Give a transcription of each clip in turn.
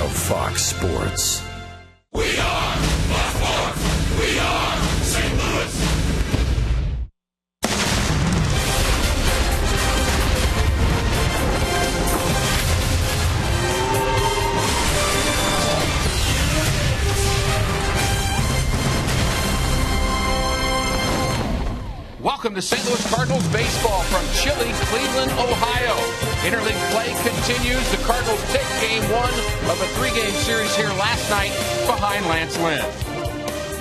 of Fox Sports. We are Fox Sports. We are St. Louis. Welcome to St. Louis Cardinals baseball from chilly Cleveland, Ohio. Interleague play continues. The Cardinals take game one of a three-game series here last night behind Lance Lynn.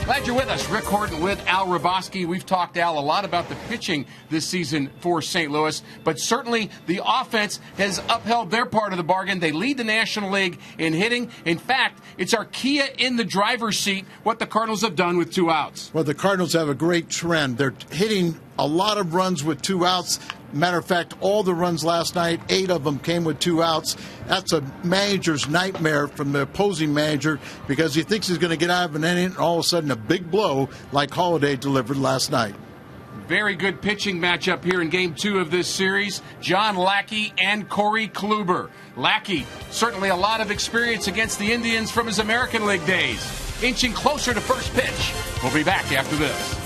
Glad you're with us. Rick Horton with Al Raboski. We've talked, Al, a lot about the pitching this season for St. Louis, but certainly the offense has upheld their part of the bargain. They lead the National League in hitting. In fact, it's Arcia in the driver's seat, what the Cardinals have done with 2 outs. Well, the Cardinals have a great trend. They're hitting a lot of runs with 2 outs. Matter of fact, all the runs last night, 8 of them came with 2 outs. That's a manager's nightmare from the opposing manager because he thinks he's going to get out of an inning and all of a sudden a big blow like Holiday delivered last night. Very good pitching matchup here in Game 2 of this series. John Lackey and Corey Kluber. Lackey, certainly a lot of experience against the Indians from his American League days. Inching closer to first pitch. We'll be back after this.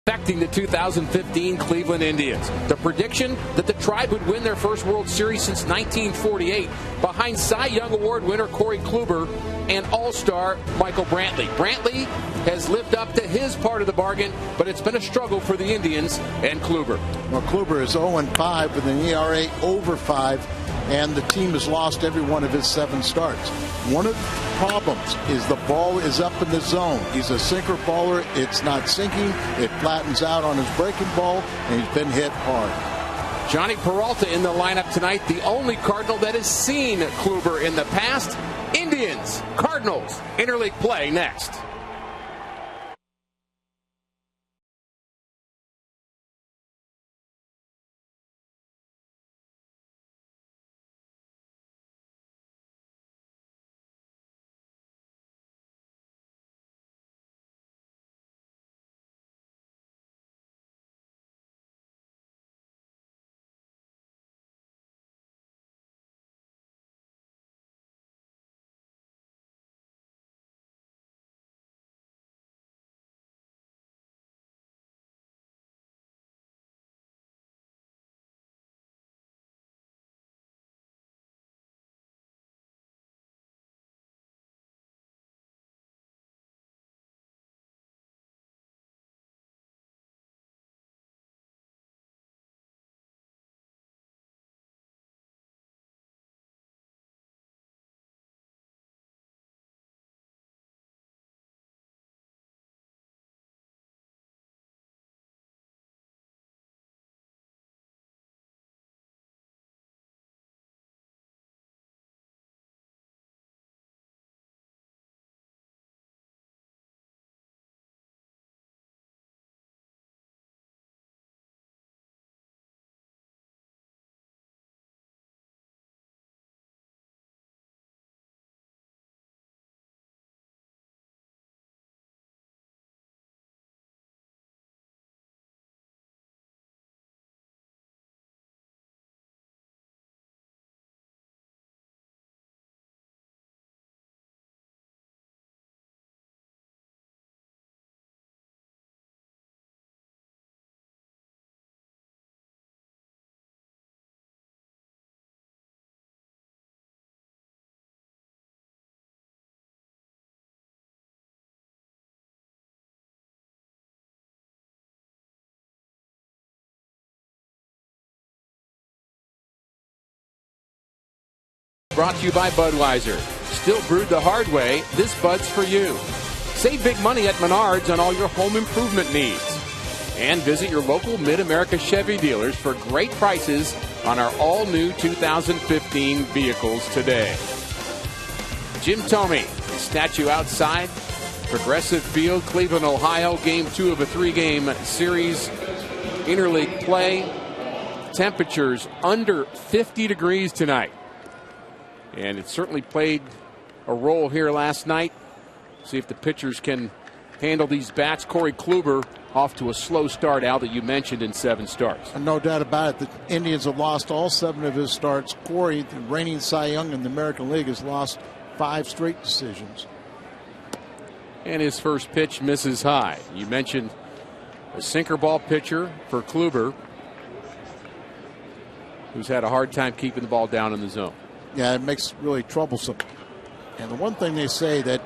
Affecting the 2015 Cleveland Indians. The prediction that the Tribe would win their first World Series since 1948 behind Cy Young Award winner Corey Kluber and All-Star Michael Brantley. Brantley has lived up to his part of the bargain, but it's been a struggle for the Indians and Kluber. Well, Kluber is 0-5 with an ERA over 5, and the team has lost every one of his 7 starts. One of the problems is the ball is up in the zone. He's a sinker baller. It's not sinking. It flattens out on his breaking ball, and he's been hit hard. Johnny Peralta in the lineup tonight, the only Cardinal that has seen Kluber in the past. Indians, Cardinals, interleague play next. Brought to you by Budweiser. Still brewed the hard way, this Bud's for you. Save big money at Menards on all your home improvement needs. And visit your local Mid-America Chevy dealers for great prices on our all-new 2015 vehicles today. Jim Thome, statue outside Progressive Field, Cleveland, Ohio. Game 2 of a 3-game series. Interleague play. Temperatures under 50 degrees tonight. And it certainly played a role here last night. See if the pitchers can handle these bats. Corey Kluber off to a slow start, Al, that you mentioned in 7 starts. No doubt about it. The Indians have lost all 7 of his starts. Corey, the reigning Cy Young in the American League, has lost 5 straight decisions. And his first pitch misses high. You mentioned a sinker ball pitcher for Kluber, who's had a hard time keeping the ball down in the zone. Yeah, it makes it really troublesome. And the one thing they say that,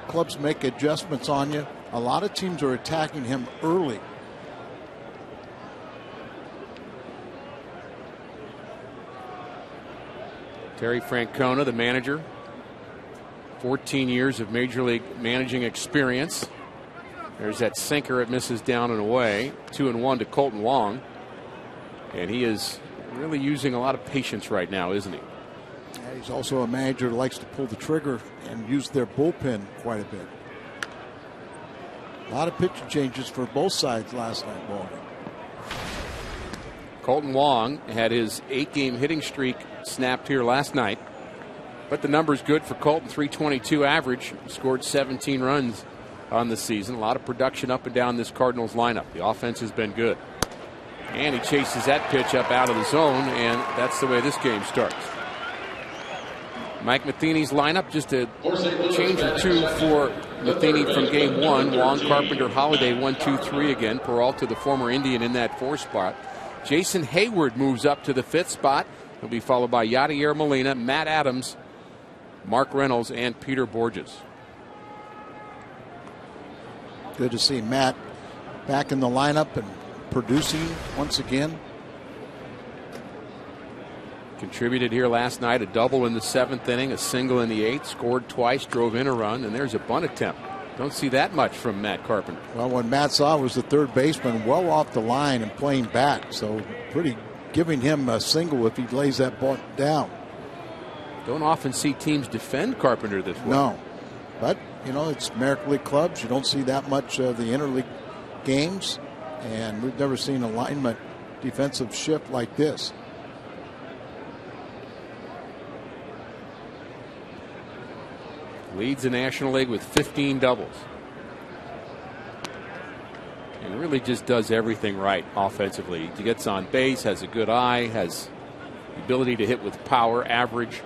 clubs make adjustments on you. A lot of teams are attacking him early. Terry Francona, the manager, 14 years of Major League managing experience. There's that sinker. It misses down and away. 2-1 to Colton Wong. And he is really using a lot of patience right now, isn't he? Yeah, he's also a manager who likes to pull the trigger and use their bullpen quite a bit. A lot of pitch changes for both sides last night, ball game. Colton Wong had his 8-game hitting streak snapped here last night. But the number's good for Colton. 322 average. Scored 17 runs on the season. A lot of production up and down this Cardinals lineup. The offense has been good. And he chases that pitch up out of the zone, and that's the way this game starts. Mike Matheny's lineup, just a change or two for Matheny from game 1. Wong, Carpenter, Holiday 1, 2, 3 again. Peralta, the former Indian, in that 4 spot. Jason Hayward moves up to the 5th spot. He'll be followed by Yadier Molina, Matt Adams, Mark Reynolds, and Peter Borges. Good to see Matt back in the lineup and producing once again. Contributed here last night, a double in the 7th inning, a single in the 8th, scored twice, drove in a run, and there's a bunt attempt. Don't see that much from Matt Carpenter. Well, what Matt saw was the third baseman well off the line and playing back, so pretty giving him a single if he lays that ball down. Don't often see teams defend Carpenter this way. No, but you know, it's American League clubs. You don't see that much of the interleague games, and we've never seen a lineman defensive shift like this. Leads the National League with 15 doubles. And really just does everything right offensively. He gets on base, has a good eye, has the ability to hit with power, average.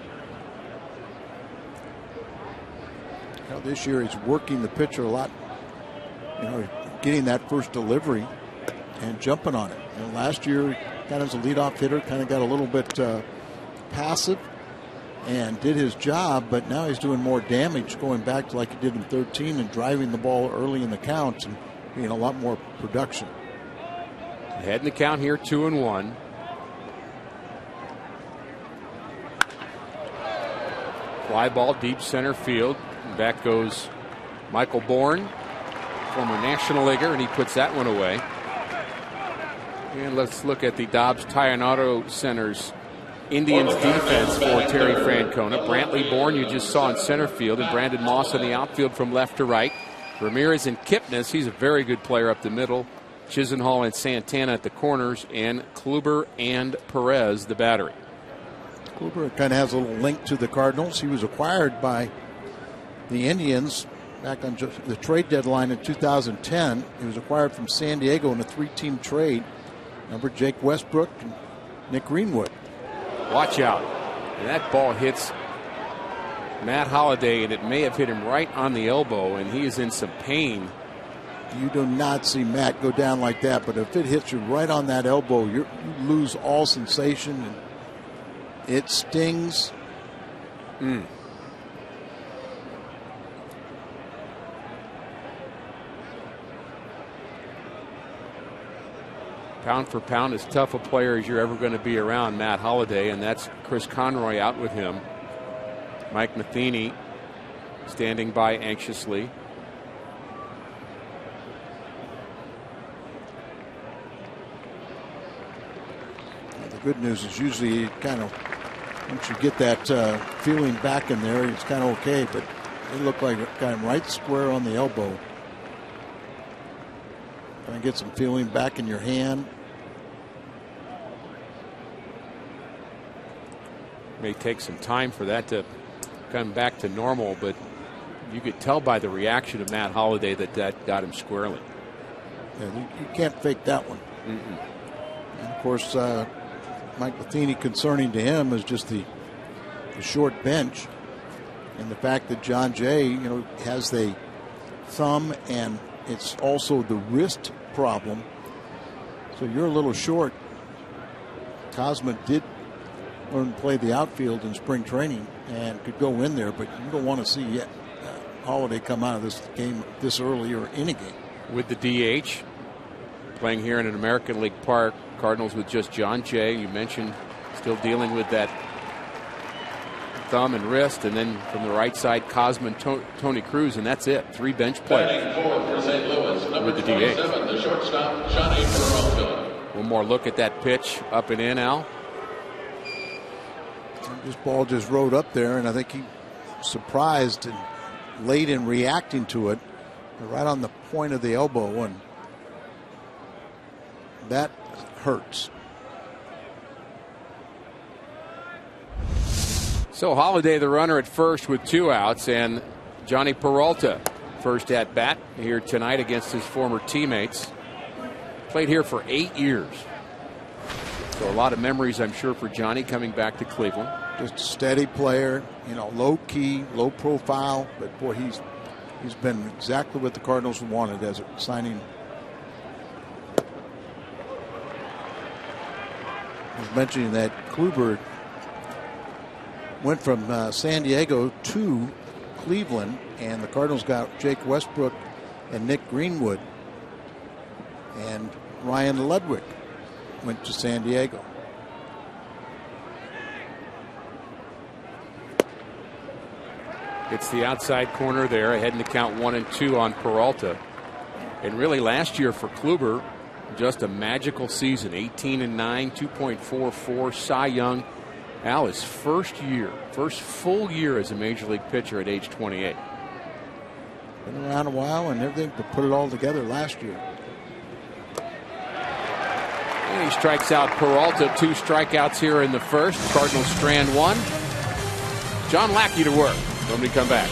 Now this year he's working the pitcher a lot, you know, getting that first delivery and jumping on it. You know, last year, kind of as a leadoff hitter, kind of got a little bit passive and did his job, but now he's doing more damage going back to like he did in 13 and driving the ball early in the count and being a lot more production. Ahead in the count here, 2-1. Fly ball deep center field. And back goes Michael Bourne, former National Leaguer, and he puts that one away. And let's look at the Dobbs Tire Auto Center's Indians defense for Terry Francona. Brantley Bourne, you just saw in center field, and Brandon Moss in the outfield from left to right. Ramirez and Kipnis, he's a very good player up the middle. Chisenhall and Santana at the corners, and Kluber and Perez the battery. Kluber kind of has a little link to the Cardinals. He was acquired by the Indians back on the trade deadline in 2010. He was acquired from San Diego in a 3-team trade. Remember Jake Westbrook and Nick Greenwood. Watch out. And that ball hits Matt Holliday, and it may have hit him right on the elbow, and he is in some pain. You do not see Matt go down like that, but if it hits you right on that elbow, you lose all sensation, and it stings. Pound for pound, as tough a player as you're ever going to be around, Matt Holliday, and that's Chris Conroy out with him. Mike Matheny standing by anxiously. The good news is usually kind of, once you get that feeling back in there, it's kind of okay, but it looked like it got him right square on the elbow. Trying to get some feeling back in your hand. May take some time for that to come back to normal, but you could tell by the reaction of Matt Holliday that got him squarely. Yeah, you can't fake that one. And of course, Mike Matheny, concerning to him is just the short bench and the fact that John Jay, you know, has the thumb and it's also the wrist problem. So you're a little short. Cosma did learn to play the outfield in spring training and could go in there, but you don't want to see Holiday come out of this game this early or any game. With the DH, playing here in an American League park, Cardinals with just John Jay. You mentioned still dealing with that thumb and wrist, and then from the right side, Cosma and Tony Cruz, and that's it. 3 bench players with the DH. One more look at that pitch, up and in, Al. This ball just rode up there, and I think he surprised and late in reacting to it, right on the point of the elbow, and that hurts. So Holliday, the runner at first with 2 outs, and Johnny Peralta, first at bat here tonight against his former teammates. Played here for 8 years. So a lot of memories, I'm sure, for Johnny coming back to Cleveland. Just a steady player, low key, low profile, but boy, he's been exactly what the Cardinals wanted as a signing. I was mentioning that Kluber went from San Diego to Cleveland, and the Cardinals got Jake Westbrook and Nick Greenwood, and Ryan Ludwig went to San Diego. It's the outside corner there, ahead in the count 1-2 on Peralta. And really last year for Kluber, just a magical season. 18-9, 2.44 Cy Young. Al, his first full year as a major league pitcher at age 28. Been around a while and everything, but put it all together last year. And he strikes out Peralta. 2 strikeouts here in the first. Cardinals strand 1. John Lackey to work. When we come back.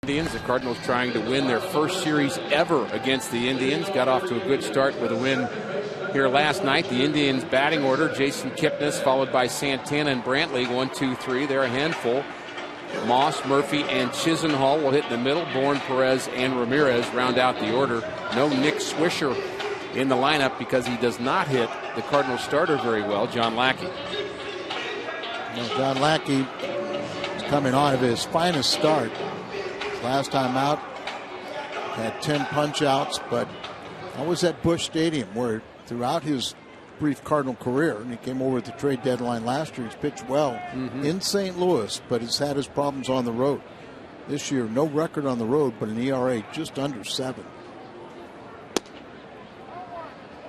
Indians. The Cardinals trying to win their first series ever against the Indians. Got off to a good start with a win here last night. The Indians batting order: Jason Kipnis, followed by Santana and Brantley. 1, 2, 3. They're a handful. Moss, Murphy, and Chisenhall will hit in the middle. Bourne, Perez, and Ramirez round out the order. No Nick Swisher in the lineup because he does not hit the Cardinals starter very well, John Lackey. John Lackey is coming on of his finest start. Last time out, had 10 punch outs, but I was at Busch Stadium where throughout his brief Cardinal career, and he came over at the trade deadline last year, he's pitched well in St. Louis, but he's had his problems on the road. This year, no record on the road, but an ERA just under 7.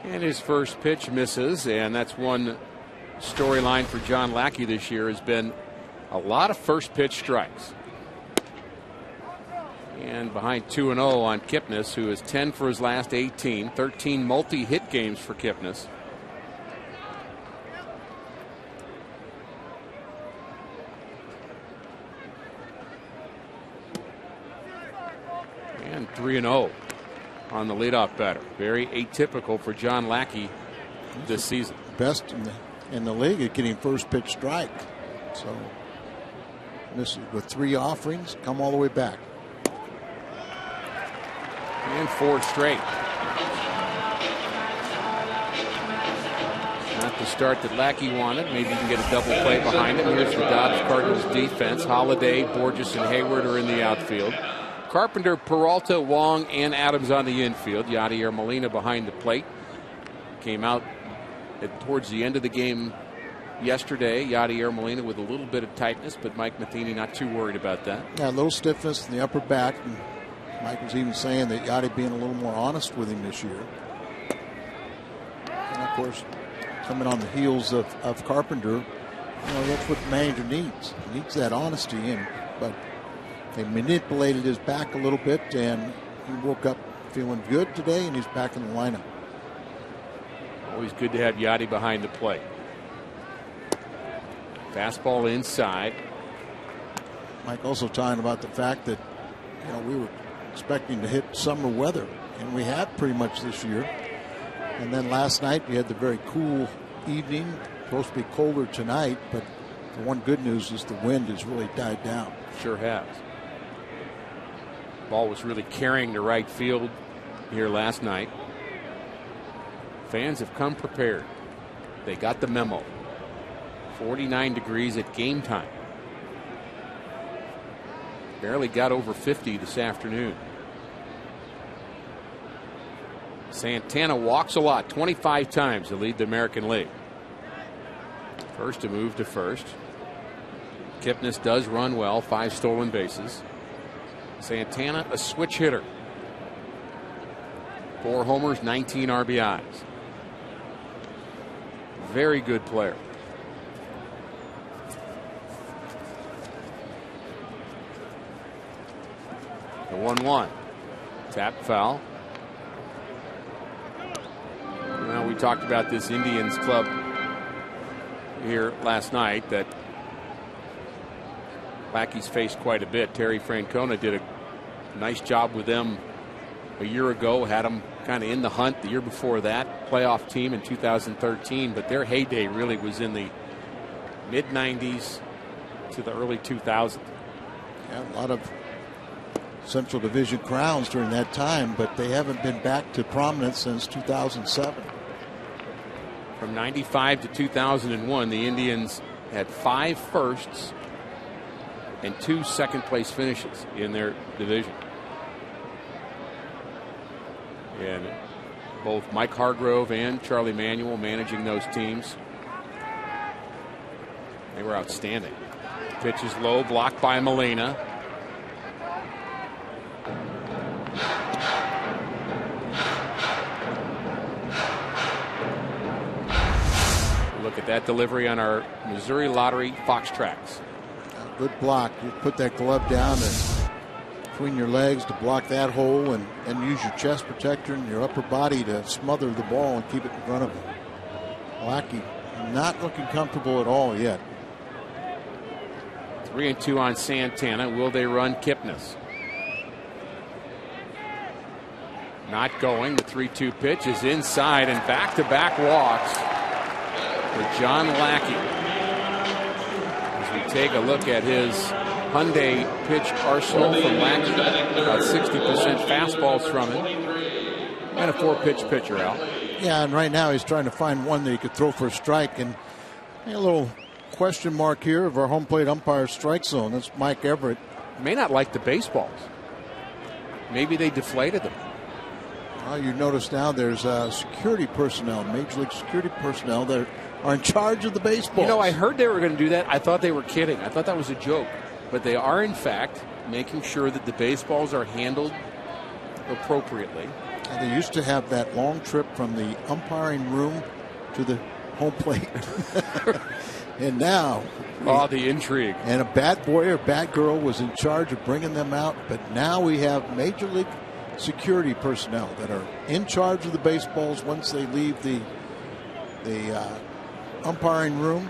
And his first pitch misses, and that's one storyline for John Lackey this year, has been a lot of first pitch strikes. And behind 2-0 on Kipnis, who is 10 for his last 18, 13 multi-hit games for Kipnis. And 3-0 on the leadoff batter. Very atypical for John Lackey this season. Best in the league at getting first pitch strike. So this is with 3 offerings, come all the way back. And 4 straight. Not the start that Lackey wanted. Maybe you can get a double play behind him. Here's the Dodgers Cardinals defense. Holiday, Borges, and Hayward are in the outfield. Carpenter, Peralta, Wong, and Adams on the infield. Yadier Molina behind the plate. Came out towards the end of the game yesterday. Yadier Molina with a little bit of tightness, but Mike Matheny not too worried about that. Yeah, a little stiffness in the upper back. And Mike was even saying that Yachty being a little more honest with him this year. And of course, coming on the heels of Carpenter, that's what the manager needs. He needs that honesty in. But they manipulated his back a little bit, and he woke up feeling good today, and he's back in the lineup. Always good to have Yachty behind the plate. Fastball inside. Mike also talking about the fact that, we were expecting to hit summer weather, and we have pretty much this year. And then last night we had the very cool evening. Supposed to be colder tonight, but the one good news is the wind has really died down. Sure has. Ball was really carrying to right field here last night. Fans have come prepared. They got the memo. 49 degrees at game time. Barely got over 50 this afternoon. Santana walks a lot, 25 times to lead the American League. First to move to first. Kipnis does run well, 5 stolen bases. Santana, a switch hitter. 4 homers, 19 RBIs. Very good player. The 1-1. Tap foul. Well, we talked about this Indians club here last night that Lackey's faced quite a bit. Terry Francona did a nice job with them a year ago, had them kind of in the hunt the year before that, playoff team in 2013, but their heyday really was in the mid-90s to the early 2000s. Yeah, a lot of Central Division crowns during that time, but they haven't been back to prominence since 2007. From 95 to 2001, the Indians had 5 firsts and 2 second-place finishes in their division. And both Mike Hargrove and Charlie Manuel managing those teams. They were outstanding. Pitch is low, blocked by Molina. Look at that delivery on our Missouri Lottery Fox Tracks. Good block. You put that glove down and between your legs to block that hole, and use your chest protector and your upper body to smother the ball and keep it in front of him. Lackey not looking comfortable at all yet. 3-2 on Santana. Will they run Kipnis? Not going. The 3-2 pitch is inside, and back-to-back walks for John Lackey. As we take a look at his Hyundai pitch arsenal from Lackey, about 60% fastballs from him, and a 4-pitch pitcher out. Yeah, and right now he's trying to find one that he could throw for a strike, and a little question mark here of our home plate umpire strike zone. That's Mike Everett. May not like the baseballs. Maybe they deflated them. Well, you notice now there's security personnel, Major League security personnel that are in charge of the baseballs. I heard they were going to do that. I thought they were kidding. I thought that was a joke. But they are, in fact, making sure that the baseballs are handled appropriately. And they used to have that long trip from the umpiring room to the home plate. And now... the intrigue. And a bad boy or bad girl was in charge of bringing them out. But now we have Major League security personnel that are in charge of the baseballs once they leave the umpiring room.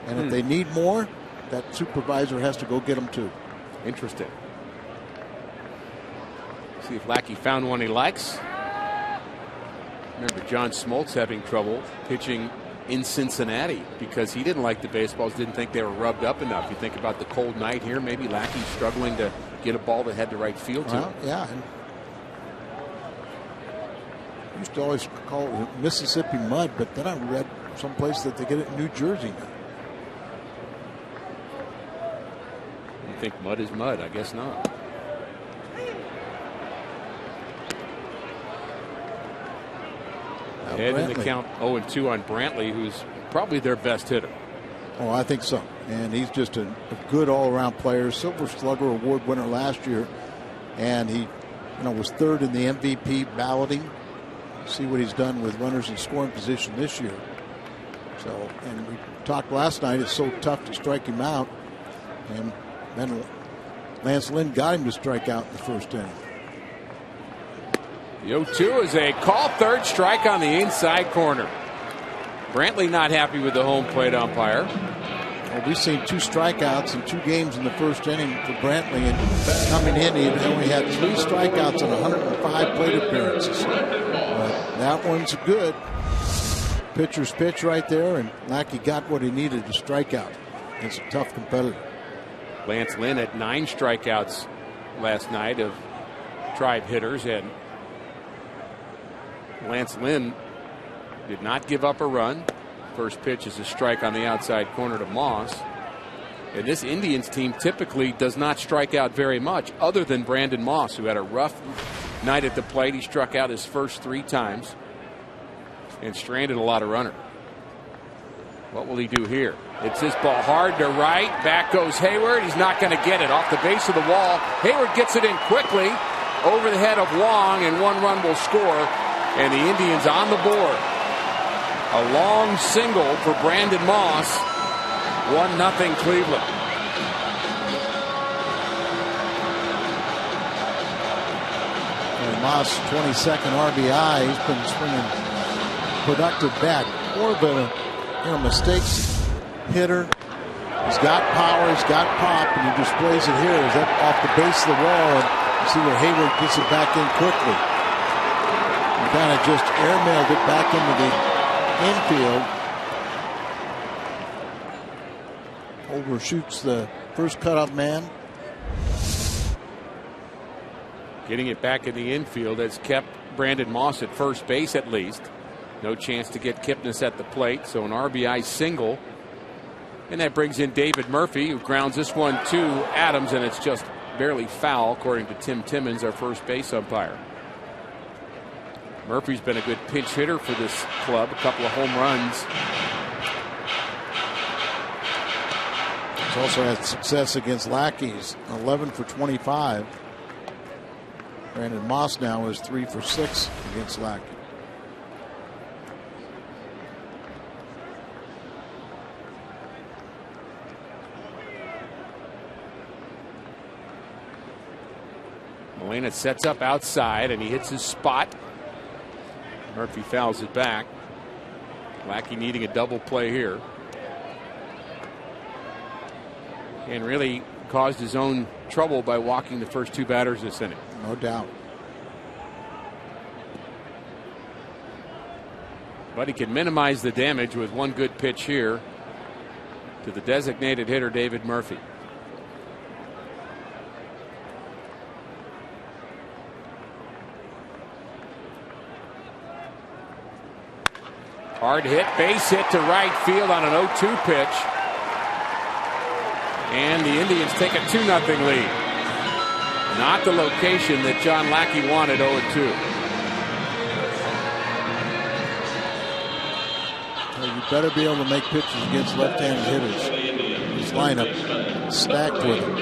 And if they need more, that supervisor has to go get them too. Interesting. See if Lackey found one he likes. Remember John Smoltz having trouble pitching in Cincinnati because he didn't like the baseballs, didn't think they were rubbed up enough. You think about the cold night here, maybe Lackey's struggling to get a ball that had the right feel to it. Yeah. And I used to always call it Mississippi mud, but then I read someplace that they get it in New Jersey now. You think mud is mud? I guess not. Head in the count 0-2 on Brantley, who's probably their best hitter. Oh, I think so. And he's just a good all-around player. Silver Slugger Award winner last year. And he was third in the MVP balloting. See what he's done with runners in scoring position this year. So, and we talked last night, it's so tough to strike him out. And then Lance Lynn got him to strike out in the first inning. The 0-2 is a call third strike on the inside corner. Brantley not happy with the home plate umpire. Well, we've seen 2 strikeouts in 2 games in the first inning for Brantley, and coming in, he only had 3 strikeouts in 105 plate appearances. But that one's good. Pitcher's pitch right there, and Lackey got what he needed to strike out. It's a tough competitor. Lance Lynn had 9 strikeouts last night of Tribe hitters, and Lance Lynn did not give up a run. First pitch is a strike on the outside corner to Moss. And this Indians team typically does not strike out very much, other than Brandon Moss, who had a rough night at the plate. He struck out his first 3 times and stranded a lot of runners. What will he do here? It's his ball hard to right. Back goes Hayward. He's not going to get it. Off the base of the wall. Hayward gets it in quickly over the head of Wong, and 1 run will score. And the Indians on the board. A long single for Brandon Moss. 1-0 Cleveland. And Moss, 22nd RBI. He's been swinging productive bat. More of a mistakes hitter. He's got power. He's got pop, and he displays it here. He's up off the base of the wall, and you see where Hayward gets it back in quickly. He kind of just airmailed it back into the infield. Overshoots the first cutoff man. Getting it back in the infield has kept Brandon Moss at first base at least. No chance to get Kipnis at the plate, so an RBI single. And that brings in David Murphy, who grounds this one to Adams, and it's just barely foul, according to Tim Timmons, our first base umpire. Murphy's been a good pinch hitter for this club, a couple of home runs. He's also had success against Lackeys, 11 for 25. Brandon Moss now is 3 for 6 against Lackey. Molina sets up outside, and he hits his spot. Murphy fouls it back. Lackey needing a double play here. And really caused his own trouble by walking the first 2 batters this inning. No doubt. But he can minimize the damage with 1 good pitch here to the designated hitter, David Murphy. Hard hit, base hit to right field on an 0-2 pitch. And the Indians take a 2-0 lead. Not the location that John Lackey wanted, 0-2. Well, you better be able to make pitches against left-handed hitters. His lineup stacked with them.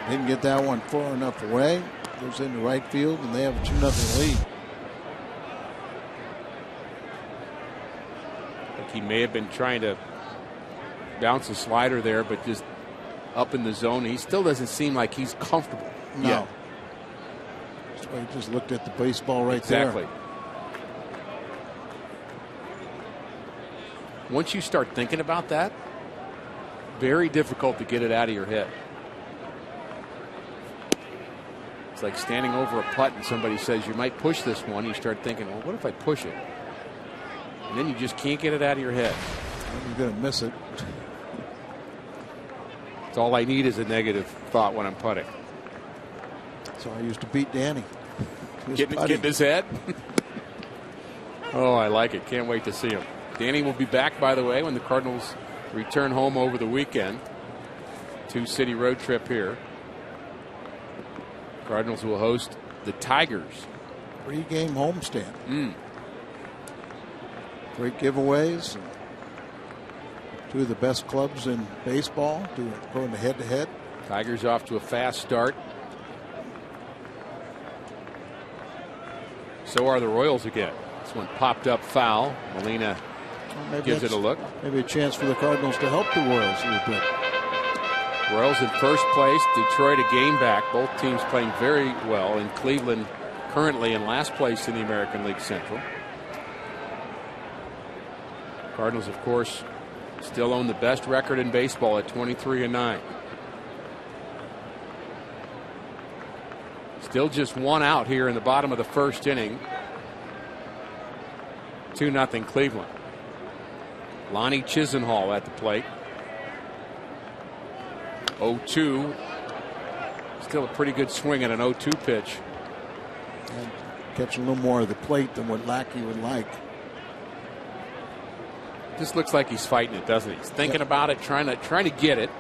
Didn't get that one far enough away. Goes into right field, and they have a 2-0 lead. I think he may have been trying to bounce a slider there, but just up in the zone. He still doesn't seem like he's comfortable. No. Yet. That's why he just looked at the baseball right there. Exactly. Once you start thinking about that, very difficult to get it out of your head. It's like standing over a putt and somebody says you might push this one. You start thinking, well, what if I push it? And then you just can't get it out of your head. You're going to miss it. It's all I need is a negative thought when I'm putting. So I used to beat Danny. Getting his head? Oh, I like it. Can't wait to see him. Danny will be back, by the way, when the Cardinals return home over the weekend. 2-city road trip here. Cardinals will host the Tigers. 3-game homestand. Great giveaways. 2 of the best clubs in baseball going head-to-head. Tigers off to a fast start. So are the Royals again. This one popped up foul. Molina gives it a look. Maybe a chance for the Cardinals to help the Royals a little bit. Royals in first place, Detroit a game back. Both teams playing very well, and Cleveland currently in last place in the American League Central. Cardinals, of course, still own the best record in baseball at 23-9. Still just one out here in the bottom of the first inning. 2-0 Cleveland. Lonnie Chisenhall at the plate. 0-2. Still a pretty good swing at an 0-2 pitch. And catching a little more of the plate than what Lackey would like. Just looks like he's fighting it, doesn't he? He's thinking about it, trying to get it.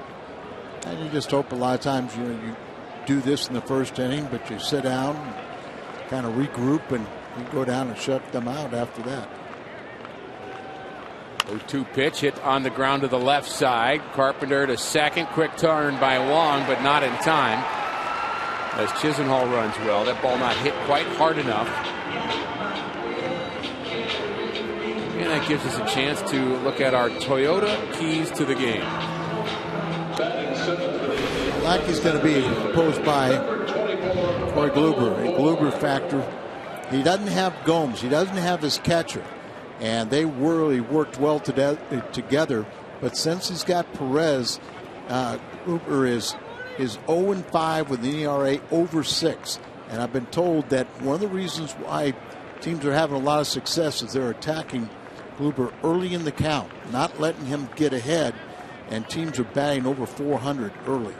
And you just hope a lot of times you do this in the first inning, but you sit down, kind of regroup, and you go down and shut them out after that. 0-2 pitch hit on the ground to the left side. Carpenter to second. Quick turn by Wong, but not in time. As Chisenhall runs well. That ball not hit quite hard enough. And that gives us a chance to look at our Toyota keys to the game. Lackey's going to be opposed by Corey Kluber. A Kluber factor. He doesn't have Gomes. He doesn't have his catcher. And they really worked well together. But since he's got Perez, Kluber is 0-5 with an ERA over 6. And I've been told that one of the reasons why teams are having a lot of success is they're attacking Kluber early in the count, not letting him get ahead. And teams are batting over 400 early.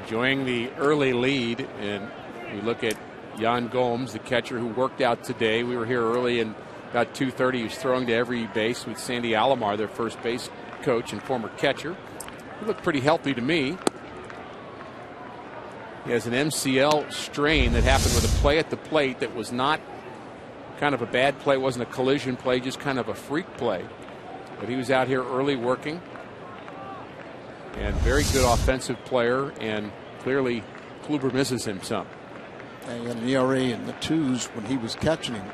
Enjoying the early lead. And we look at Yan Gomes, the catcher who worked out today. We were here early and about 2:30. He was throwing to every base with Sandy Alomar, their first base coach and former catcher. He looked pretty healthy to me. He has an MCL strain that happened with a play at the plate that was not kind of a bad play, wasn't a collision play, just kind of a freak play. But he was out here early working. And very good offensive player, and clearly Kluber misses him some. And he had an ERA in the 2s when he was catching him.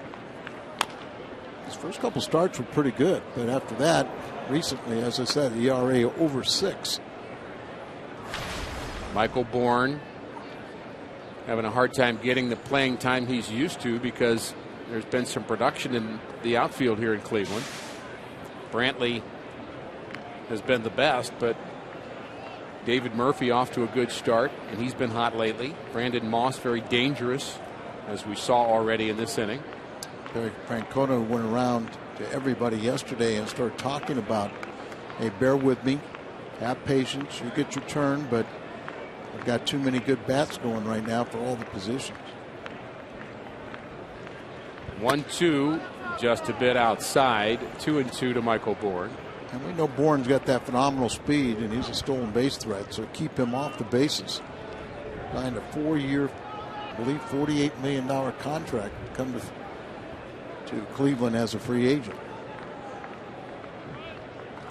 His first couple starts were pretty good, but after that, recently, as I said, the ERA over 6. Michael Bourne having a hard time getting the playing time he's used to because there's been some production in the outfield here in Cleveland. Brantley has been the best, but David Murphy off to a good start, and he's been hot lately. Brandon Moss very dangerous, as we saw already in this inning. Terry Francona went around to everybody yesterday and started talking about, hey, bear with me, have patience, you get your turn, but I've got too many good bats going right now for all the positions. 1-2, just a bit outside. 2-2 to Michael Bourne. And we know Bourne's got that phenomenal speed, and he's a stolen base threat, so keep him off the bases. Signed a 4-year, I believe, $48 million contract to come to Cleveland as a free agent.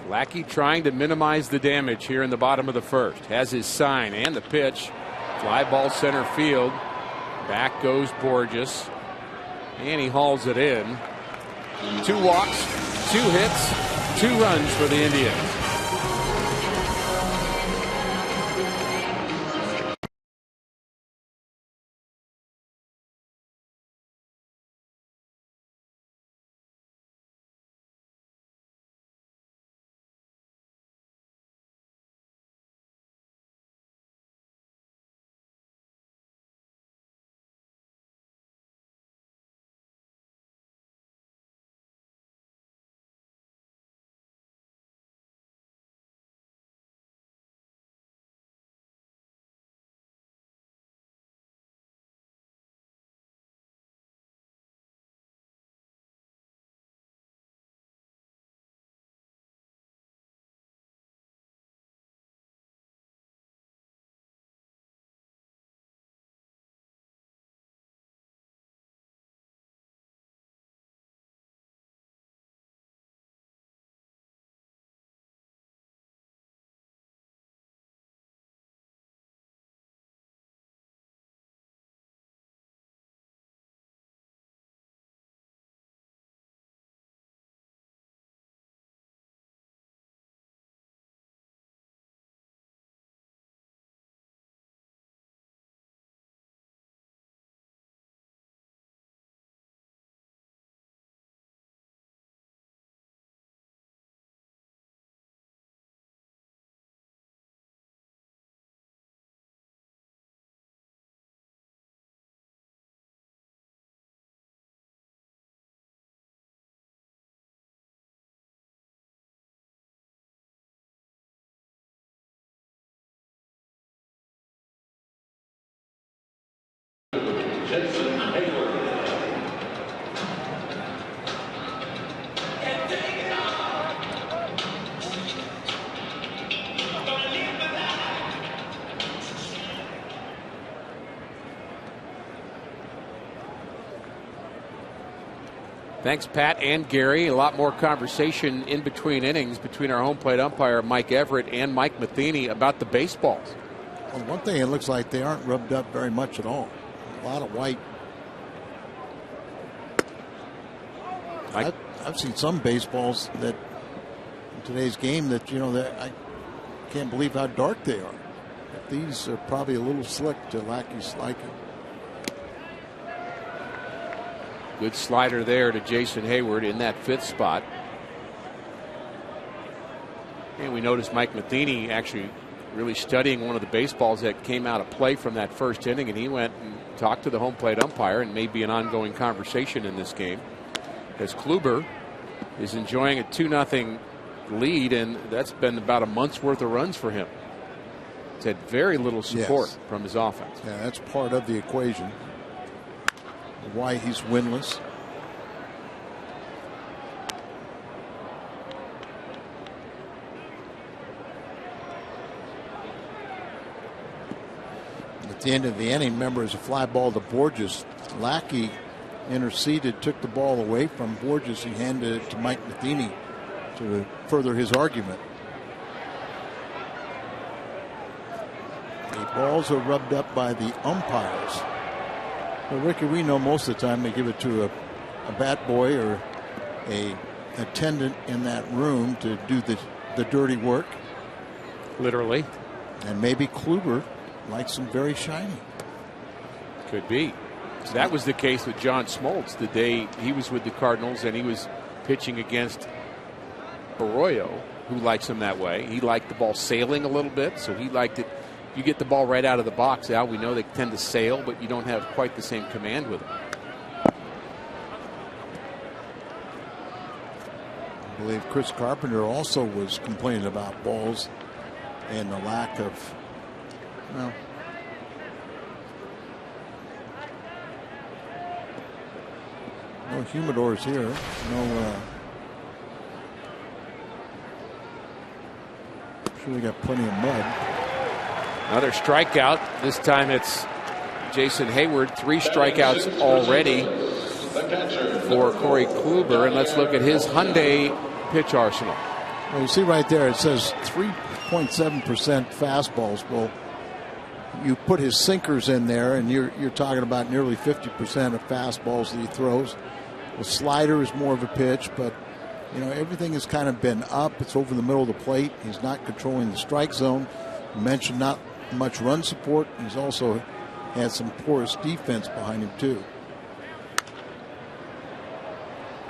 Lackey trying to minimize the damage here in the bottom of the first. Has his sign and the pitch. Fly ball center field. Back goes Borges. And he hauls it in. 2 walks, 2 hits, 2 runs for the Indians. Thanks, Pat and Gary. A lot more conversation in between innings between our home plate umpire, Mike Everett, and Mike Matheny about the baseballs. Well, one thing, it looks like they aren't rubbed up very much at all. A lot of white. I've seen some baseballs that in today's game that, that I can't believe how dark they are. But these are probably a little slick to Lackey's liking. Good slider there to Jason Hayward in that 5th spot. And we noticed Mike Matheny actually really studying one of the baseballs that came out of play from that first inning, and he went and talked to the home plate umpire, and may be an ongoing conversation in this game, as Kluber is enjoying a 2-0 lead, and that's been about a month's worth of runs for him. He's had very little support from his offense. Yeah, that's part of the equation. Why he's winless. At the end of the inning, remember, as a fly ball to Borges, Lackey interceded, took the ball away from Borges. He handed it to Mike Matheny to further his argument. The balls are rubbed up by the umpires. Well, Ricky, we know most of the time they give it to a bat boy or a attendant in that room to do the dirty work. Literally. And maybe Kluber likes them very shiny. Could be. So that was the case with John Smoltz the day he was with the Cardinals, and he was pitching against Arroyo, who likes him that way. He liked the ball sailing a little bit, so he liked it. You get the ball right out of the box. Al, we know they tend to sail, but you don't have quite the same command with them. I believe Chris Carpenter also was complaining about balls and the lack of, well, no humidors here. No. Sure, we got plenty of mud. Another strikeout. This time it's Jason Hayward. 3 strikeouts already for Corey Kluber. And let's look at his Hyundai pitch arsenal. Well, you see right there, it says 3.7% fastballs. Well, you put his sinkers in there, and you're talking about nearly 50% of fastballs that he throws. The slider is more of a pitch, but everything has kind of been up. It's over the middle of the plate. He's not controlling the strike zone. You mentioned not much run support. He's also had some porous defense behind him too.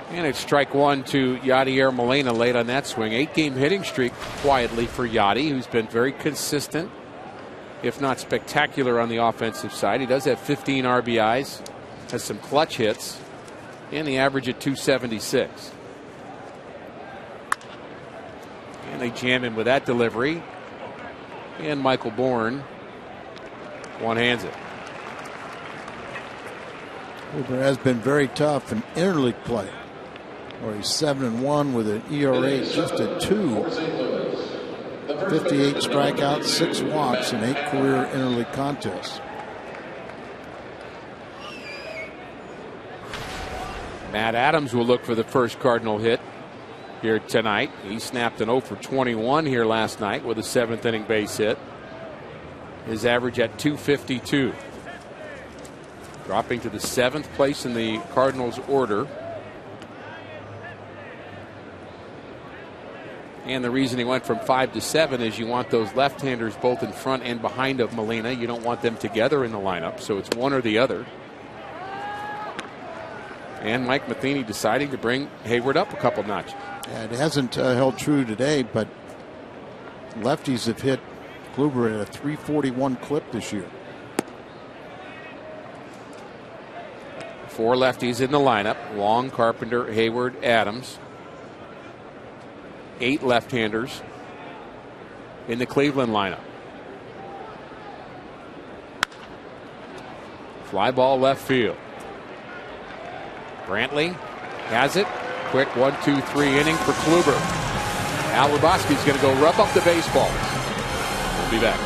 And it's strike 1 to Yadier Molina late on that swing. 8-game hitting streak quietly for Yadi, who's been very consistent, if not spectacular, on the offensive side. He does have 15 RBIs, has some clutch hits, and the average at 276. And they jam him with that delivery. And Michael Bourne one-hands it. Kluber has been very tough in interleague play, where he's 7-1 with an ERA just at 2. 58 strikeouts, 6 walks in 8 career interleague contests. Matt Adams will look for the first Cardinal hit here tonight. He snapped an 0 for 21 here last night with a 7th inning base hit. His average at 252. Dropping to the 7th place in the Cardinals order. And the reason he went from 5 to 7 is you want those left-handers both in front and behind of Molina. You don't want them together in the lineup, so it's one or the other. And Mike Matheny deciding to bring Hayward up a couple notches. Yeah, it hasn't held true today, but lefties have hit Kluber at a 341 clip this year. 4 lefties in the lineup. Long, Carpenter, Hayward, Adams. 8 left-handers in the Cleveland lineup. Fly ball left field. Brantley has it. Quick 1-2-3 inning for Kluber. Al Roboski's going to go rub up the baseballs. We'll be back.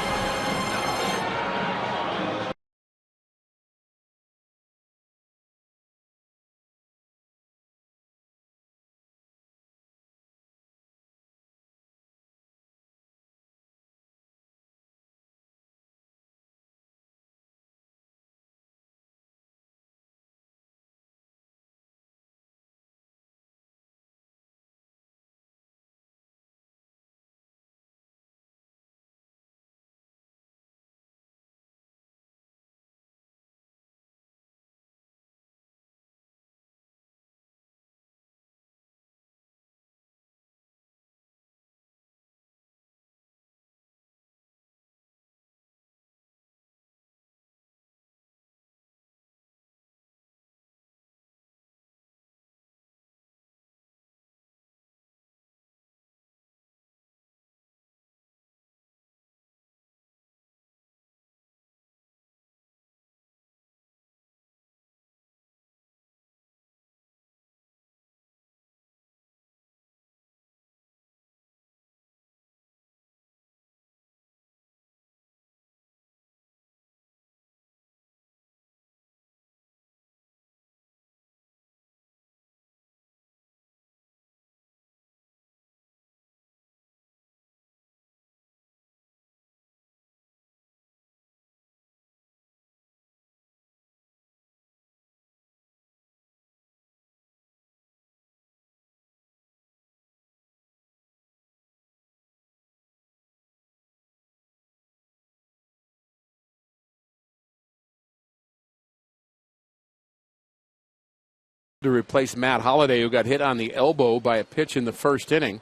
To replace Matt Holliday, who got hit on the elbow by a pitch in the first inning.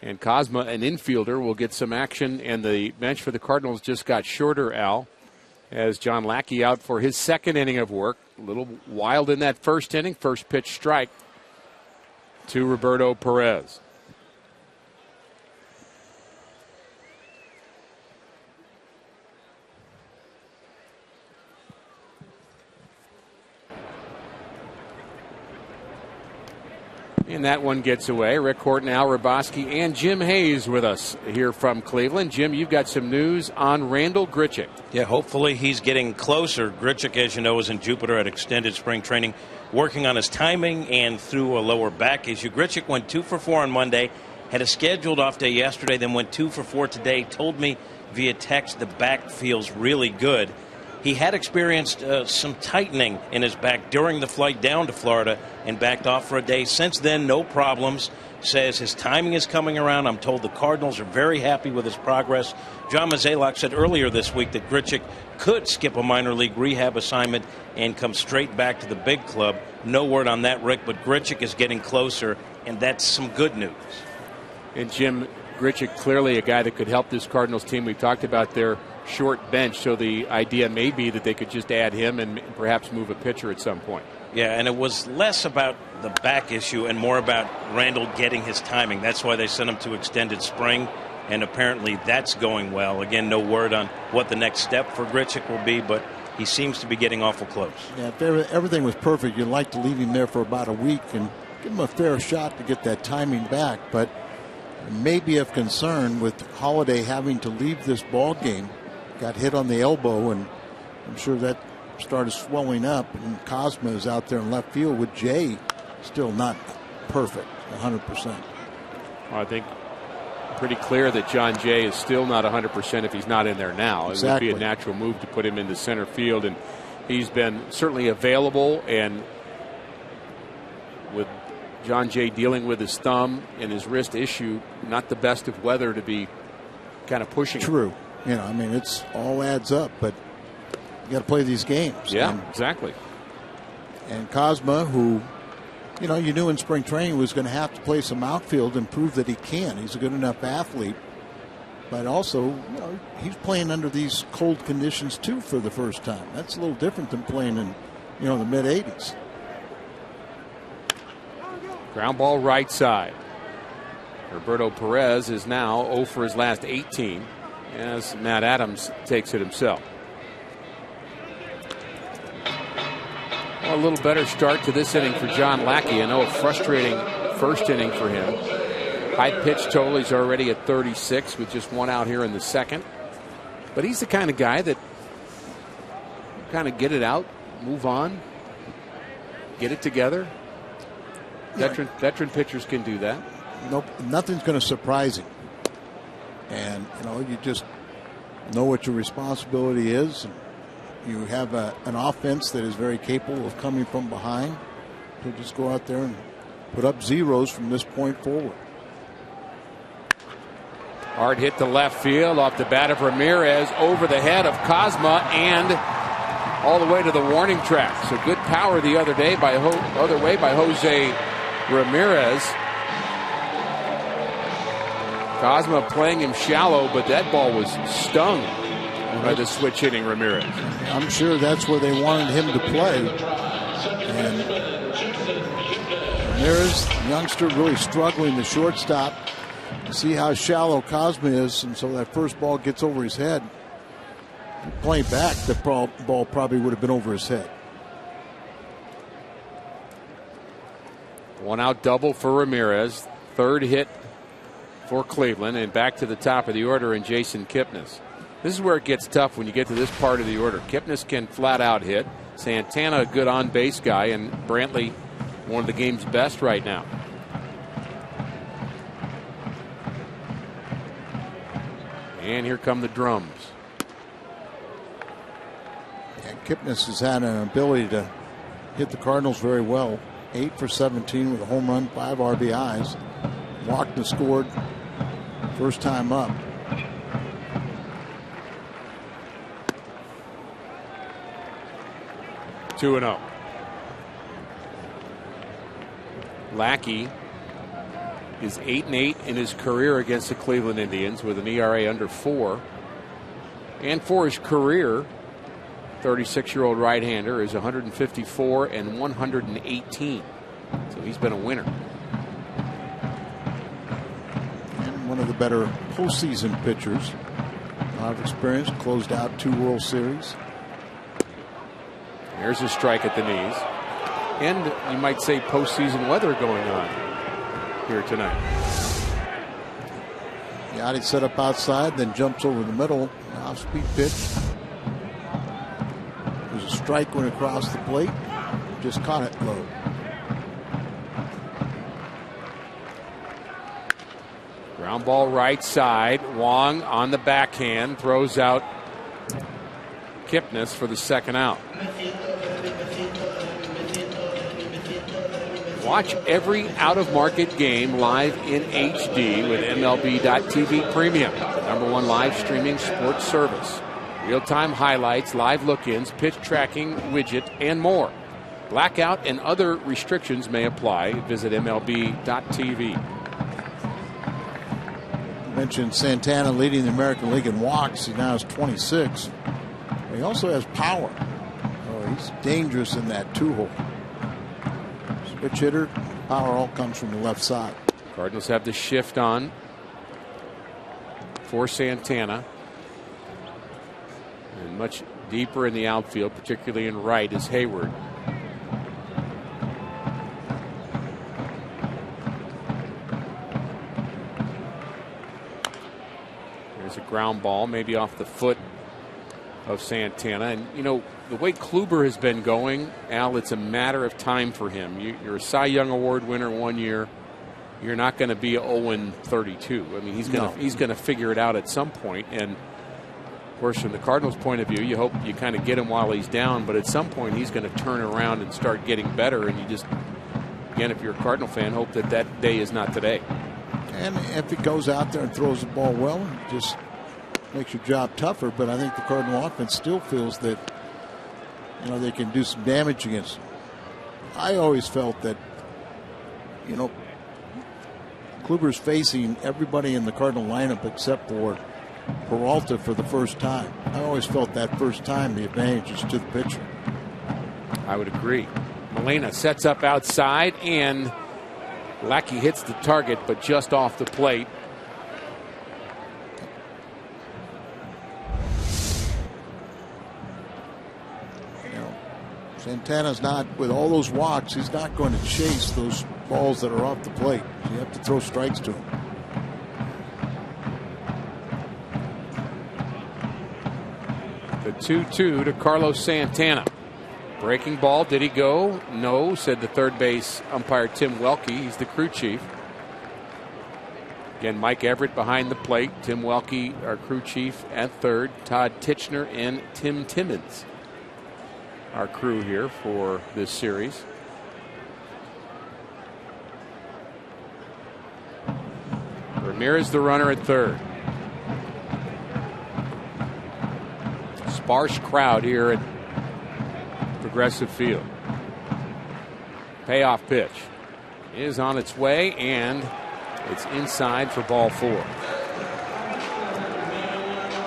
And Cosma, an infielder, will get some action, and the bench for the Cardinals just got shorter, Al, as John Lackey out for his second inning of work. A little wild in that first inning. First pitch strike to Roberto Perez. And that one gets away. Rick Horton, Al Roboski, and Jim Hayes with us here from Cleveland. Jim, you've got some news on Randall Grichuk. Yeah, hopefully he's getting closer. Grichuk, as you know, is in Jupiter at extended spring training, working on his timing and through a lower back issue. Grichuk went 2 for 4 on Monday, had a scheduled off day yesterday, then went 2 for 4 today. Told me via text the back feels really good. He had experienced some tightening in his back during the flight down to Florida and backed off for a day. Since then, no problems. Says his timing is coming around. I'm told the Cardinals are very happy with his progress. John Mozeliak said earlier this week that Grichuk could skip a minor league rehab assignment and come straight back to the big club. No word on that, Rick, but Grichuk is getting closer, and that's some good news. And Jim, Grichuk clearly a guy that could help this Cardinals team. We talked about their short bench, so the idea may be that they could just add him and perhaps move a pitcher at some point. Yeah, and it was less about the back issue and more about Randall getting his timing. That's why they sent him to extended spring, and apparently that's going well. Again, no word on what the next step for Grichuk will be, but he seems to be getting awful close. Yeah, if everything was perfect, you'd like to leave him there for about a week and give him a fair shot to get that timing back, but maybe of concern with Holliday having to leave this ball game. Got hit on the elbow, and I'm sure that started swelling up. And Cosma is out there in left field with Jay still not perfect, 100%. Well, I think pretty clear that John Jay is still not 100% if he's not in there now. Exactly. It would be a natural move to put him into center field, and he's been certainly available. And with John Jay dealing with his thumb and his wrist issue, not the best of weather to be kind of pushing. True. You know, I mean, it's all adds up, but you got to play these games. Yeah, exactly. And Cosma, who, you know, you knew in spring training was going to have to play some outfield and prove that he can. He's a good enough athlete. But also, you know, he's playing under these cold conditions, too, for the first time. That's a little different than playing in, you know, the mid-'80s. Ground ball right side. Roberto Perez is now 0 for his last 18. As Matt Adams takes it himself. little better start to this inning for John Lackey. I know a frustrating first inning for him. High pitch total, he's already at 36 with just one out here in the second. But he's the kind of guy that kind of get it out, move on, get it together. Veteran pitchers can do that. Nope, nothing's going to surprise him. And, you just know what your responsibility is. You have an offense that is very capable of coming from behind. So just go out there and put up zeros from this point forward. Hard hit to left field off the bat of Ramirez, over the head of Cosma and all the way to the warning track. So good power the other way by Jose Ramirez. Cosma playing him shallow, but that ball was stung by the switch hitting Ramirez. I'm sure that's where they wanted him to play. And Ramirez, the youngster, really struggling the shortstop. See how shallow Cosma is, and so that first ball gets over his head. Playing back, the ball probably would have been over his head. One out double for Ramirez. Third hit for Cleveland, and back to the top of the order in Jason Kipnis. This is where it gets tough when you get to this part of the order. Kipnis can flat out hit. Santana, a good on base guy, and Brantley, one of the game's best right now. And here come the drums. And Kipnis has had an ability to hit the Cardinals very well. 8 for 17 with a home run, 5 RBIs. Walked and scored first time up. Two and 0. Lackey is 8-8 in his career against the Cleveland Indians with an ERA under 4. And for his career, 36-year-old right-hander is 154 and 118. So he's been a winner. And one of the better postseason pitchers. A lot of experience, closed out 2 World Series. There's a strike at the knees. And you might say postseason weather going on here tonight. Yachty set up outside, then jumps over the middle. Off-speed pitch. There's a strike went across the plate. Just caught it low. Ground ball right side. Wong on the backhand throws out Kipnis for the second out. Watch every out-of-market game live in HD with MLB.TV Premium, #1 live streaming sports service. Real-time highlights, live look-ins, pitch tracking widget, and more. Blackout and other restrictions may apply. Visit MLB.TV. You mentioned Santana leading the American League in walks. He now has 26. He also has power. Oh, he's dangerous in that 2-hole. Switch hitter, power all comes from the left side. Cardinals have the shift on for Santana. And much deeper in the outfield, particularly in right, is Hayward. There's a ground ball, maybe off the foot of Santana. And, the way Kluber has been going, Al, it's a matter of time for him. You're a Cy Young Award winner one year. You're not going to be 0-32. I mean, he's going to figure it out at some point. And, of course, from the Cardinals' point of view, you hope you kind of get him while he's down. But at some point, he's going to turn around and start getting better. And you just, again, if you're a Cardinal fan, hope that day is not today. And if he goes out there and throws the ball well, it just makes your job tougher. But I think the Cardinal offense still feels that they can do some damage against him. I always felt that, Kluber's facing everybody in the Cardinal lineup except for Peralta for the first time. I always felt that first time the advantage is to the pitcher. I would agree. Molina sets up outside, and Lackey hits the target, but just off the plate. Santana's not, with all those walks, he's not going to chase those balls that are off the plate. You have to throw strikes to him. The 2-2 to Carlos Santana. Breaking ball. Did he go? No, said the third base umpire Tim Welke. He's the crew chief. Again, Mike Everett behind the plate. Tim Welke, our crew chief, at third. Todd Titchener and Tim Timmons, our crew here for this series. Ramirez the runner at third. Sparse crowd here at Progressive Field. Payoff pitch is on its way, and it's inside for ball 4.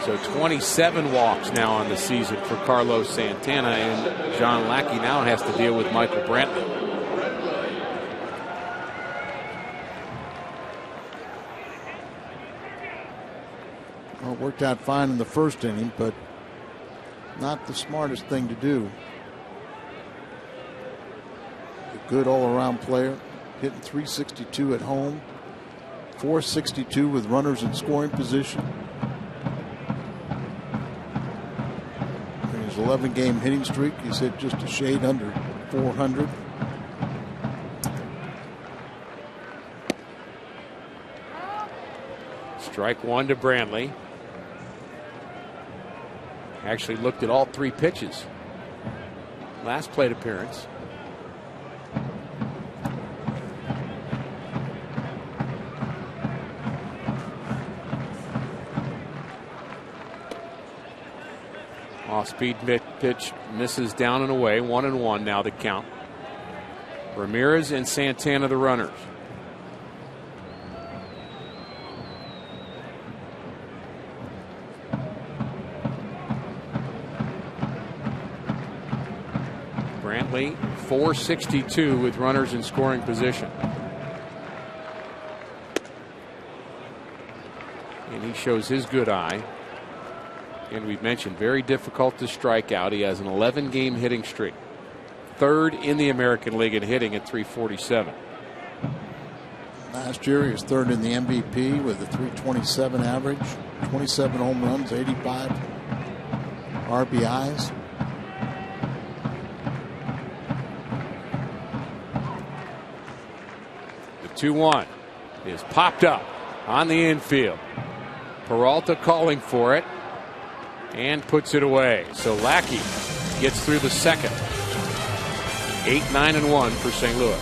So 27 walks now on the season for Carlos Santana, and John Lackey now has to deal with Michael Brantley. Well, it worked out fine in the first inning, but not the smartest thing to do. A good all-around player, hitting .362 at home, .462 with runners in scoring position. In his 11-game hitting streak, he's hit just a shade under .400. Strike one to Brantley. Actually looked at all 3 pitches. Last plate appearance. Off-speed pitch misses down and away. 1-1 now the count. Ramirez and Santana the runners. Brantley, .462 with runners in scoring position. And he shows his good eye. And we've mentioned very difficult to strike out. He has an 11-game hitting streak. Third in the American League in hitting at .347. Last year he was third in the MVP with a .327 average, 27 home runs, 85 RBIs. The 2-1 is popped up on the infield. Peralta calling for it and puts it away. So Lackey gets through the second. 8-9-1 for St. Louis.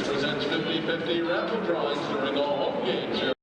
Presents 50-50 raffle drawings during all home games.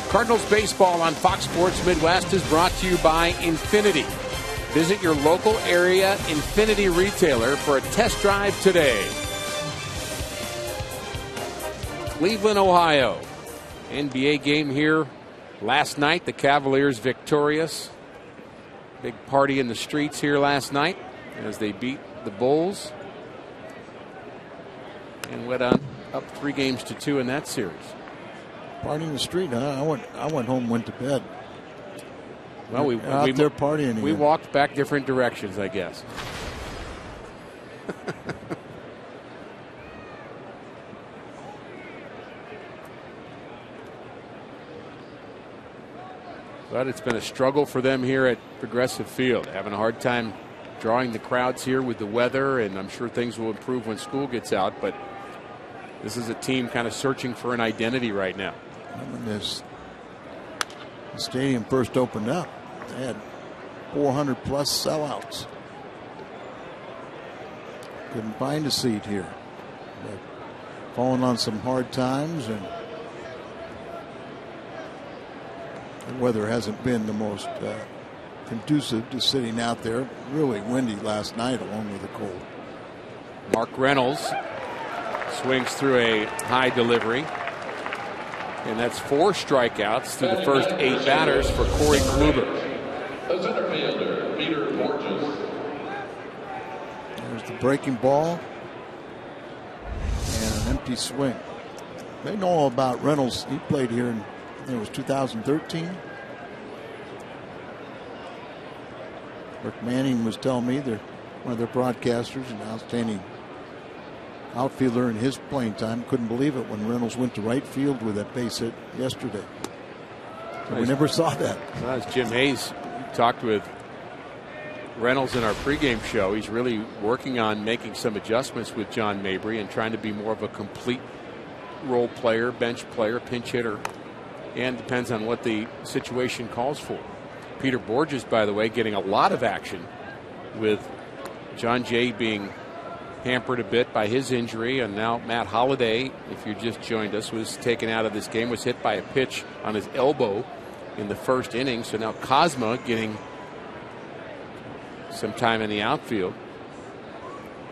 Cardinals baseball on Fox Sports Midwest is brought to you by Infinity. Visit your local area Infinity retailer for a test drive today. Cleveland, Ohio. NBA game here last night. The Cavaliers victorious. Big party in the streets here last night as they beat the Bulls and went on up 3-2 in that series. Party in the street, huh? I went home, went to bed. Well, we there partying. We walked back different directions, I guess. But it's been a struggle for them here at Progressive Field. Having a hard time drawing the crowds here with the weather, and I'm sure things will improve when school gets out. But this is a team kind of searching for an identity right now. When the stadium first opened up, they had 400 plus sellouts. Couldn't find a seat here. But falling on some hard times, and the weather hasn't been the most conducive to sitting out there. Really windy last night along with the cold. Mark Reynolds swings through a high delivery. And that's 4 strikeouts through the first 8 batters for Corey Kluber. The center fielder, Peter Borges. There's the breaking ball and an empty swing. They know all about Reynolds. He played here in, I think it was 2013. Rick Manning was telling me they're one of their broadcasters, an outstanding outfielder in his playing time. Couldn't believe it when Reynolds went to right field with that base hit yesterday. So we never saw that. Well, as Jim Hayes talked with Reynolds in our pregame show, he's really working on making some adjustments with John Mabry and trying to be more of a complete role player, bench player, pinch hitter, and depends on what the situation calls for. Peter Borges, by the way, getting a lot of action with John Jay being hampered a bit by his injury, and now Matt Holliday, if you just joined us, was taken out of this game, was hit by a pitch on his elbow in the first inning. So now Cosma getting some time in the outfield.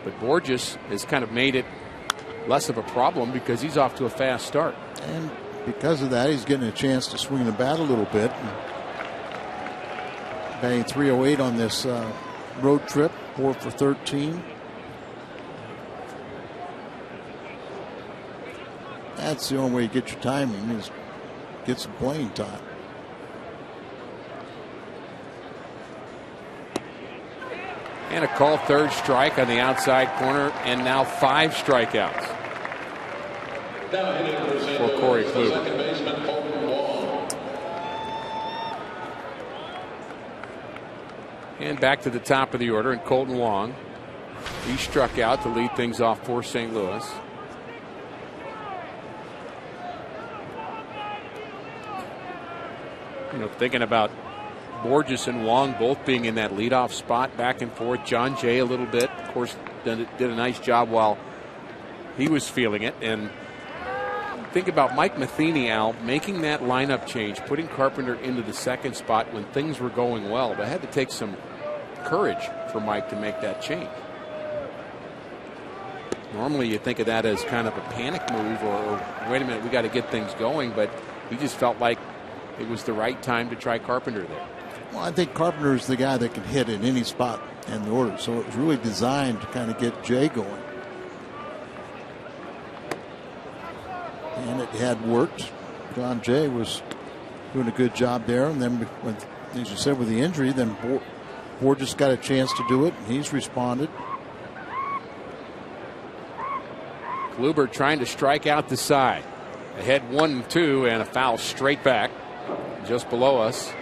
But Borges has kind of made it less of a problem because he's off to a fast start. And because of that, he's getting a chance to swing the bat a little bit. Batting .308 on this road trip, 4 for 13. That's the only way you get your timing, is get some playing time. And a called third strike on the outside corner, and now 5 strikeouts for Corey Kluber. And back to the top of the order, and Colton Wong. He struck out to lead things off for St. Louis. You know, thinking about Borges and Wong both being in that leadoff spot, back and forth. John Jay a little bit, of course, did a nice job while he was feeling it. And think about Mike Matheny, Al, making that lineup change, putting Carpenter into the second spot when things were going well. But it had to take some courage for Mike to make that change. Normally you think of that as kind of a panic move, or wait a minute, we got to get things going. But he just felt like it was the right time to try Carpenter there. Well, I think Carpenter is the guy that can hit in any spot in the order, so it was really designed to kind of get Jay going. And it had worked. John Jay was doing a good job there, and then, as you said, with the injury, then Borges got a chance to do it, and he's responded. Kluber trying to strike out the side. Ahead 1-2, and a foul straight back just below us.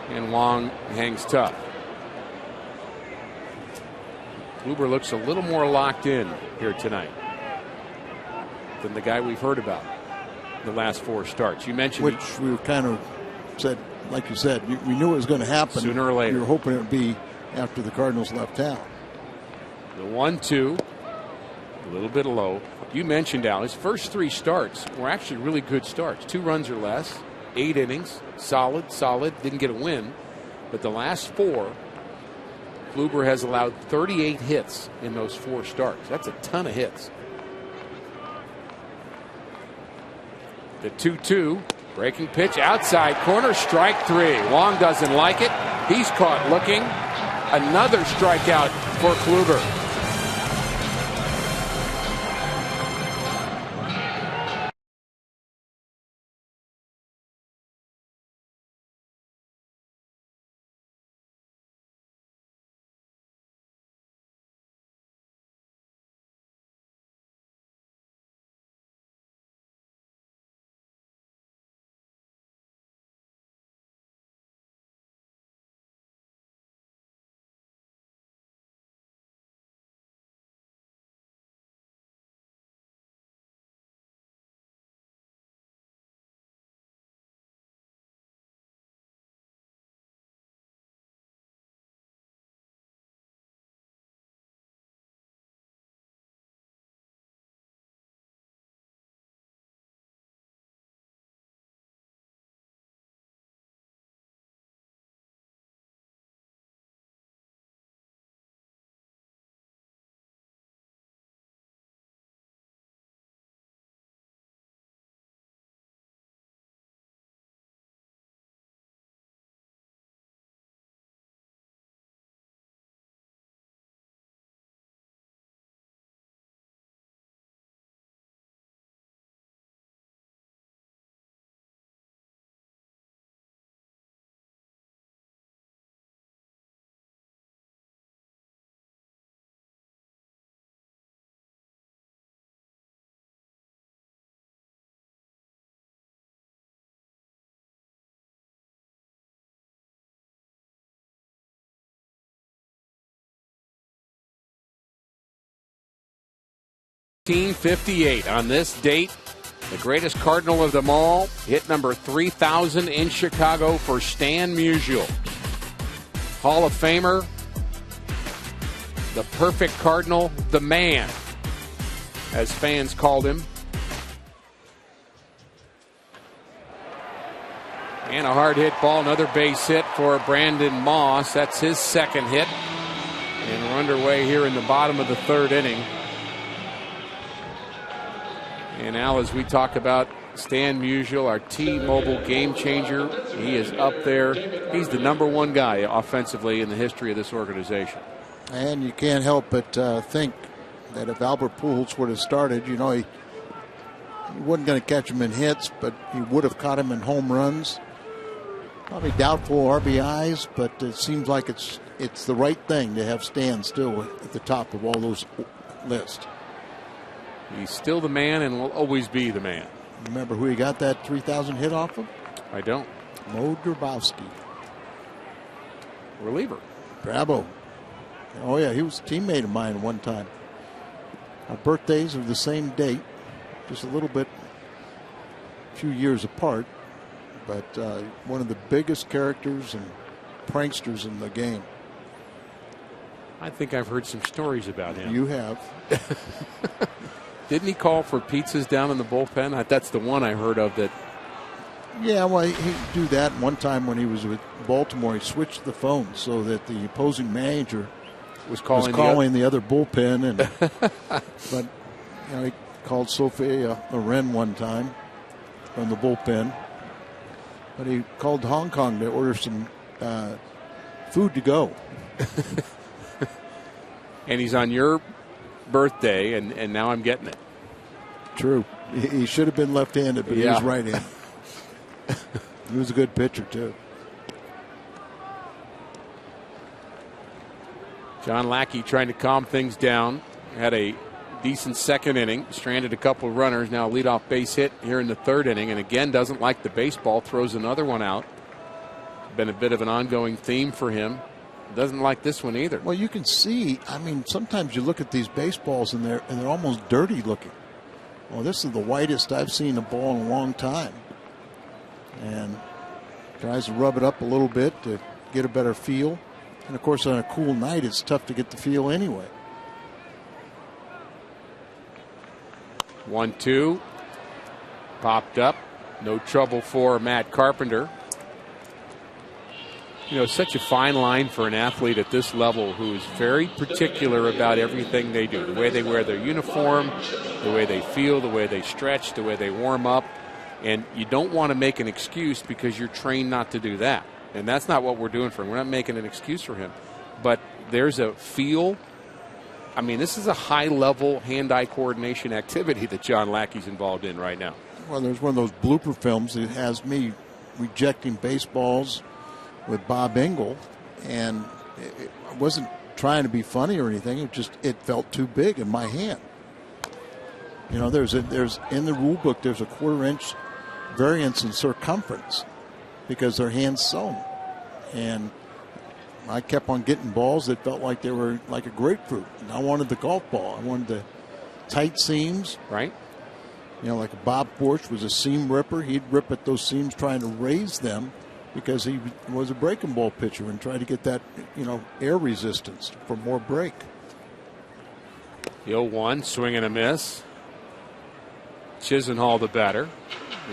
And Wong hangs tough. Kluber looks a little more locked in here tonight than the guy we've heard about the last 4 starts. You mentioned, which we kind of said, like you said, we knew it was going to happen sooner or later. You were hoping it would be after the Cardinals left town. The 1-2, a little bit low. You mentioned, Al, his first 3 starts were actually really good starts. 2 runs or less, 8 innings, solid, didn't get a win. But the last 4, Kluber has allowed 38 hits in those 4 starts. That's a ton of hits. The 2-2, breaking pitch, outside corner, strike 3. Wong doesn't like it. He's caught looking. Another strikeout for Kluber. (1958) on this date, the greatest Cardinal of them all, hit number 3,000 in Chicago for Stan Musial. Hall of Famer, the perfect Cardinal, the man, as fans called him. And a hard hit ball, another base hit for Brandon Moss. That's his second hit. And we're underway here in the bottom of the 3rd inning. And now, as we talk about Stan Musial, our T-Mobile game changer, he is up there. He's the #1 guy offensively in the history of this organization. And you can't help but think that if Albert Pujols would have started, you know, he wasn't going to catch him in hits, but he would have caught him in home runs. Probably doubtful RBIs, but it seems like it's the right thing to have Stan still at the top of all those lists. He's still the man and will always be the man. Remember who he got that 3,000 hit off of? I don't. Mo Grabowski. Reliever. Bravo. Oh, yeah, he was a teammate of mine one time. Our birthdays are the same date, just a little bit, a few years apart, but one of the biggest characters and pranksters in the game. I think I've heard some stories about him. You have. Didn't he call for pizzas down in the bullpen? That's the one I heard of that. Yeah, well, he'd do that one time when he was with Baltimore. He switched the phone so that the opposing manager was calling the other bullpen. And but you know, he called Sophia Loren one time from the bullpen. But he called Hong Kong to order some food to go. And he's on your birthday, and now I'm getting it. True. He should have been left-handed, but he was right-handed. He was a good pitcher, too. John Lackey trying to calm things down. Had a decent 2nd inning. Stranded a couple of runners. Now a leadoff base hit here in the 3rd inning. And again, doesn't like the baseball. Throws another one out. Been a bit of an ongoing theme for him. Doesn't like this one either. Well, you can see, I mean, sometimes you look at these baseballs and they're almost dirty looking. Well, this is the whitest I've seen a ball in a long time. And tries to rub it up a little bit to get a better feel. And, of course, on a cool night, it's tough to get the feel anyway. 1-2. Popped up. No trouble for Matt Carpenter. such a fine line for an athlete at this level who is very particular about everything they do. The way they wear their uniform, the way they feel, the way they stretch, the way they warm up. And you don't want to make an excuse because you're trained not to do that. And that's not what we're doing for him. We're not making an excuse for him. But there's a feel. I mean, this is a high-level hand-eye coordination activity that John Lackey's involved in right now. Well, there's one of those blooper films that has me rejecting baseballs with Bob Engel, and I wasn't trying to be funny or anything. It felt too big in my hand. There's in the rule book there's a 1/4 inch variance in circumference because their hand's sewn, and I kept on getting balls that felt like they were like a grapefruit. And I wanted the golf ball. I wanted the tight seams. Right. Like Bob Borsch was a seam ripper. He'd rip at those seams trying to raise them because he was a breaking ball pitcher and tried to get that, air resistance for more break. The 0-1, swing and a miss. Chisenhall the batter,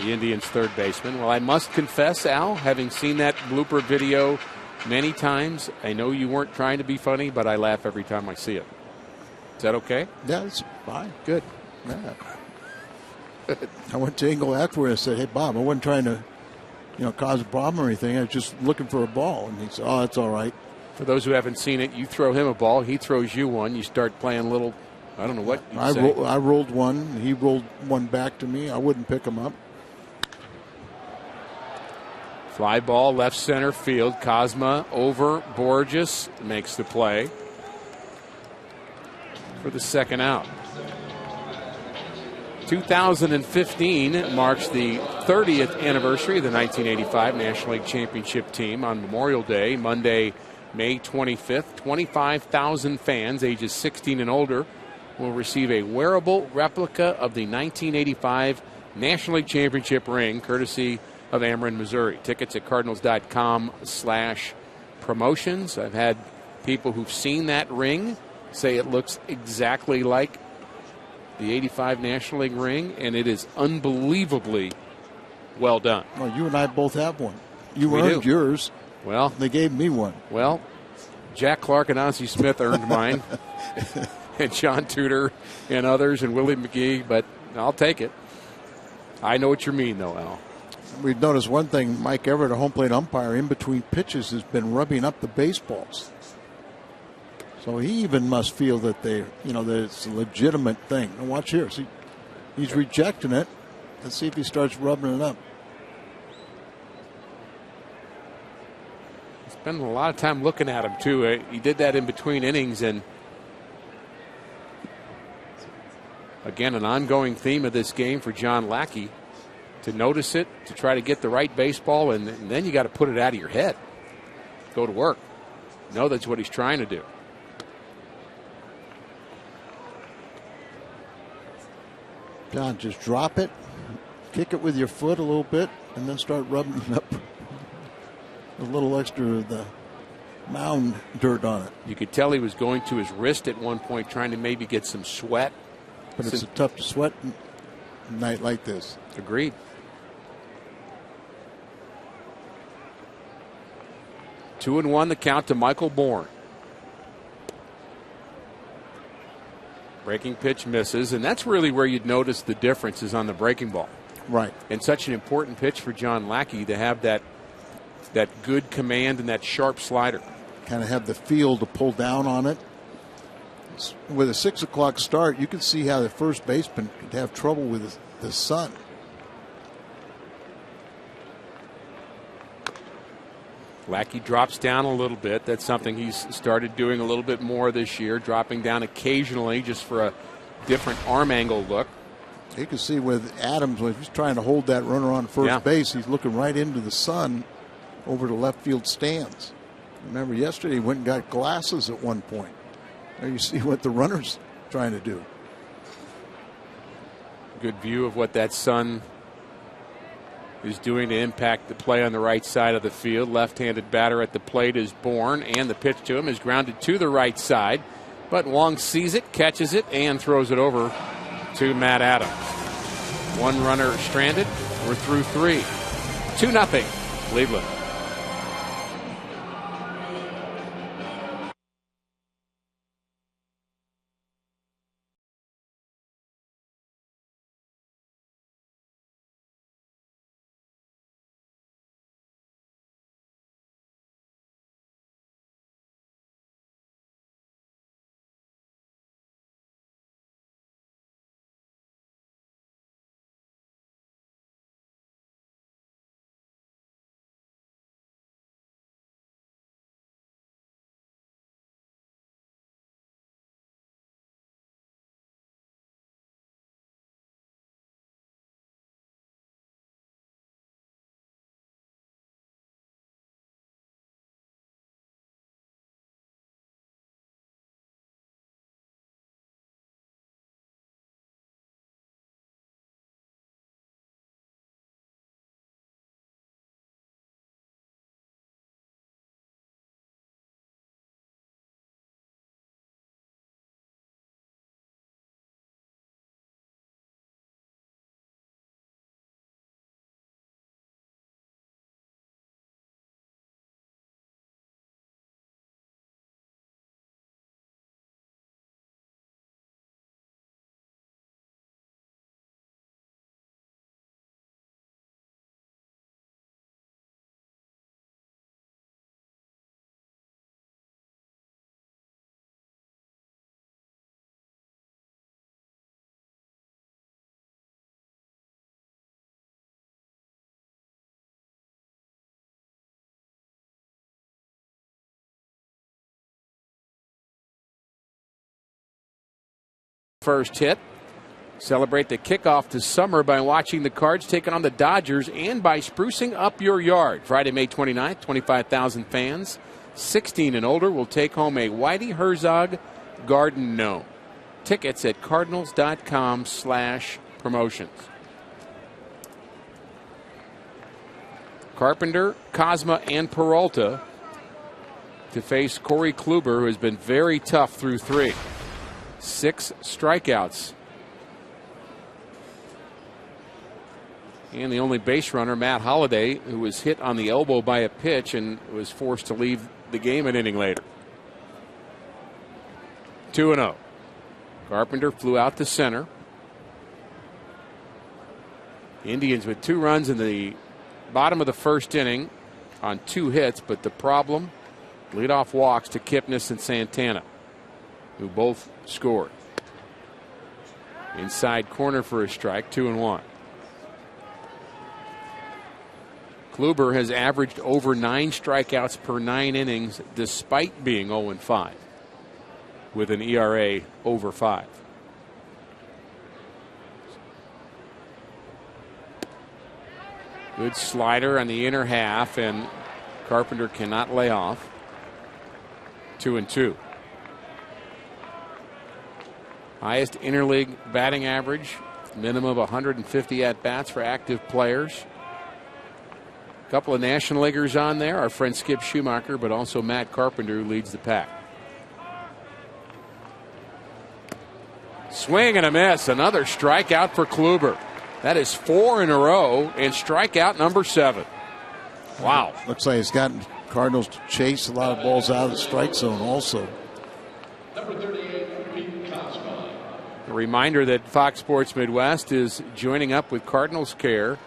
the Indians' third baseman. Well, I must confess, Al, having seen that blooper video many times, I know you weren't trying to be funny, but I laugh every time I see it. Is that okay? Yeah, it's fine. Good. Yeah. I went to Engel afterward and said, "Hey, Bob, I wasn't trying to, cause a problem or anything. I was just looking for a ball." And he said, "Oh, that's all right." For those who haven't seen it, you throw him a ball, he throws you one. You start playing a little, I don't know what you say. I rolled one. He rolled one back to me. I wouldn't pick him up. Fly ball, left center field. Cosma over. Borges makes the play for the second out. 2015 marks the 30th anniversary of the 1985 National League Championship team on Memorial Day, Monday, May 25th. 25,000 fans ages 16 and older will receive a wearable replica of the 1985 National League Championship ring, courtesy of Ameren, Missouri. Tickets at cardinals.com/promotions. I've had people who've seen that ring say it looks exactly like the 85 National League ring, and it is unbelievably well done. Well, you and I both have one. You earned yours. Well, they gave me one. Well, Jack Clark and Ozzie Smith earned mine, and John Tudor and others, and Willie McGee, but I'll take it. I know what you mean, though, Al. We've noticed one thing. Mike Everett, a home plate umpire, in between pitches has been rubbing up the baseballs. So he even must feel that that it's a legitimate thing. Now watch here. See, he's rejecting it. Let's see if he starts rubbing it up. Spending a lot of time looking at him, too. He did that in between innings, and again, an ongoing theme of this game for John Lackey, to notice it, to try to get the right baseball, and then you got to put it out of your head. Go to work. Know that's what he's trying to do. John, just drop it, kick it with your foot a little bit, and then start rubbing up a little extra of the mound dirt on it. You could tell he was going to his wrist at one point, trying to maybe get some sweat. But it's tough to sweat a night like this. Agreed. Two and one, the count to Michael Bourne. Breaking pitch misses, and that's really where you'd notice the difference is on the breaking ball. Right. And such an important pitch for John Lackey to have that good command and that sharp slider. Kind of have the feel to pull down on it. With a 6 o'clock start, you can see how the first baseman could have trouble with the sun. Lackey drops down a little bit. That's something he's started doing a little bit more this year, dropping down occasionally just for a different arm angle look. You can see with Adams, when he's trying to hold that runner on first base, he's looking right into the sun over the left field stands. Remember, yesterday he went and got glasses at one point. There you see what the runner's trying to do. Good view of what that sun is doing to impact the play on the right side of the field. Left-handed batter at the plate is Bourne, and the pitch to him is grounded to the right side. But Wong sees it, catches it, and throws it over to Matt Adams. One runner stranded. We're through three. 2-0 Cleveland. First hit. Celebrate the kickoff to summer by watching the Cards take on the Dodgers and by sprucing up your yard. Friday, May 29th, 25,000 fans, 16 and older, will take home a Whitey Herzog Garden Gnome. Tickets at cardinals.com/promotions. Carpenter, Kozma, and Peralta to face Corey Kluber, who has been very tough through 3. 6 strikeouts. And the only base runner, Matt Holliday, who was hit on the elbow by a pitch and was forced to leave the game an inning later. 2-0. Carpenter flew out to center. Indians with 2 runs in the bottom of the first inning on 2 hits, but the problem, leadoff walks to Kipnis and Santana, who both scored. Inside corner for a strike, 2-1. Kluber has averaged over 9 strikeouts per 9 innings despite being 0-5 with an ERA over 5. Good slider on the inner half, and Carpenter cannot lay off. 2-2. Highest interleague batting average, minimum of 150 at-bats for active players. A couple of National Leaguers on there, our friend Skip Schumacher, but also Matt Carpenter, who leads the pack. Swing and a miss. Another strikeout for Kluber. That is 4 in a row, and strikeout number 7. Wow. Looks like it's gotten Cardinals to chase a lot of balls out of the strike zone also. Number 38, Kozma. A reminder that Fox Sports Midwest is joining up with Cardinals Care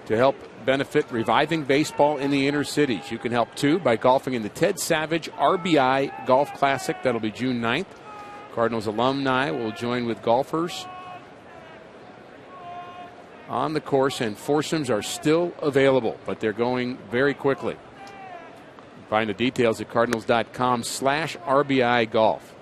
to help benefit reviving baseball in the inner cities. You can help too by golfing in the Ted Savage RBI Golf Classic. That'll be June 9th. Cardinals alumni will join with golfers on the course, and foursomes are still available, but they're going very quickly. Find the details at cardinals.com/RBI Golf.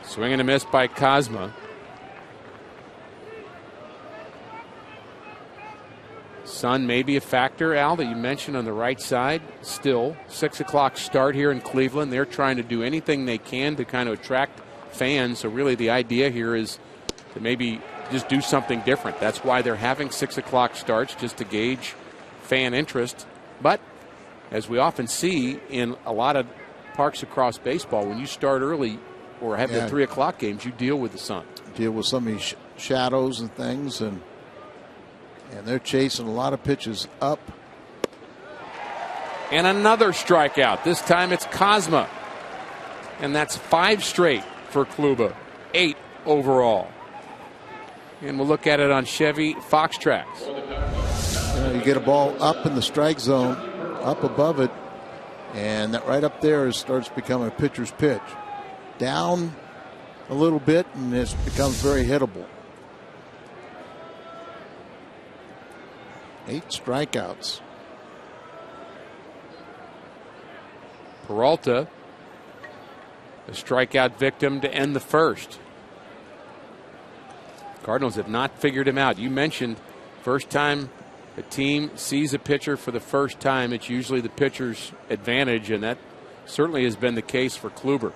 Swing and a miss by Kozma. Sun may be a factor, Al, that you mentioned on the right side. Still, 6 o'clock start here in Cleveland. They're trying to do anything they can to kind of attract fans. So really the idea here is to maybe just do something different. That's why they're having 6 o'clock starts, just to gauge fan interest. But as we often see in a lot of parks across baseball, when you start early or have the 3 o'clock games, you deal with the sun. Deal with some of these shadows and things, and they're chasing a lot of pitches up. And another strikeout. This time it's Kozma. And that's 5 straight for Kluber. 8 overall. And we'll look at it on Chevy Fox Tracks. You get a ball up in the strike zone, up above it, and that right up there starts becoming a pitcher's pitch. Down a little bit, and it becomes very hittable. 8 strikeouts. Peralta, a strikeout victim to end the first. Cardinals have not figured him out. You mentioned first time a team sees a pitcher for the first time, it's usually the pitcher's advantage, and that certainly has been the case for Kluber.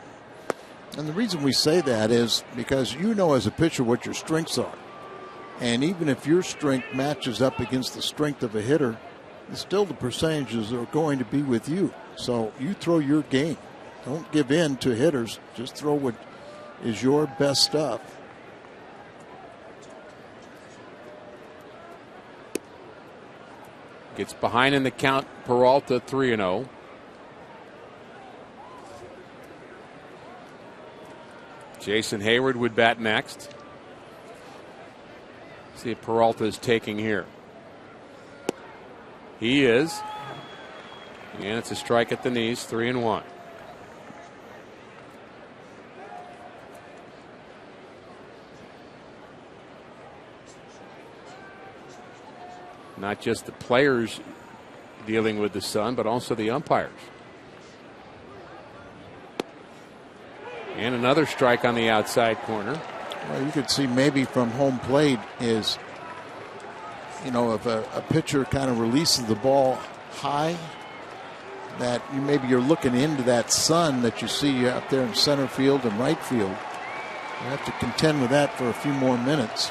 And the reason we say that is because you know as a pitcher what your strengths are. And even if your strength matches up against the strength of a hitter, still the percentages are going to be with you. So you throw your game. Don't give in to hitters. Just throw what is your best stuff. Gets behind in the count. Peralta 3-0. Jason Hayward would bat next. See if Peralta is taking here. He is. And it's a strike at the knees, 3-1. Not just the players dealing with the sun, but also the umpires. And another strike on the outside corner. Well, you could see maybe from home plate is, if a pitcher kind of releases the ball high, that maybe you're looking into that sun that you see up there in center field and right field. You have to contend with that for a few more minutes.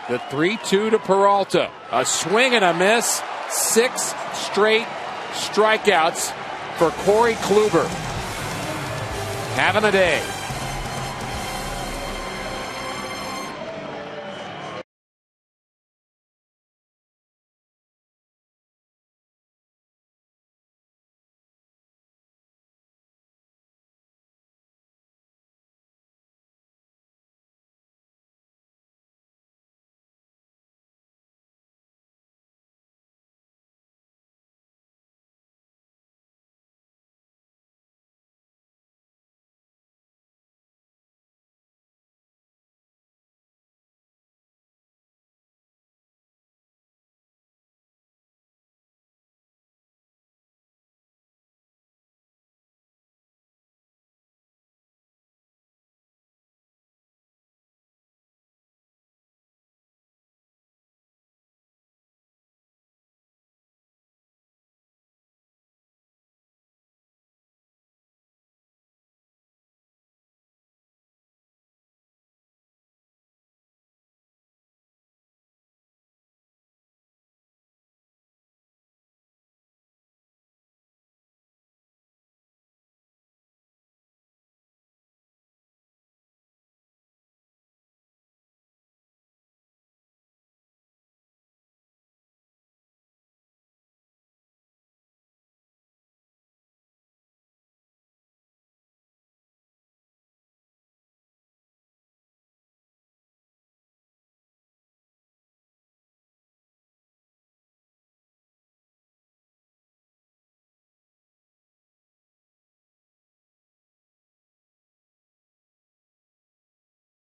The 3-2 to Peralta. A swing and a miss. 6 straight strikeouts for Corey Kluber. Having a day.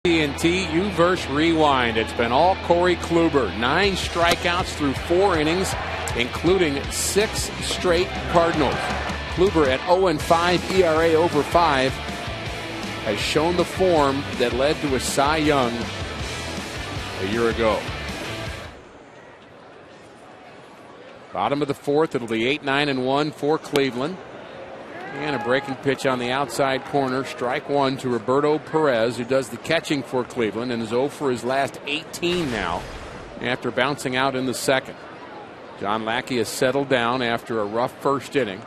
TNT, U-verse rewind. It's been all Corey Kluber. 9 strikeouts through 4 innings, including 6 straight Cardinals. Kluber at 0-5 ERA over 5 has shown the form that led to a Cy Young a year ago. Bottom of the 4th, it'll be 8-9-1 for Cleveland. And a breaking pitch on the outside corner. Strike 1 to Roberto Perez, who does the catching for Cleveland and is 0 for his last 18 now after bouncing out in the second. John Lackey has settled down after a rough first inning.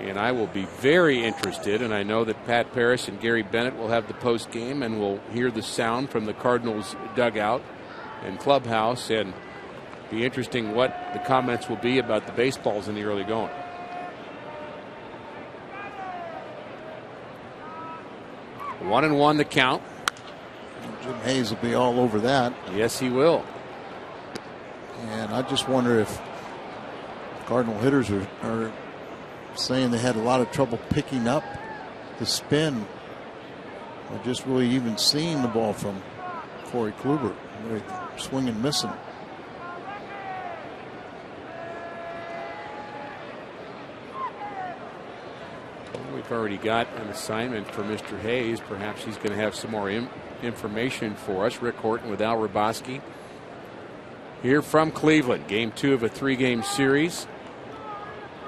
And I will be very interested, and I know that Pat Parrish and Gary Bennett will have the post game and will hear the sound from the Cardinals dugout and clubhouse, and be interesting what the comments will be about the baseballs in the early going. One and one the count. Jim Hayes will be all over that. Yes, he will. And I just wonder if Cardinal hitters are saying they had a lot of trouble picking up the spin or just really even seeing the ball from Corey Kluber. Really swinging, missing. We've already got an assignment for Mr. Hayes. Perhaps he's going to have some more information for us. Rick Horton with Al Raboski here from Cleveland. Game 2 of a 3-game series.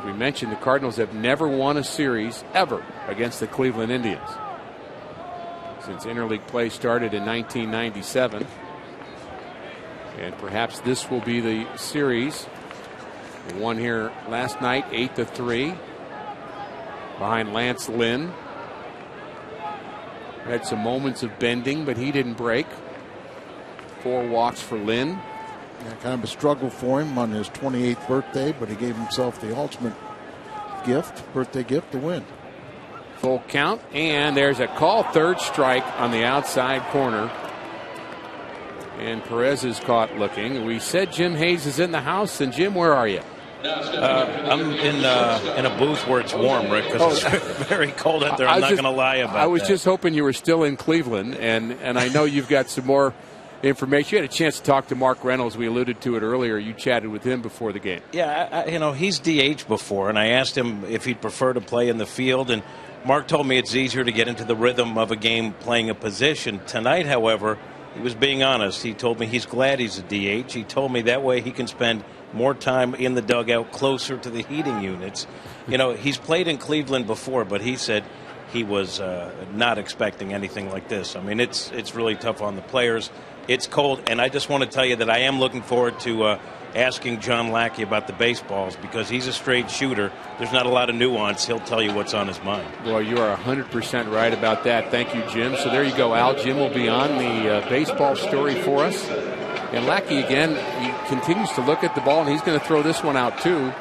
We mentioned the Cardinals have never won a series ever against the Cleveland Indians since interleague play started in 1997. And perhaps this will be the series. They won here last night 8-3. Behind Lance Lynn. Had some moments of bending, but he didn't break. 4 walks for Lynn. Yeah, kind of a struggle for him on his 28th birthday, but he gave himself the ultimate gift, birthday gift, to win. Full count, and there's a call, third strike on the outside corner. And Perez is caught looking. We said Jim Hayes is in the house, and Jim, where are you? I'm in a booth where it's warm, Rick, because it's very cold out there. I'm not going to lie about that. I was just hoping you were still in Cleveland, and I know you've got some more information. You had a chance to talk to Mark Reynolds. We alluded to it earlier. You chatted with him before the game. Yeah, he's DH before, and I asked him if he'd prefer to play in the field, and Mark told me it's easier to get into the rhythm of a game playing a position. Tonight, however, he was being honest. He told me he's glad he's a DH. He told me that way he can spend more time in the dugout closer to the heating units. He's played in Cleveland before, but he said he was not expecting anything like this. I mean, it's really tough on the players. It's cold, and I just want to tell you that I am looking forward to asking John Lackey about the baseballs, because he's a straight shooter. There's not a lot of nuance. He'll tell you what's on his mind. Well, you are 100% right about that. Thank you, Jim. So there you go, Al. Jim will be on the baseball story for us. And Lackey, again, he continues to look at the ball, and he's going to throw this one out, too.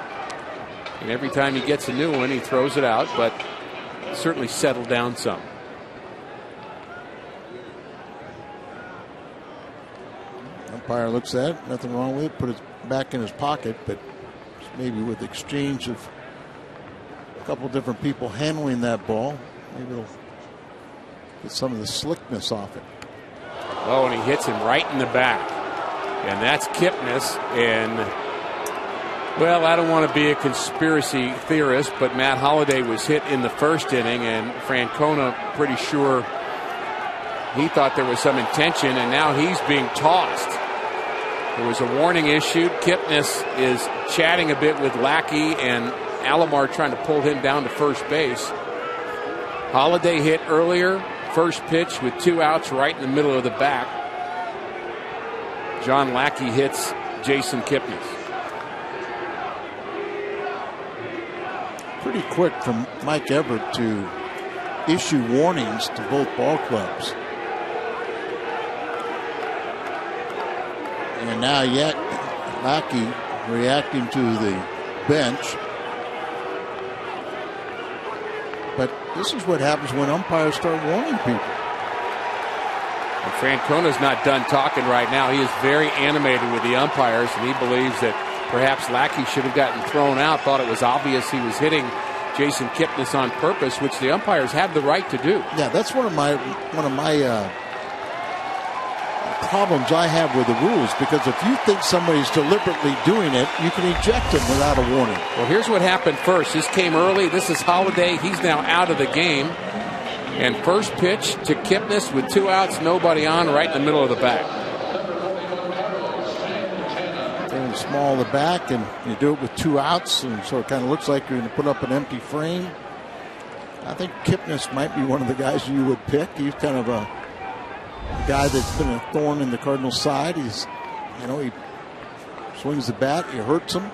And every time he gets a new one, he throws it out, but certainly settled down some. Umpire looks at it, nothing wrong with it, put it back in his pocket, but maybe with exchange of a couple different people handling that ball, maybe it'll get some of the slickness off it. Oh, and he hits him right in the back. And that's Kipnis. And, well, I don't want to be a conspiracy theorist, but Matt Holliday was hit in the first inning, and Francona pretty sure he thought there was some intention, and now he's being tossed. There was a warning issued. Kipnis is chatting a bit with Lackey, and Alomar trying to pull him down to first base. Holliday hit earlier, first pitch with 2 outs right in the middle of the back. John Lackey hits Jason Kipnis. Pretty quick from Mike Everett to issue warnings to both ball clubs. And now yet Lackey reacting to the bench. But this is what happens when umpires start warning people. And Francona's not done talking right now. He is very animated with the umpires, and he believes that perhaps Lackey should have gotten thrown out. Thought it was obvious he was hitting Jason Kipnis on purpose, which the umpires have the right to do. Yeah, that's one of my problems I have with the rules, because if you think somebody's deliberately doing it, you can eject him without a warning. Well, here's what happened first. This came early. This is Holliday. He's now out of the game. And first pitch to Kipnis with 2 outs, nobody on, right in the middle of the back. Very small the back, and you do it with 2 outs, and so it kind of looks like you're going to put up an empty frame. I think Kipnis might be one of the guys you would pick. He's kind of a guy that's been a thorn in the Cardinals' side. He's, he swings the bat, he hurts him.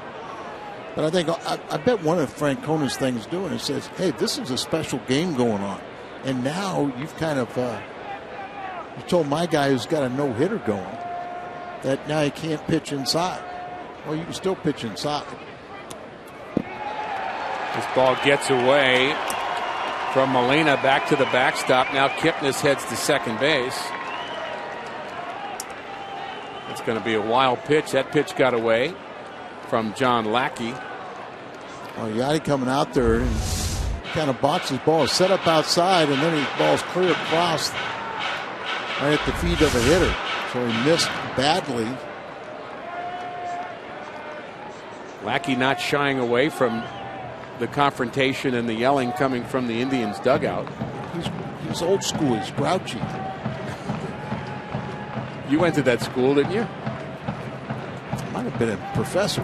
But I think I bet one of Francona's things doing is says, hey, this is a special game going on. And now you've kind of you told my guy who's got a no-hitter going that now he can't pitch inside. Well, you can still pitch inside. This ball gets away from Molina back to the backstop. Now Kipnis heads to second base. It's going to be a wild pitch. That pitch got away from John Lackey. Well, Yachty coming out there and kind of boxes ball, set up outside, and then his ball's clear across right at the feet of a hitter. So he missed badly. Lackey not shying away from the confrontation and the yelling coming from the Indians dugout. He's old school. He's grouchy. You went to that school, didn't you? Might have been a professor.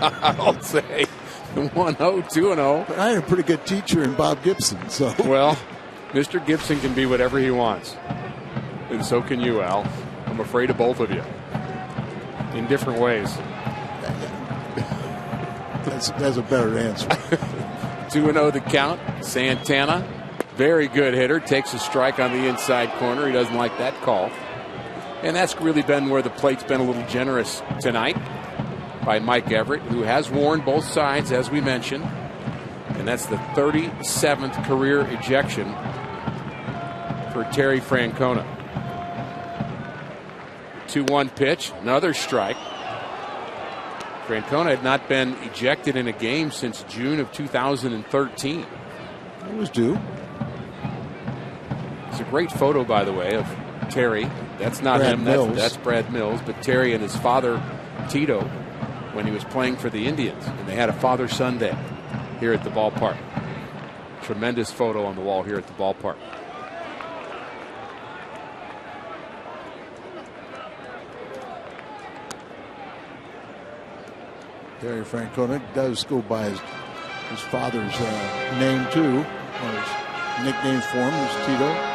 I'll say 1-0, 2-0. But I had a pretty good teacher in Bob Gibson. So well, Mr. Gibson can be whatever he wants, and so can you, Al. I'm afraid of both of you in different ways. That's a better answer. 2-0 the count. Santana, very good hitter, takes a strike on the inside corner. He doesn't like that call. And that's really been where the plate's been a little generous tonight by Mike Everett, who has warned both sides, as we mentioned. And that's the 37th career ejection for Terry Francona. 2-1 pitch, another strike. Francona had not been ejected in a game since June of 2013. It was due. It's a great photo, by the way, of Terry. That's not Brad him. Mills. That's Brad Mills. But Terry and his father, Tito, when he was playing for the Indians. And they had a father-son day here at the ballpark. Tremendous photo on the wall here at the ballpark. Terry Francona does go by his father's name, too. One of his nicknames for him is Tito.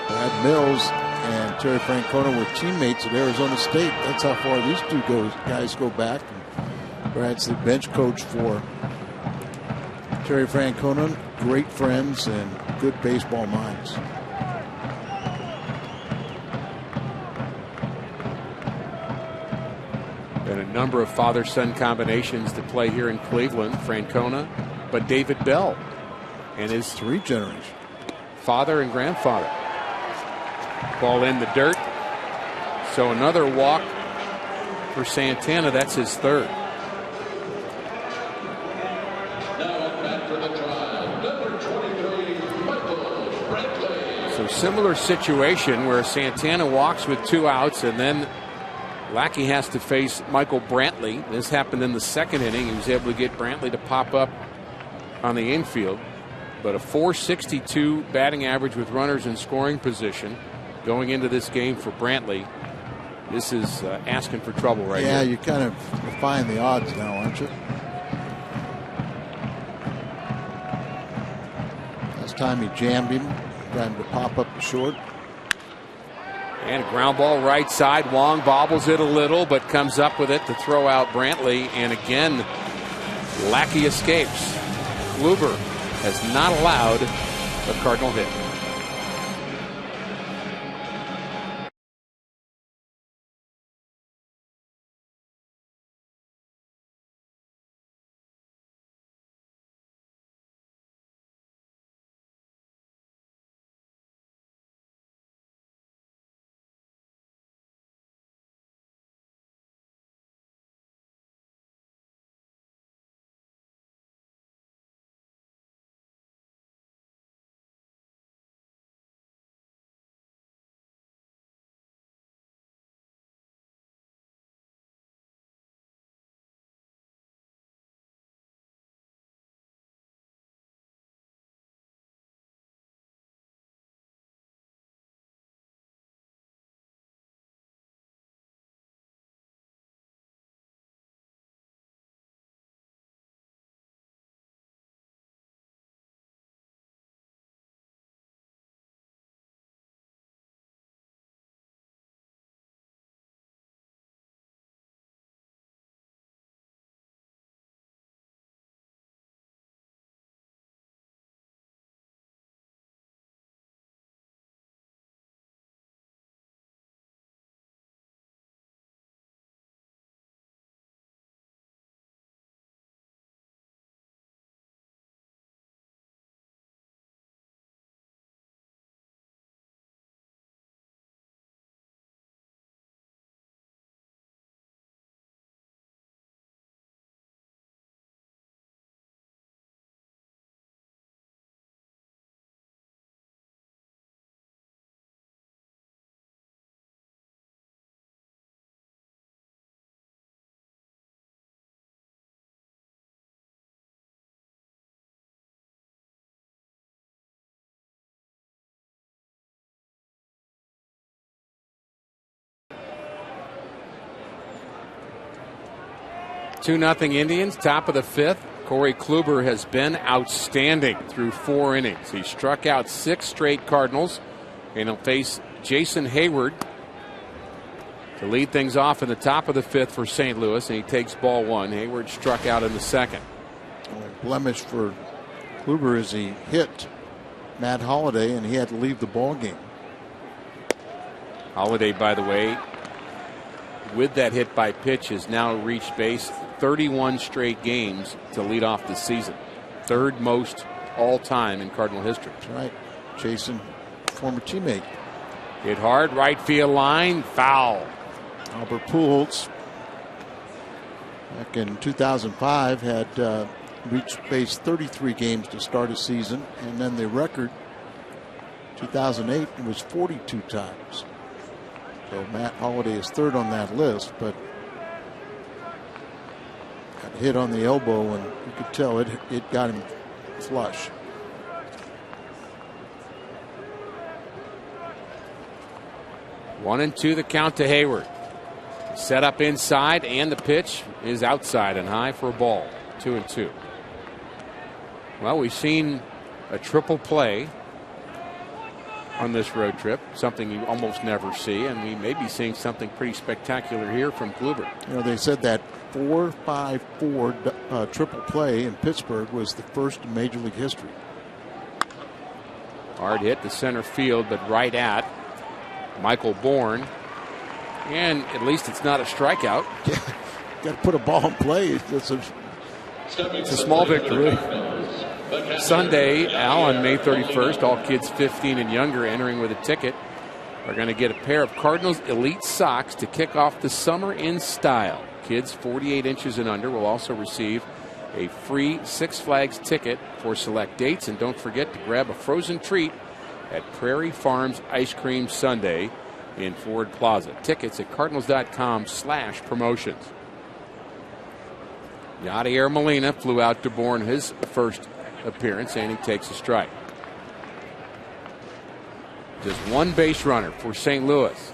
Brad Mills and Terry Francona were teammates at Arizona State. That's how far these two guys go back. And Brad's the bench coach for Terry Francona. Great friends and good baseball minds. Been a number of father-son combinations to play here in Cleveland. Francona, but David Bell and his 3 generations. Father and grandfather. Ball in the dirt. So another walk for Santana. That's his 3rd. So similar situation where Santana walks with 2 outs, and then Lackey has to face Michael Brantley. This happened in the 2nd inning. He was able to get Brantley to pop up on the infield. But a .462 batting average with runners in scoring position going into this game for Brantley. This is asking for trouble right here. Yeah, here. you kind of defying the odds now, aren't you? Last time he jammed him, got him to pop up the short. And a ground ball right side. Wong bobbles it a little, but comes up with it to throw out Brantley. And again, Lackey escapes. Kluber has not allowed a Cardinal hit. Two 2-0 Indians, top of the 5th. Corey Kluber has been outstanding through 4 innings. He struck out 6 straight Cardinals, and he'll face Jason Hayward to lead things off in the top of the 5th for St. Louis, and he takes ball 1. Hayward struck out in the 2nd. Blemish for Kluber is he hit Matt Holliday, and he had to leave the ball game. Holliday, by the way, with that hit by pitch, has now reached base 31 straight games to lead off the season. Third most all time in Cardinal history. That's right. Chasing former teammate. Hit hard, right field line, foul. Albert Pujols, back in 2005, had reached base 33 games to start a season, and then the record, 2008, was 42 times. So Matt Holliday is third on that list, but got hit on the elbow, and you could tell it got him flush. 1-2 the count to Hayward. Set up inside, and the pitch is outside and high for a ball. 2-2. Well, we've seen a triple play on this road trip, something you almost never see, and we may be seeing something pretty spectacular here from Kluber. You know, they said that 4-5-4 triple play in Pittsburgh was the first in Major League history. Hard hit to center field, but right at Michael Bourne. And at least it's not a strikeout. Yeah, got to put a ball in play. It's a small victory. Sunday, Al, on May 31st, all kids 15 and younger entering with a ticket are going to get a pair of Cardinals Elite socks to kick off the summer in style. Kids 48 inches and under will also receive a free Six Flags ticket for select dates. And don't forget to grab a frozen treat at Prairie Farms Ice Cream Sundae in Ford Plaza. Tickets at cardinals.com/promotions. Yadier Molina flew out to Bourne his first appearance, and he takes a strike. Just one base runner for St. Louis.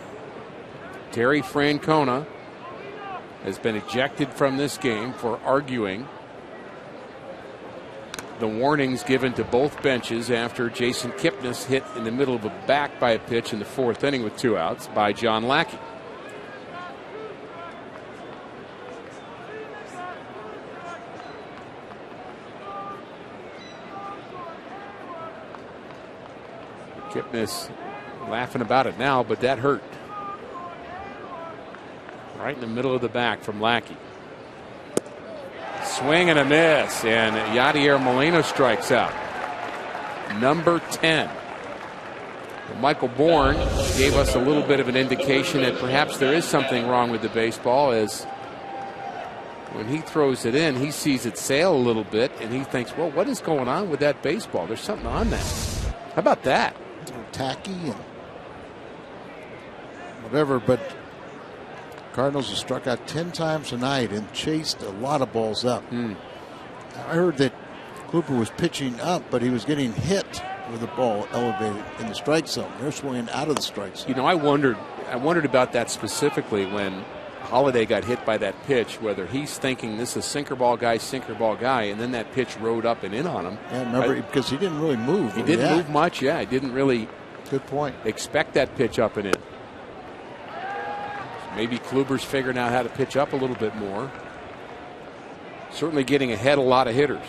Terry Francona has been ejected from this game for arguing the warnings given to both benches after Jason Kipnis hit in the middle of a back by a pitch in the fourth inning with 2 outs by John Lackey. Kipnis laughing about it now, but that hurt. Right in the middle of the back from Lackey. Swing and a miss, and Yadier Molina strikes out. Number 10. Michael Bourne gave us a little bit of an indication that perhaps there is something wrong with the baseball, as when he throws it in, he sees it sail a little bit, and he thinks, well, what is going on with that baseball? There's something on that. How about that? Tacky and whatever, but Cardinals have struck out 10 times tonight and chased a lot of balls up. I heard that Kluber was pitching up, but he was getting hit with the ball elevated in the strike zone. They're swinging out of the strike zone. You know, I wondered about that specifically when Holliday got hit by that pitch, whether he's thinking this is sinker ball guy, and then that pitch rode up and in on him. Yeah, remember, because he didn't really move. He didn't move much, yeah. He didn't really good point. Expect that pitch up and in. Maybe Kluber's figuring out how to pitch up a little bit more. Certainly getting ahead a lot of hitters.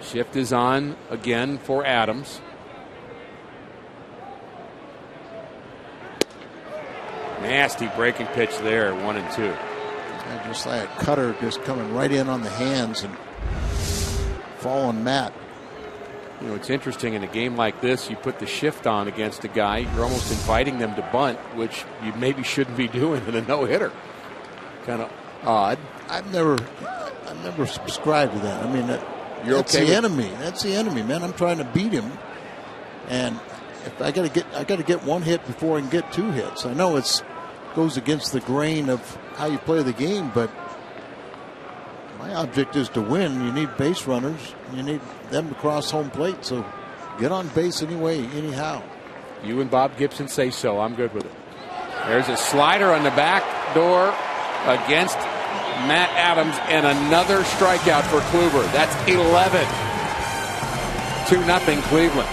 Shift is on again for Adams. Nasty breaking pitch there, 1-2. Yeah, just like a cutter just coming right in on the hands and falling Matt. You know, it's interesting in a game like this, you put the shift on against a guy, you're almost inviting them to bunt, which you maybe shouldn't be doing in a no-hitter. Kind of odd. I've never subscribed to that. I mean, that's okay the enemy. That's the enemy, man. I'm trying to beat him, and if I got to get one hit before I can get 2 hits. I know it goes against the grain of how you play the game, but my object is to win. You need base runners. You need them to cross home plate. So get on base anyhow. You and Bob Gibson say so. I'm good with it. There's a slider on the back door against Matt Adams, and another strikeout for Kluber. That's 11. 2-0 Cleveland.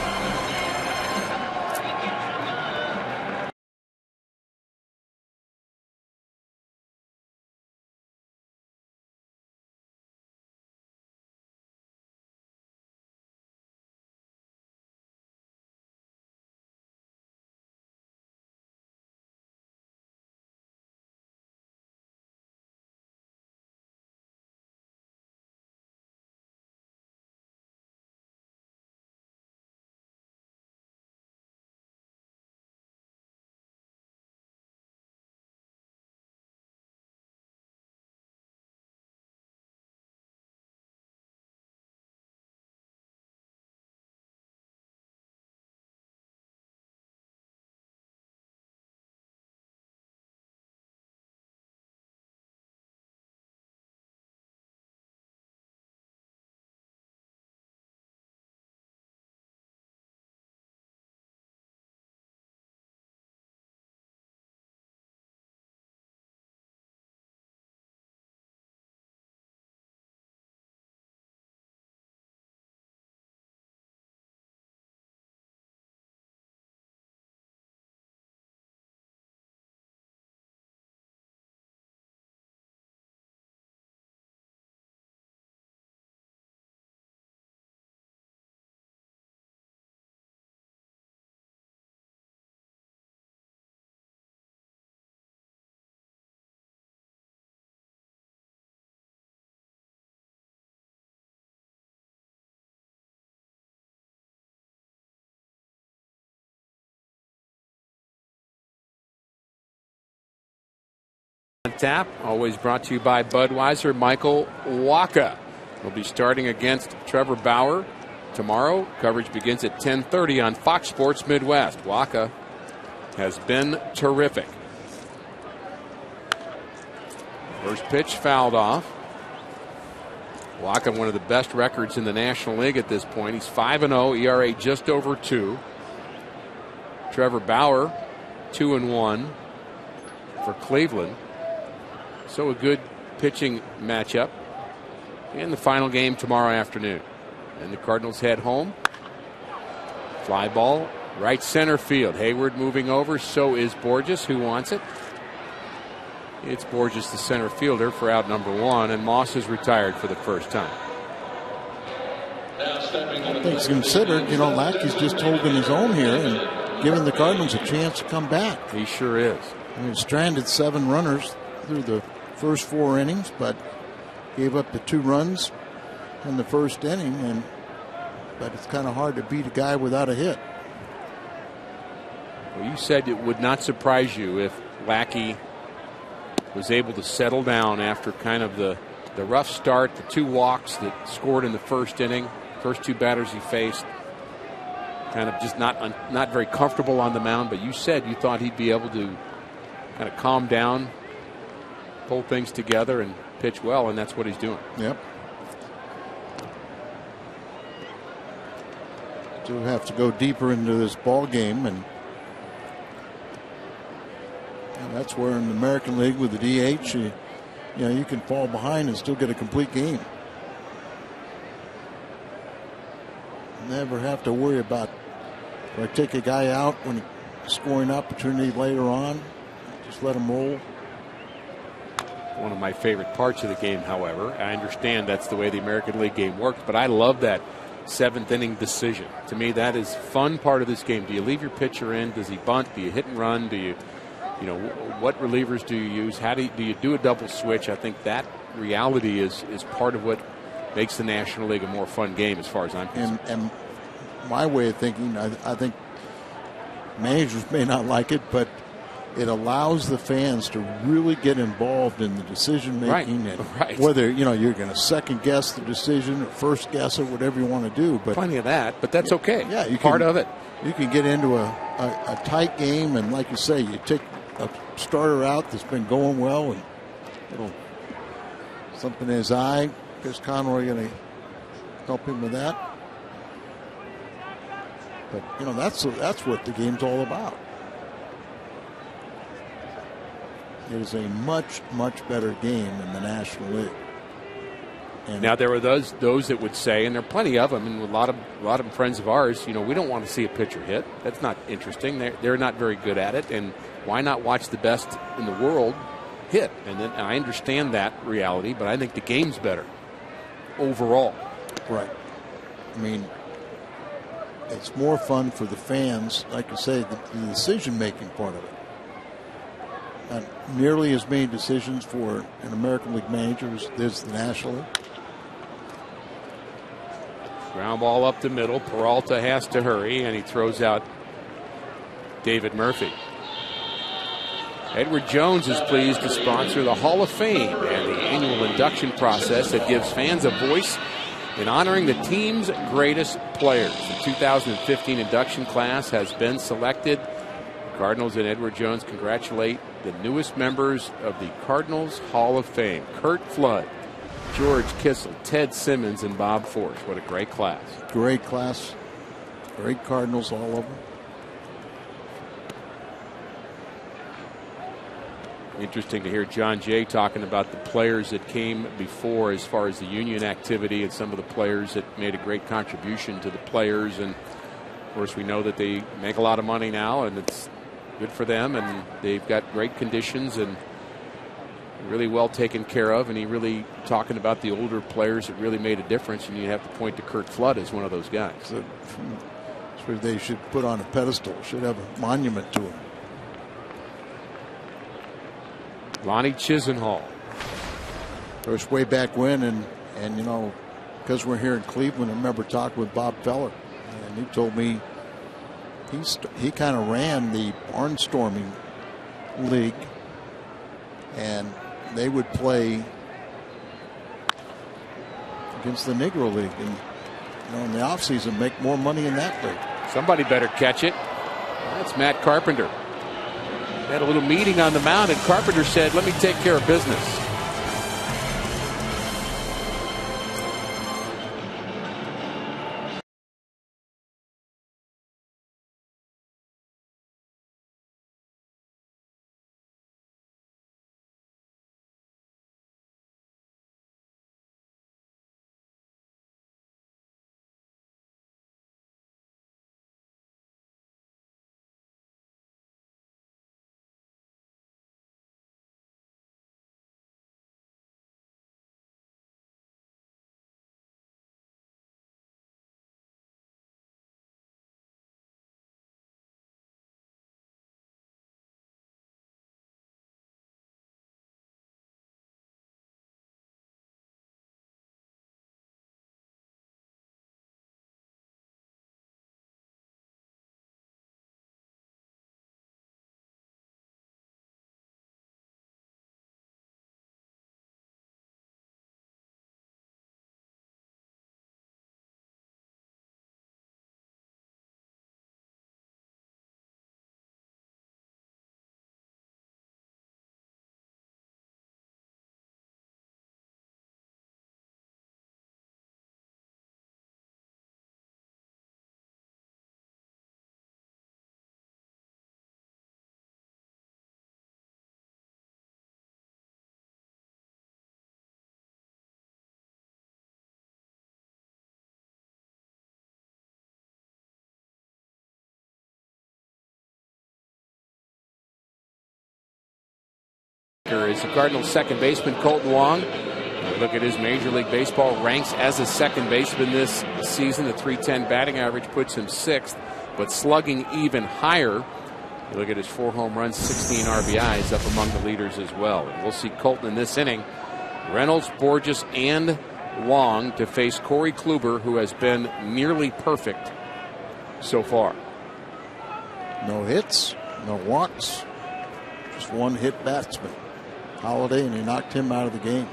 On tap, always brought to you by Budweiser. Michael Wacha will be starting against Trevor Bauer tomorrow. Coverage begins at 10:30 on Fox Sports Midwest. Wacha has been terrific. First pitch fouled off. Wacha, one of the best records in the National League at this point. He's 5-0, ERA just over 2. Trevor Bauer, 2-1 for Cleveland. So a good pitching matchup in the final game tomorrow afternoon. And the Cardinals head home. Fly ball, right center field. Hayward moving over, so is Borges, who wants it. It's Borges, the center fielder, for out number 1, and Moss is retired for the first time. I think it's considered, Lackey's just holding his own here and giving the Cardinals a chance to come back. He sure is. He stranded 7 runners through the first 4 innings, but gave up the 2 runs in the first inning, but it's kind of hard to beat a guy without a hit. Well, you said it would not surprise you if Lackey was able to settle down after kind of the rough start, the 2 walks that scored in the first inning, first 2 batters he faced, kind of just not very comfortable on the mound. But you said you thought he'd be able to kind of calm down, pull things together, and pitch well, and that's what he's doing. Yep. Still have to go deeper into this ball game, and that's where in the American League with the DH, you can fall behind and still get a complete game. Never have to worry about, do I take a guy out when he's scoring opportunity later on? Just let him roll. One of my favorite parts of the game, however. I understand that's the way the American League game works, but I love that 7th inning decision. To me, that is fun part of this game. Do you leave your pitcher in? Does he bunt? Do you hit and run? Do you what relievers do you use? How do you do a double switch? I think that reality is part of what makes the National League a more fun game, as far as I'm concerned. And my way of thinking, I think managers may not like it, but it allows the fans to really get involved in the decision making, right. Whether you're going to second guess the decision or first guess it, whatever you want to do. But plenty of that, but that's okay. Yeah, part of it. You can get into a tight game, and like you say, you take a starter out that's been going well, and something in his eye. Chris Conroy going to help him with that. But that's what the game's all about. It is a much, much better game in the National League. And now there are those that would say, and there are plenty of them, and a lot of them friends of ours. We don't want to see a pitcher hit. That's not interesting. They're not very good at it, and why not watch the best in the world hit? And I understand that reality, but I think the game's better overall. Right. I mean, it's more fun for the fans, like you say, the decision-making part of it. Not nearly as many decisions for an American League manager as there's the National League. Ground ball up the middle. Peralta has to hurry, and he throws out David Murphy. Edward Jones is pleased to sponsor the Hall of Fame and the annual induction process that gives fans a voice in honoring the team's greatest players. The 2015 induction class has been selected. The Cardinals and Edward Jones congratulate the newest members of the Cardinals Hall of Fame: Curt Flood, George Kissel, Ted Simmons, and Bob Force. What a great class. Great class. Great Cardinals, all of them. Interesting to hear John Jay talking about the players that came before, as far as the union activity and some of the players that made a great contribution to the players. And of course, we know that they make a lot of money now, and it's good for them, and they've got great conditions and really well taken care of. And he really talking about the older players that really made a difference, and you have to point to Curt Flood as one of those guys. So they should put on a pedestal, should have a monument to him. Lonnie Chisenhall. Of course, way back when, and because we're here in Cleveland, I remember talking with Bob Feller, and he told me he kind of ran the barnstorming league, and they would play against the Negro League, and in the offseason make more money in that league. Somebody better catch it. That's Matt Carpenter. They had a little meeting on the mound, and Carpenter said, "Let me take care of business." Is the Cardinals' second baseman Colton Wong. Look at his Major League Baseball ranks as a second baseman this season. The .310 batting average puts him 6th, but slugging even higher. You look at his 4 home runs, 16 RBIs, up among the leaders as well. And we'll see Colton in this inning. Reynolds, Borges, and Wong to face Corey Kluber, who has been nearly perfect so far. No hits, no walks, just one hit batsman, Holiday, and he knocked him out of the game.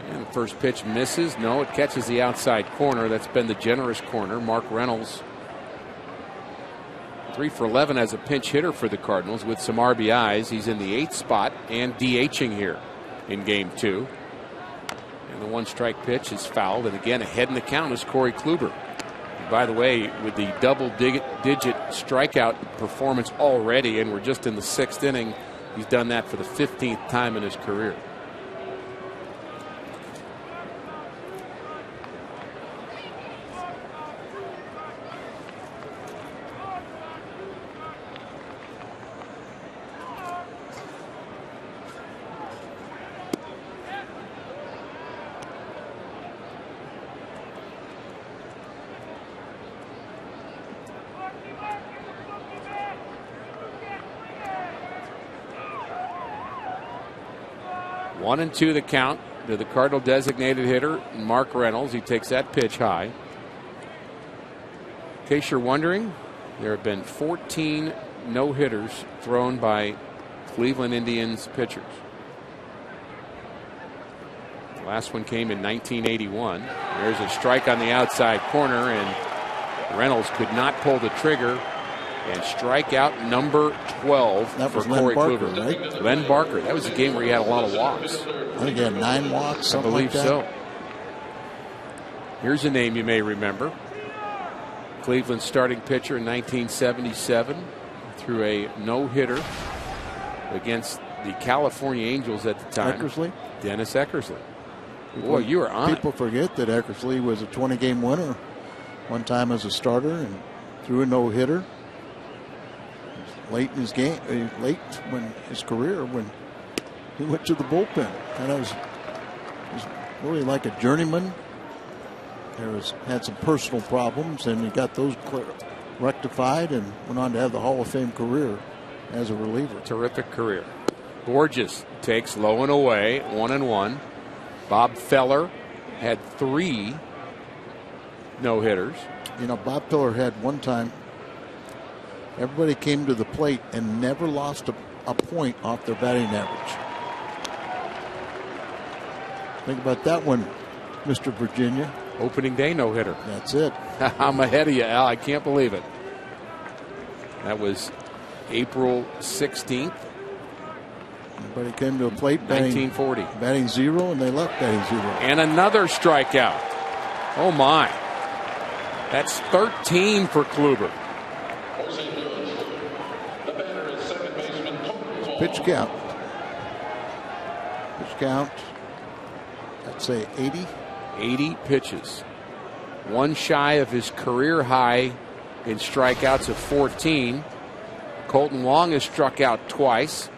And the first pitch misses. No, it catches the outside corner. That's been the generous corner. Mark Reynolds, 3 for 11 as a pinch hitter for the Cardinals with some RBIs. He's in the 8th spot and DHing here in game 2. And the 1-strike pitch is fouled. And again, ahead in the count is Corey Kluber. And by the way, with the double-digit strikeout performance already, and we're just in the 6th inning, he's done that for the 15th time in his career. One and 2 the count to the Cardinal designated hitter, Mark Reynolds. He takes that pitch high. In case you're wondering, there have been 14 no-hitters thrown by Cleveland Indians pitchers. The last one came in 1981. There's a strike on the outside corner, and Reynolds could not pull the trigger. And strikeout number 12 that for was Corey Kluber, right? Len Barker. That was a game where he had a lot of walks. I think he had 9 walks, I believe like that. so. Here's a name you may remember. Cleveland's starting pitcher in 1977 threw a no-hitter against the California Angels at the time. Eckersley? Dennis Eckersley. Boy, you were on People forget that Eckersley was a 20-game winner one time as a starter and threw a no-hitter. Late in his game, late when his career, when he went to the bullpen, kind of was really like a journeyman. Had some personal problems, and he got those rectified, and went on to have the Hall of Fame career as a reliever. Terrific career. Borges takes low and away, 1-1. Bob Feller had 3 no-hitters. You know, Bob Feller had one time. Everybody came to the plate and never lost a point off their batting average. Think about that one, Mr. Virginia. Opening day no-hitter. That's it. I'm ahead of you, Al. I can't believe it. That was April 16th. Everybody came to a plate batting 1940. Batting 0, and they left batting 0. And another strikeout. Oh, my. That's 13 for Kluber. Pitch count. Pitch count. I'd say 80. 80 pitches. One shy of his career high in strikeouts of 14. Colton Wong has struck out twice.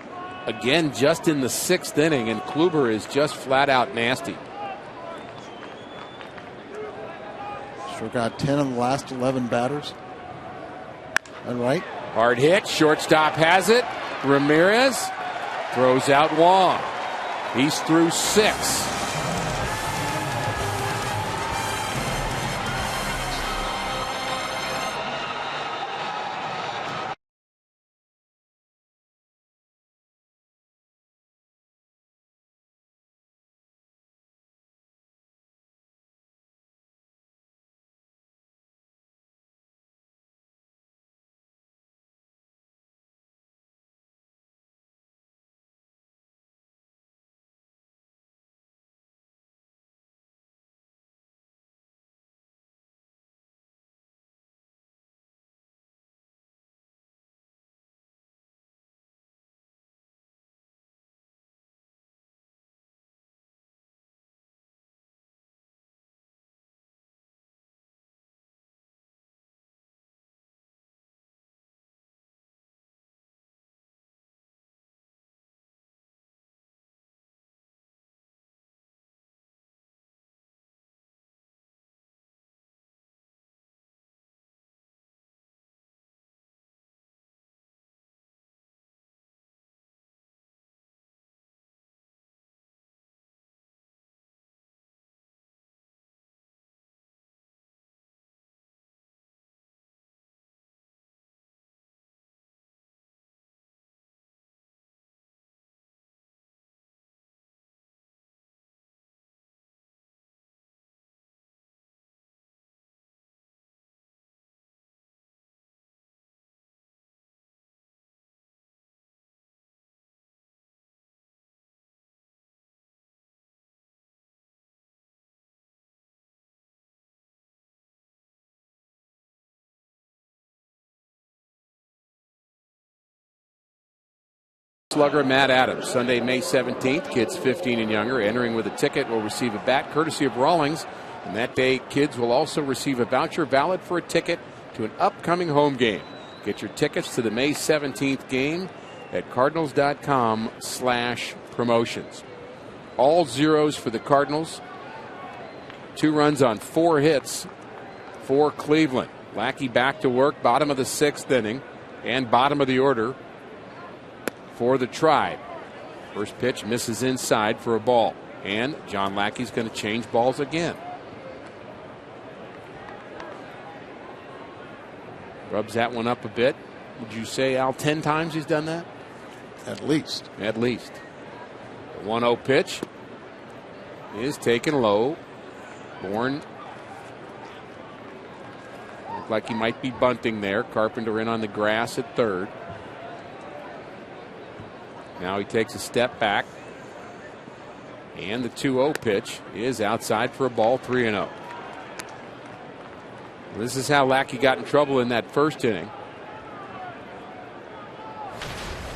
Again, just in the 6th inning, and Kluber is just flat out nasty. Struck out 10 of the last 11 batters. All right. Hard hit. Shortstop has it. Ramirez throws out Wong. He's through 6. Slugger Matt Adams, Sunday, May 17th. Kids 15 and younger entering with a ticket will receive a bat courtesy of Rawlings. And that day, kids will also receive a voucher valid for a ticket to an upcoming home game. Get your tickets to the May 17th game at cardinals.com/promotions. All zeros for the Cardinals. 2 runs on 4 hits for Cleveland. Lackey back to work, bottom of the 6th inning and bottom of the order for the Tribe. First pitch misses inside for a ball. And John Lackey's going to change balls again. Rubs that one up a bit. Would you say, Al, 10 times he's done that? At least. At least. The 1-0 pitch is taken low. Bourne looked like he might be bunting there. Carpenter in on the grass at third. Now he takes a step back. And the 2-0 pitch is outside for a ball, 3-0. This is how Lackey got in trouble in that first inning.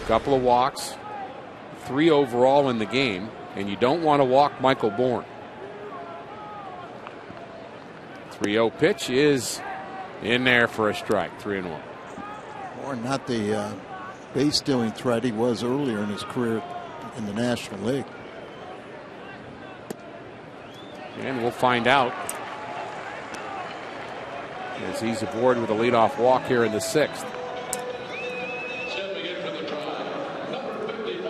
A couple of walks, 3 overall in the game, and you don't want to walk Michael Bourne. 3-0 pitch is in there for a strike, 3-1. Bourne, not the base stealing threat he was earlier in his career in the National League. And we'll find out as he's aboard with a leadoff walk here in the 6th.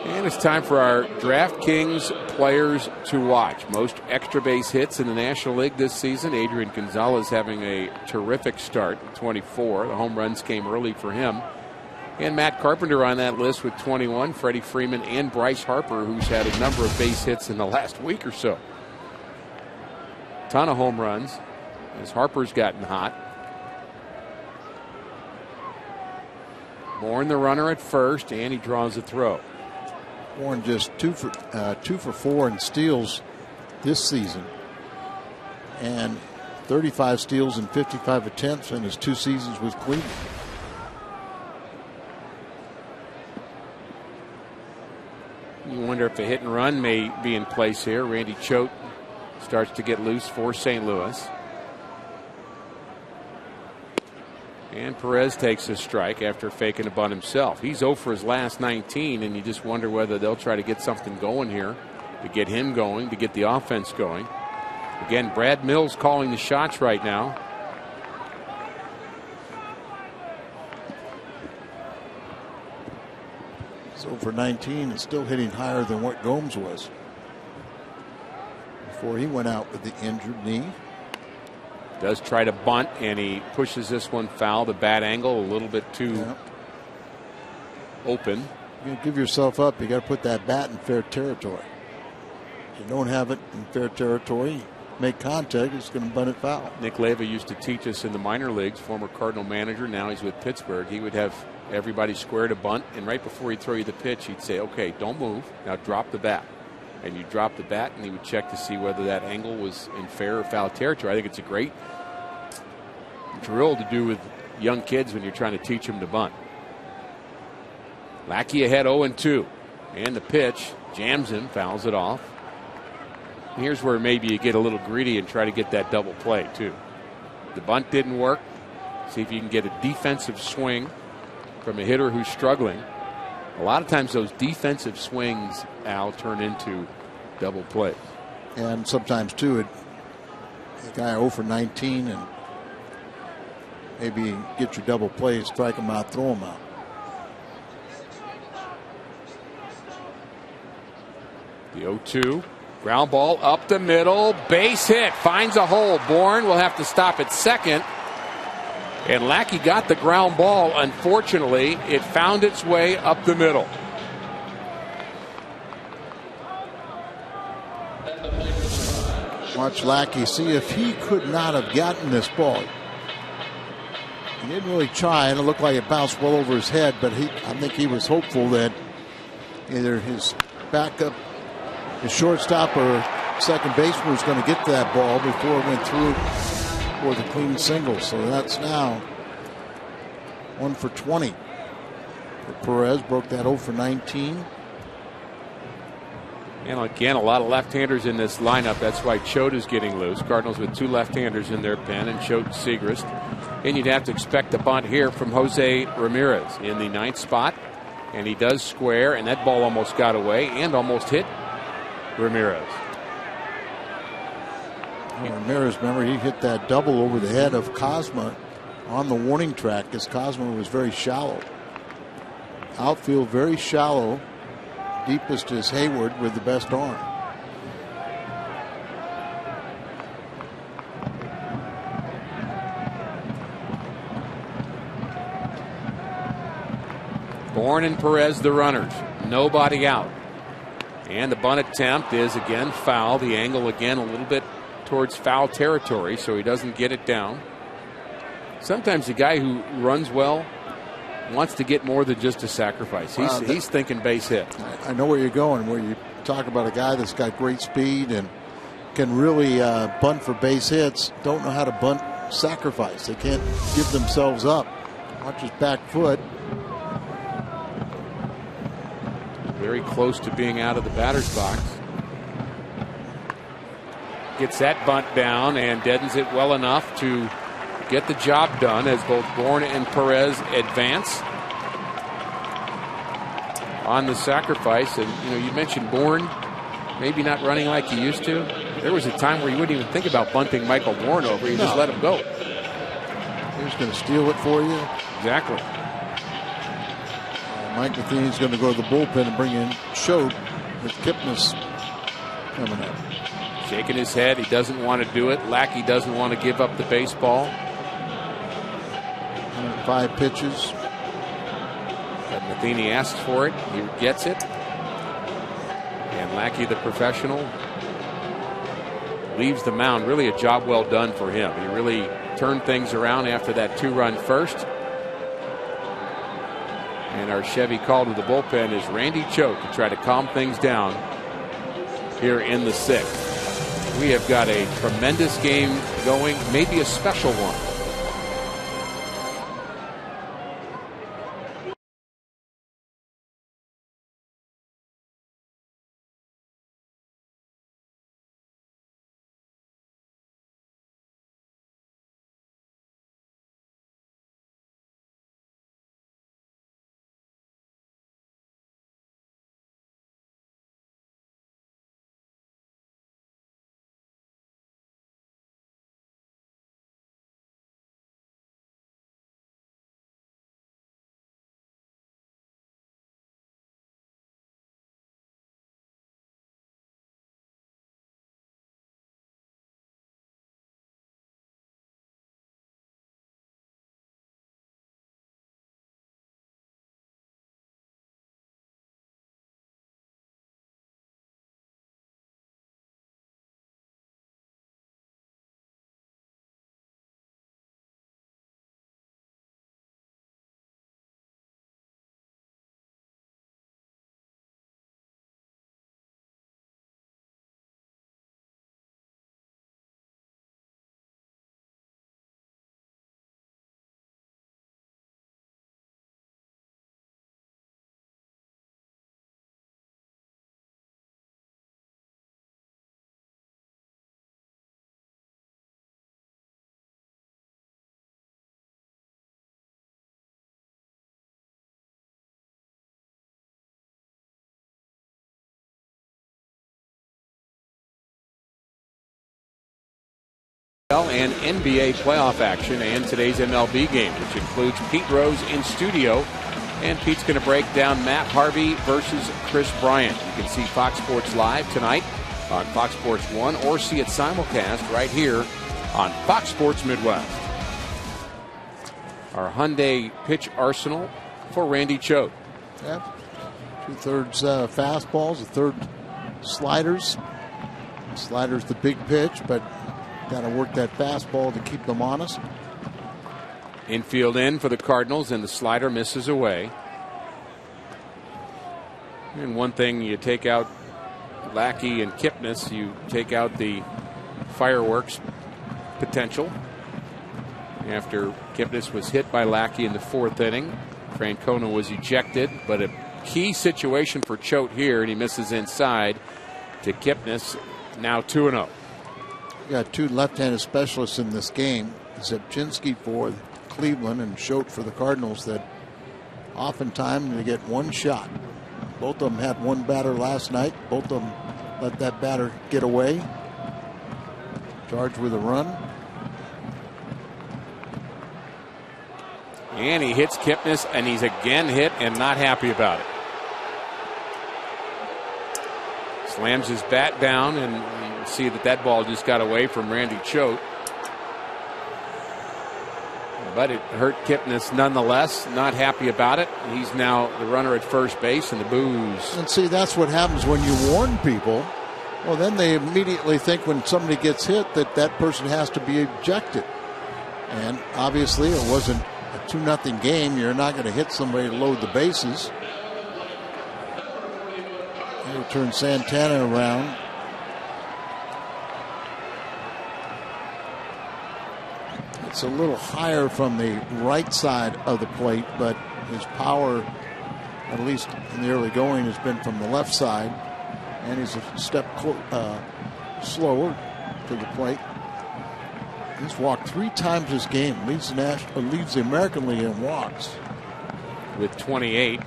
And it's time for our DraftKings players to watch. Most extra base hits in the National League this season. Adrian Gonzalez having a terrific start, 24. The home runs came early for him. And Matt Carpenter on that list with 21. Freddie Freeman and Bryce Harper, who's had a number of base hits in the last week or so. Ton of home runs as Harper's gotten hot. Bourne the runner at first, and he draws a throw. Bourne just 2 for 4 in steals this season, and 35 steals and 55 attempts in his 2 seasons with Cleveland. You wonder if a hit and run may be in place here. Randy Choate starts to get loose for St. Louis. And Perez takes a strike after faking a bunt himself. He's 0 for his last 19, and you just wonder whether they'll try to get something going here to get him going, to get the offense going. Again, Brad Mills calling the shots right now. So for 19 and still hitting higher than what Gomes was before he went out with the injured knee. Does try to bunt, and he pushes this one foul. The bat angle a little bit too open. You give yourself up. You got to put that bat in fair territory. If you don't have it in fair territory, make contact, it's going to bunt it foul. Nick Leva used to teach us in the minor leagues, former Cardinal manager. Now he's with Pittsburgh. He would have everybody square to bunt, and right before he'd throw you the pitch, he'd say, okay, don't move. Now drop the bat. And you drop the bat, and he would check to see whether that angle was in fair or foul territory. I think it's a great drill to do with young kids when you're trying to teach them to bunt. Lackey ahead 0-2. And the pitch jams him, fouls it off. Here's where maybe you get a little greedy and try to get that double play, too. The bunt didn't work. See if you can get a defensive swing from a hitter who's struggling. A lot of times those defensive swings, Al, turn into double plays. And sometimes, too, the guy 0 for 19 and maybe get your double play, strike him out, throw him out. The 0-2. Ground ball up the middle. Base hit. Finds a hole. Bourne will have to stop at second. And Lackey got the ground ball. Unfortunately, it found its way up the middle. Watch Lackey see if he could not have gotten this ball. He didn't really try, and it looked like it bounced well over his head, but I think he was hopeful that either his backup, his shortstop, or second baseman was going to get to that ball before it went through for the clean single. So that's now 1 for 20. Perez broke that 0 for 19. And again, a lot of left-handers in this lineup. That's why Choate is getting loose. Cardinals with 2 left-handers in their pen, and Choate, Segrist. And you'd have to expect a bunt here from Jose Ramirez in the 9th spot. And he does square, and that ball almost got away and almost hit Ramirez. Ramirez, remember, he hit that double over the head of Cosma on the warning track because Cosma was very shallow. Outfield very shallow. Deepest is Hayward with the best arm. Bourne and Perez the runners. Nobody out. And the bunt attempt is again foul. The angle again a little bit towards foul territory, so he doesn't get it down. Sometimes the guy who runs well wants to get more than just a sacrifice. He's thinking base hit. I know where you're going, where you talk about a guy that's got great speed and can really bunt for base hits, don't know how to bunt sacrifice. They can't give themselves up. Watch his back foot. Very close to being out of the batter's box. Gets that bunt down and deadens it well enough to get the job done as both Bourne and Perez advance on the sacrifice. And you mentioned Bourne maybe not running like he used to. There was a time where you wouldn't even think about bunting Michael Bourne over. You just let him go. He was going to steal it for you. Exactly. Mike Matheny's going to go to the bullpen and bring in Choate with Kipnis coming up. Shaking his head. He doesn't want to do it. Lackey doesn't want to give up the baseball. 5 pitches. Matheny asks for it. He gets it. And Lackey, the professional, leaves the mound. Really a job well done for him. He really turned things around after that 2-run first. And our Chevy call to the bullpen is Randy Choate to try to calm things down here in the 6th. We have got a tremendous game going, maybe a special one. And NBA playoff action and today's MLB game, which includes Pete Rose in studio. And Pete's going to break down Matt Harvey versus Chris Bryant. You can see Fox Sports Live tonight on Fox Sports 1 or see it simulcast right here on Fox Sports Midwest. Our Hyundai pitch arsenal for Randy Choate. Yep. 2/3 fastballs, 1/3 sliders. Slider's the big pitch, but got to work that fastball to keep them honest. Infield in for the Cardinals, and the slider misses away. And one thing, you take out Lackey and Kipnis, you take out the fireworks potential. After Kipnis was hit by Lackey in the 4th inning, Francona was ejected, but a key situation for Choate here, and he misses inside to Kipnis. Now 2-0. We got 2 left-handed specialists in this game. Zepchinski for Cleveland and Choate for the Cardinals, that oftentimes they get one shot. Both of them had one batter last night. Both of them let that batter get away. Charged with a run. And he hits Kipnis, and he's again hit and not happy about it. Slams his bat down, and you see that ball just got away from Randy Choate. But it hurt Kipnis nonetheless. Not happy about it. He's now the runner at first base, and the boos. And see, that's what happens when you warn people. Well, then they immediately think when somebody gets hit that that person has to be ejected. And obviously it wasn't a 2-0 game. You're not going to hit somebody to load the bases. He'll turn Santana around. It's a little higher from the right side of the plate, but his power, at least in the early going, has been from the left side. And he's a step slower to the plate. He's walked 3 times this game. Leads the American League in walks. With 28.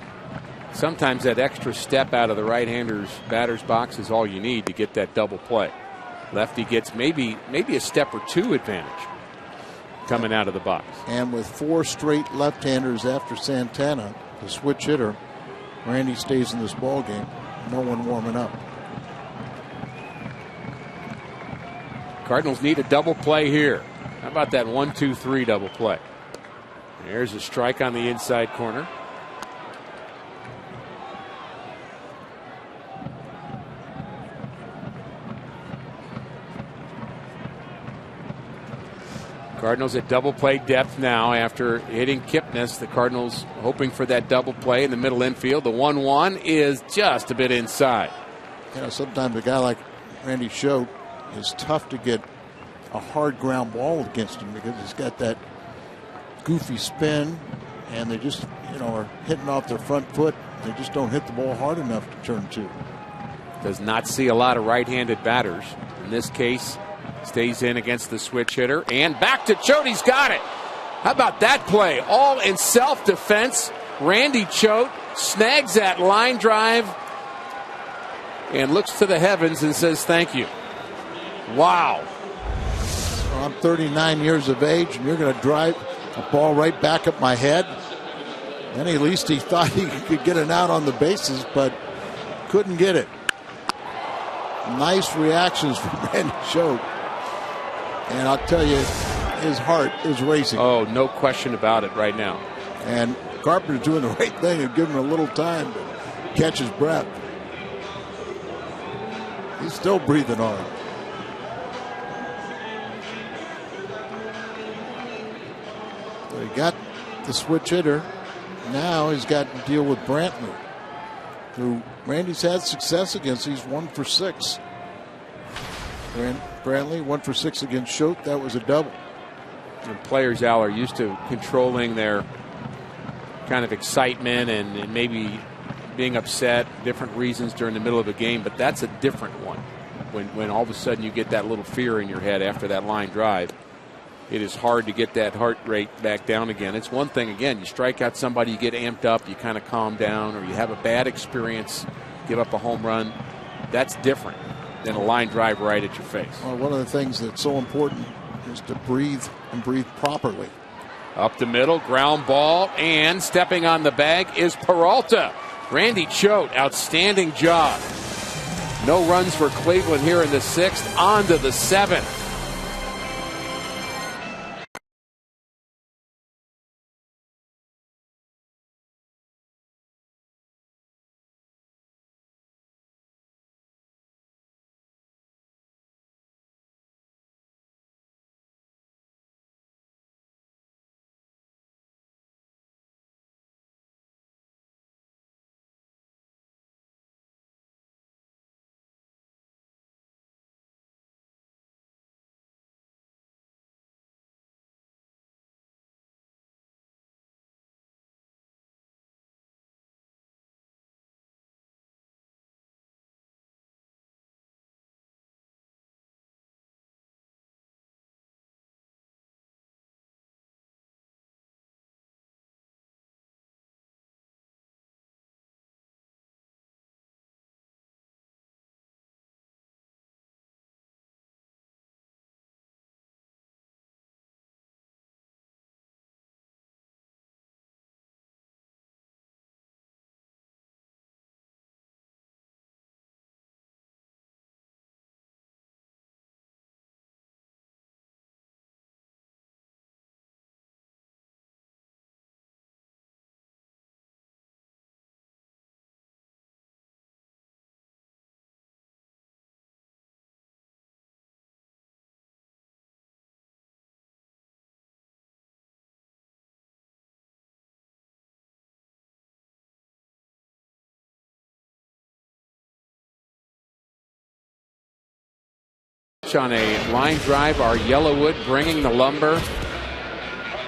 Sometimes that extra step out of the right-hander's batter's box is all you need to get that double play. Lefty gets maybe a step or 2 advantage coming out of the box. And with 4 straight left-handers after Santana, the switch hitter, Randy stays in this ball game. No one warming up. Cardinals need a double play here. How about that 1-2-3 double play? There's a strike on the inside corner. Cardinals at double play depth now after hitting Kipnis. The Cardinals hoping for that double play in the middle infield. The 1-1 is just a bit inside. You know, sometimes a guy like Randy Schote is tough to get a hard ground ball against him because he's got that goofy spin, and they just, you know, are hitting off their front foot. They just don't hit the ball hard enough to turn two. Does not see a lot of right-handed batters. In this case, stays in against the switch hitter. And back to Choate. He's got it. How about that play? All in self-defense. Randy Choate snags that line drive and looks to the heavens and says thank you. Wow. Well, I'm 39 years of age, and you're going to drive a ball right back at my head? And at least he thought he could get an out on the bases, but couldn't get it. Nice reactions from Randy Schote. And I'll tell you, his heart is racing. Oh, no question about it right now. And Carpenter's doing the right thing and giving him a little time to catch his breath. He's still breathing hard. So he got the switch hitter. Now he's got to deal with Brantley, who Randy's had success against. He's 1 for 6. Brantley 1 for 6 against Schote. That was a double. And players, Al, are used to controlling their kind of excitement and maybe being upset, different reasons during the middle of a game, but that's a different one. When all of a sudden you get that little fear in your head after that line drive, it is hard to get that heart rate back down again. It's one thing, again, you strike out somebody, you get amped up, you kind of calm down, or you have a bad experience, give up a home run. That's different than a line drive right at your face. Well, one of the things that's so important is to breathe and breathe properly. Up the middle, ground ball, and stepping on the bag is Peralta. Randy Choate, outstanding job. No runs for Cleveland here in the 6th. On to the 7th. On a line drive, our Yellowwood bringing the lumber,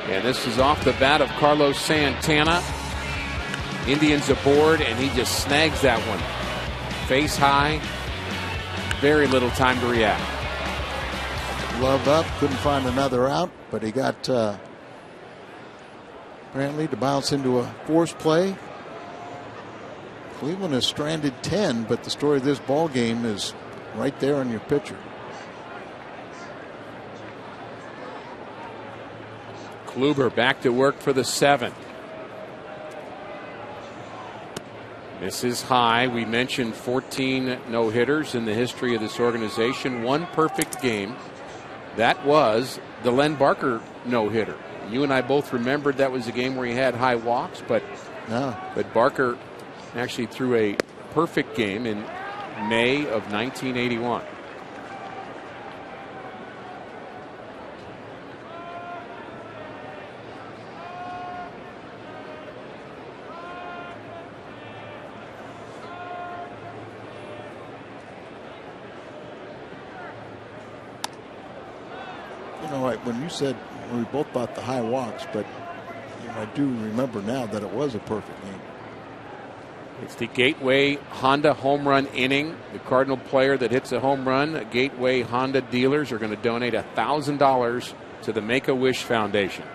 and this is off the bat of Carlos Santana. Indians aboard, and he just snags that one face high. Very little time to react. Glove up, couldn't find another out, but he got Brantley to bounce into a force play. Cleveland has stranded 10, but the story of this ball game is right there on your pitcher. Kluber back to work for the 7th. This is high. We mentioned 14 no-hitters in the history of this organization. One perfect game. That was the Len Barker no-hitter. You and I both remembered that was a game where he had high walks, but Barker actually threw a perfect game in May of 1981. when you said we both thought the high walks, but I do remember now that it was a perfect game. It's the Gateway Honda home run inning. The Cardinal player that hits a home run, Gateway Honda dealers are going to donate $1,000 to the Make-A-Wish Foundation.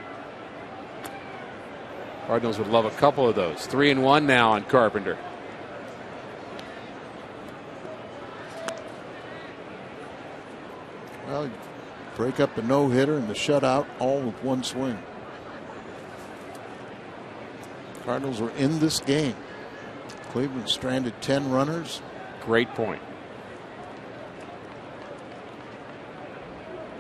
Cardinals would love a couple of those. 3-1 now on Carpenter. Well, break up the no-hitter and the shutout all with one swing. Cardinals were in this game. Cleveland stranded 10 runners. Great point.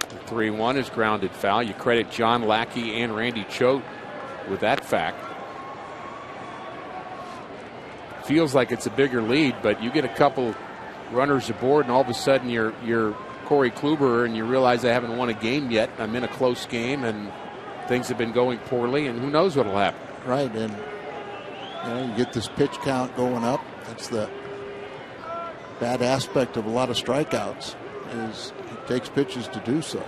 The 3-1 is grounded foul. You credit John Lackey and Randy Choate with that fact. Feels like it's a bigger lead, but you get a couple runners aboard, and all of a sudden you're Corey Kluber, and you realize I haven't won a game yet. I'm in a close game, and things have been going poorly, and who knows what will happen. Right, and you get this pitch count going up. That's the bad aspect of a lot of strikeouts, is it takes pitches to do so.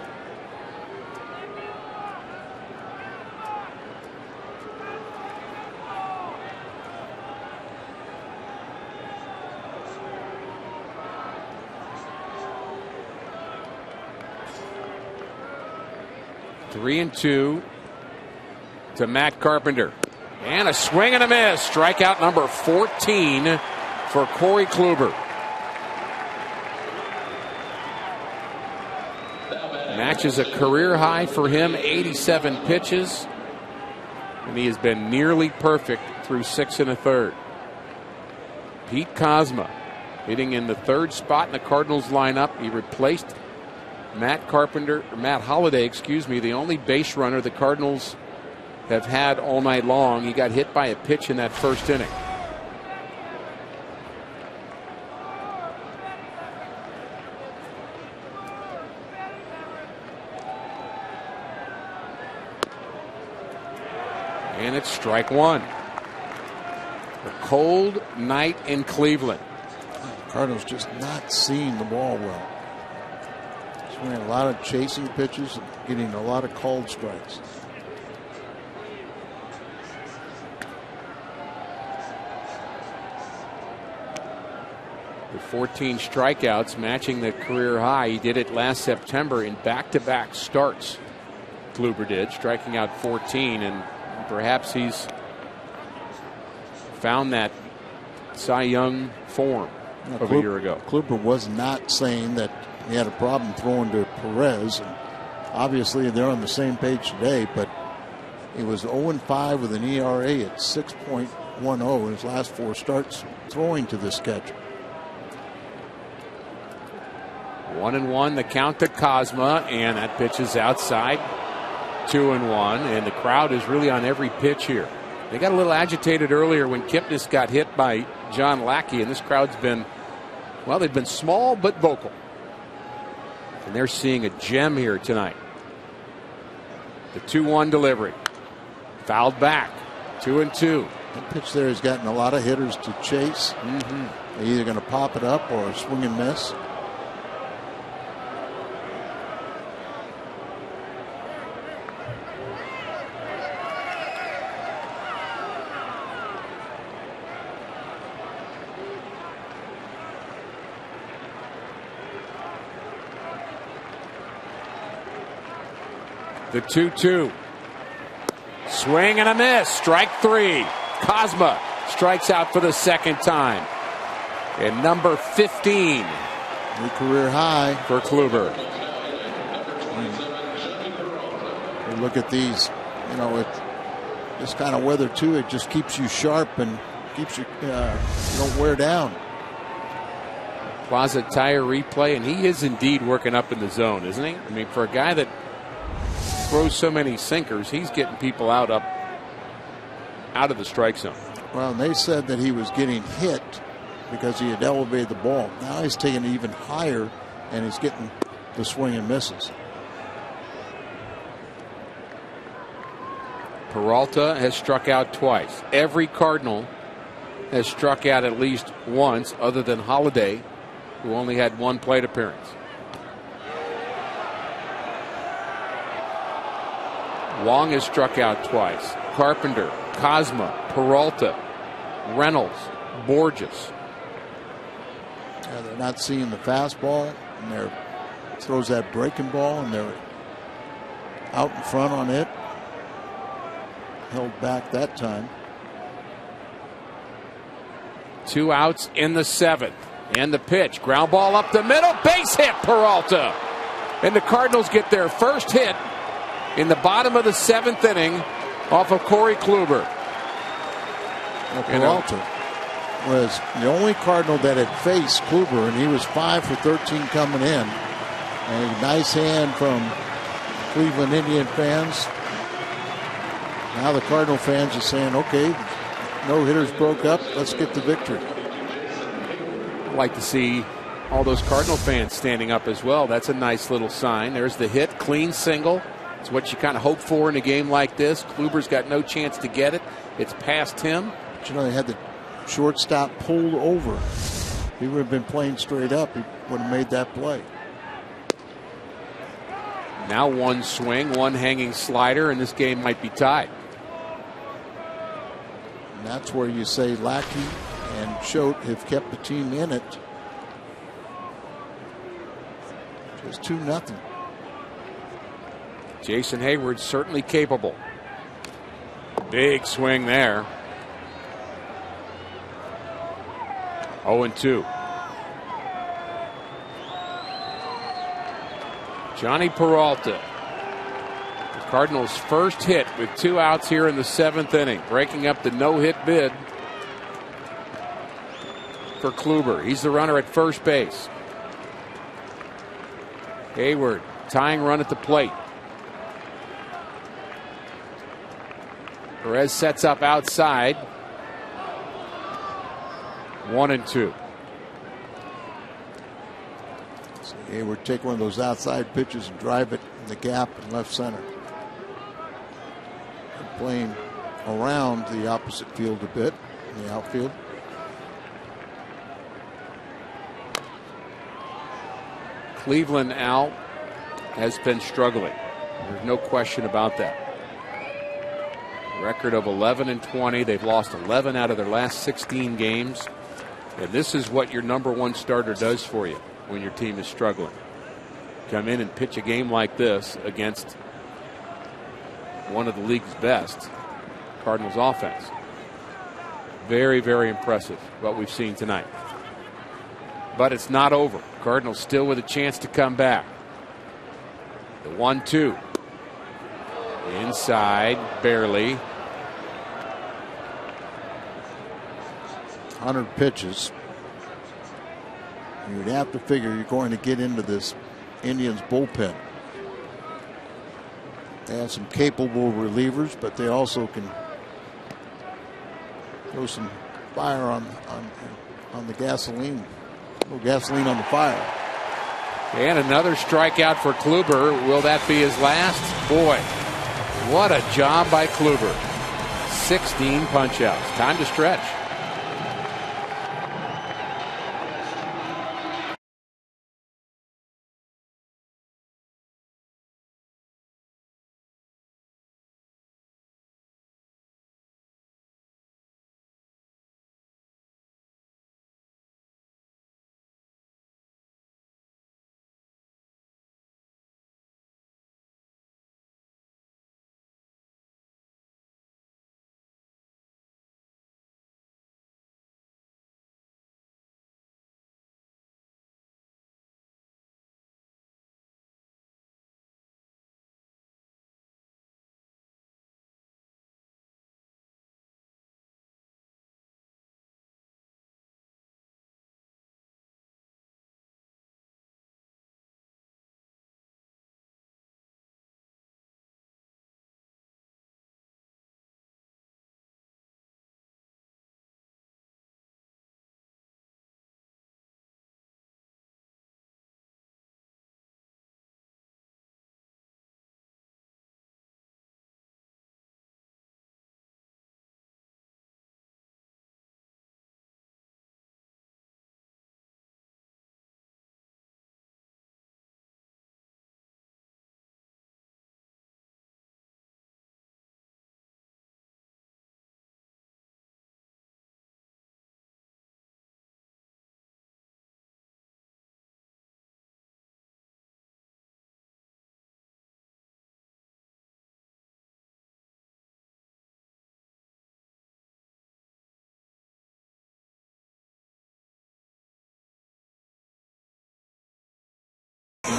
Three and two to Matt Carpenter. And a swing and a miss. Strikeout number 14 for Corey Kluber. Matches a career high for him, 87 pitches. And he has been nearly perfect through 6 1/3. Pete Kozma hitting in the third spot in the Cardinals lineup. He replaced Matt Holliday, the only base runner the Cardinals have had all night long. He got hit by a pitch in that first inning. And it's strike one. A cold night in Cleveland. Cardinals just not seeing the ball well. Swinging a lot of chasing pitches and getting a lot of called strikes. With 14 strikeouts, matching the career high. He did it last September in back-to-back starts. Kluber did, striking out 14, and perhaps he's found that Cy Young form of a year ago. Kluber was not saying that he had a problem throwing to Perez, and obviously they're on the same page today, but he was 0-5 with an ERA at 6.10 in his last 4 starts throwing to this catcher. 1-1 the count to Kozma, and that pitch is outside. 2-1, and the crowd is really on every pitch here. They got a little agitated earlier when Kipnis got hit by John Lackey, and this crowd's been, well, they've been small but vocal. And they're seeing a gem here tonight. The 2-1 delivery. Fouled back. 2-2. That pitch there has gotten a lot of hitters to chase. They're either going to pop it up or swing and miss. The 2-2. Swing and a miss. Strike 3. Kozma strikes out for the second time. And number 15. New career high for Kluber. You look at these, this kind of weather too, it just keeps you sharp and keeps you, don't wear down. Plaza Tire replay, and he is indeed working up in the zone, isn't he? I mean, for a guy that throws so many sinkers, he's getting people out of the strike zone. Well, they said that he was getting hit because he had elevated the ball. Now he's taking it even higher, and he's getting the swing and misses. Peralta has struck out twice. Every Cardinal has struck out at least once, other than Holliday, who only had 1 plate appearance. Wong has struck out twice. Carpenter, Cosma, Peralta, Reynolds, Borges. Yeah, they're not seeing the fastball, and they're throws that breaking ball, and they're out in front on it. Held back that time. 2 outs in the 7th. And the pitch. Ground ball up the middle. Base hit, Peralta. And the Cardinals get their first hit in the bottom of the 7th inning off of Corey Kluber. Well, Peralta was the only Cardinal that had faced Kluber, and he was 5 for 13 coming in. And a nice hand from Cleveland Indian fans. Now the Cardinal fans are saying, okay, no hitters broke up. Let's get the victory. I'd like to see all those Cardinal fans standing up as well. That's a nice little sign. There's the hit, clean single. It's what you kind of hope for in a game like this. Kluber's got no chance to get it. It's past him. But you know, they had the shortstop pulled over. If he would have been playing straight up, he would have made that play. Now one swing, one hanging slider, and this game might be tied. And that's where you say Lackey and Choate have kept the team in it. Just 2-0. Jason Hayward's certainly capable. Big swing there. 0-2. Johnny Peralta. The Cardinals' first hit with 2 outs here in the 7th inning, breaking up the no-hit bid for Kluber. He's the runner at first base. Hayward, tying run at the plate. Perez sets up outside. 1-2. So Hayward take one of those outside pitches and drive it in the gap in left center. And playing around the opposite field a bit in the outfield. Cleveland, Al, has been struggling. There's no question about that. Record of 11-20. They've lost 11 out of their last 16 games. And this is what your number one starter does for you when your team is struggling. Come in and pitch a game like this against one of the league's best, Cardinals offense. Very, very impressive what we've seen tonight. But it's not over. Cardinals still with a chance to come back. The 1-2. Inside, barely. 100 pitches. You'd have to figure you're going to get into this Indians bullpen. They have some capable relievers, but they also can throw some fire on the gasoline. A little gasoline on the fire. And another strikeout for Kluber. Will that be his last? Boy, what a job by Kluber. 16 punch-outs. Time to stretch.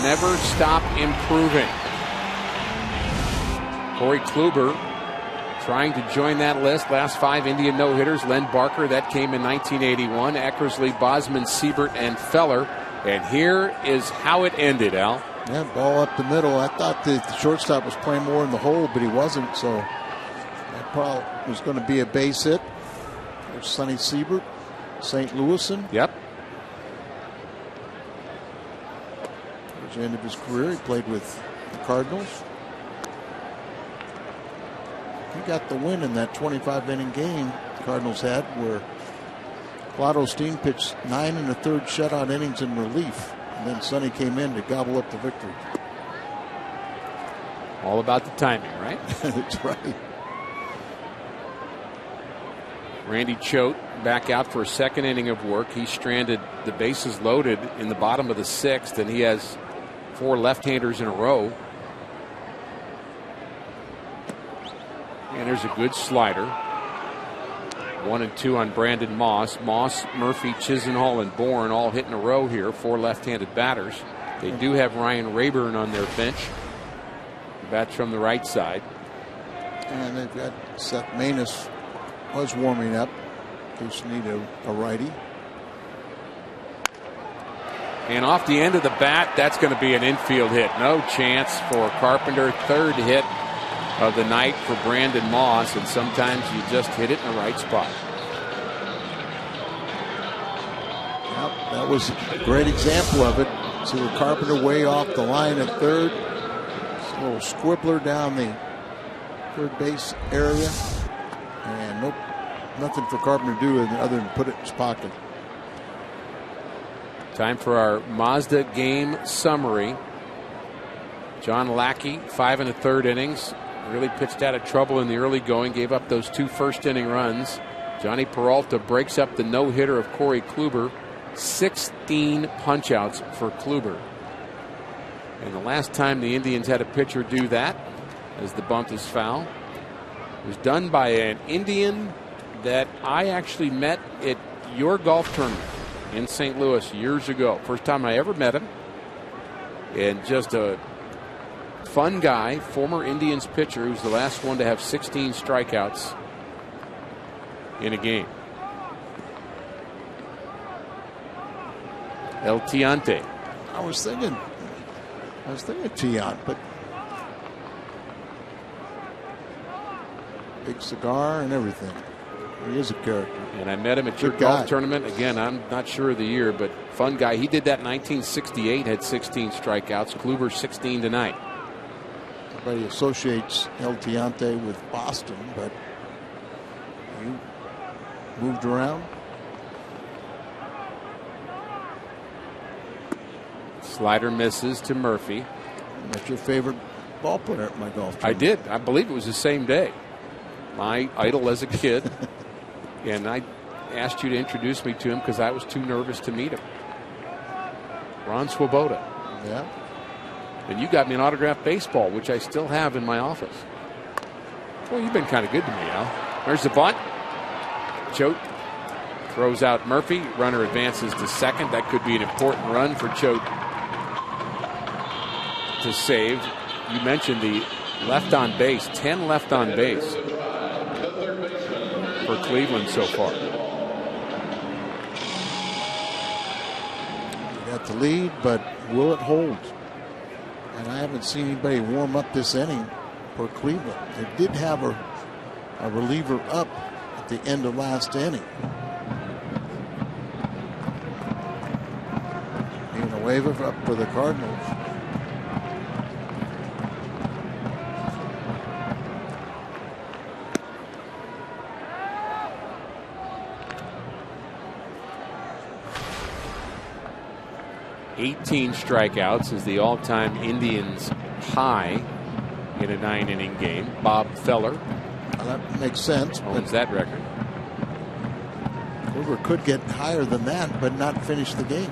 never stop improving. Corey Kluber trying to join that list. Last 5 Indian no-hitters. Len Barker, that came in 1981. Eckersley, Bosman, Siebert, and Feller. And here is how it ended, Al. Yeah, ball up the middle. I thought the shortstop was playing more in the hole, but he wasn't. So that probably was going to be a base hit. There's Sonny Siebert, St. Louisan. Yep. Towards the end of his career, he played with the Cardinals. He got the win in that 25-inning game the Cardinals had, where Claude Osteen pitched 9 1/3 shutout innings in relief, and then Sonny came in to gobble up the victory. All about the timing, right? That's right. Randy Choate back out for a second inning of work. He stranded the bases loaded in the bottom of the 6th, and he has 4 left-handers in a row. And there's a good slider. 1 and 2 on Brandon Moss. Moss, Murphy, Chisenhall, and Bourne all hit in a row here. 4 left-handed batters. They do have Ryan Rayburn on their bench. Bats from the right side. And they've got Seth Maness was warming up in case you need a righty. And off the end of the bat, that's going to be an infield hit. No chance for Carpenter. 3rd hit of the night for Brandon Moss, and sometimes you just hit it in the right spot. Yep, that was a great example of it. See the Carpenter way off the line at 3rd. Just a little squibbler down the 3rd base area. And nope, nothing for Carpenter to do other than put it in his pocket. Time for our Mazda game summary. John Lackey, 5 1/3 innings. Really pitched out of trouble in the early going, gave up those 2 first-inning runs. Johnny Peralta breaks up the no-hitter of Corey Kluber. 16 punch-outs for Kluber. And the last time the Indians had a pitcher do that, as the bunt is foul, was done by an Indian that I actually met at your golf tournament in St. Louis years ago. First time I ever met him. And just a fun guy, former Indians pitcher, who's the last one to have 16 strikeouts in a game. El Tiante. I was thinking Tiant, but big cigar and everything. He is a character. And I met him at your golf tournament. Again, I'm not sure of the year, but fun guy. He did that in 1968, had 16 strikeouts. Kluber 16 tonight. Everybody associates El Tiante with Boston, but he moved around. Slider misses to Murphy. That's your favorite ball player at my golf tournament. I did. I believe it was the same day. My idol as a kid. And I asked you to introduce me to him because I was too nervous to meet him. Ron Swoboda. Yeah. And you got me an autographed baseball, which I still have in my office. Well, you've been kind of good to me, Al. There's the bunt. Choate throws out Murphy. Runner advances to second. That could be an important run for Choate to save. You mentioned the left on base. 10 left on base for Cleveland so far. You got the lead, but will it hold? And I haven't seen anybody warm up this inning for Cleveland. They did have a reliever up at the end of last inning. Being a waiver up for the Cardinals. $18 strikeouts is the all-time Indians high in a 9-inning game. Bob Feller. Well, that makes sense. Owns that record. Kluber could get higher than that, but not finish the game.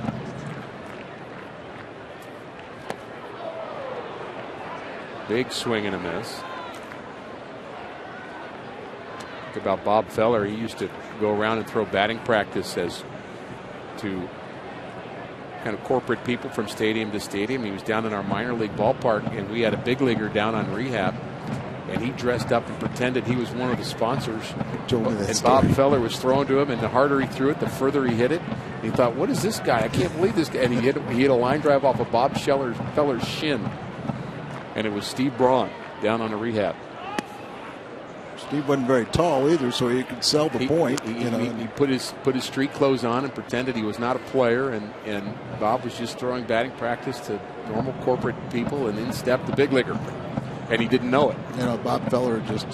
Big swing and a miss. Think about Bob Feller. He used to go around and throw batting practice as to kind of corporate people from stadium to stadium. He was down in our minor league ballpark, and we had a big leaguer down on rehab, and he dressed up and pretended he was one of the sponsors. And Bob Feller was throwing to him, and the harder he threw it, the further he hit it. And he thought, what is this guy? I can't believe this guy. And he hit a line drive off of Bob Feller's shin, and it was Steve Braun down on the rehab. Steve wasn't very tall either, so he could sell the point. He put his street clothes on and pretended he was not a player, and Bob was just throwing batting practice to normal corporate people, and in stepped the big leaguer, and he didn't know it. Bob Feller just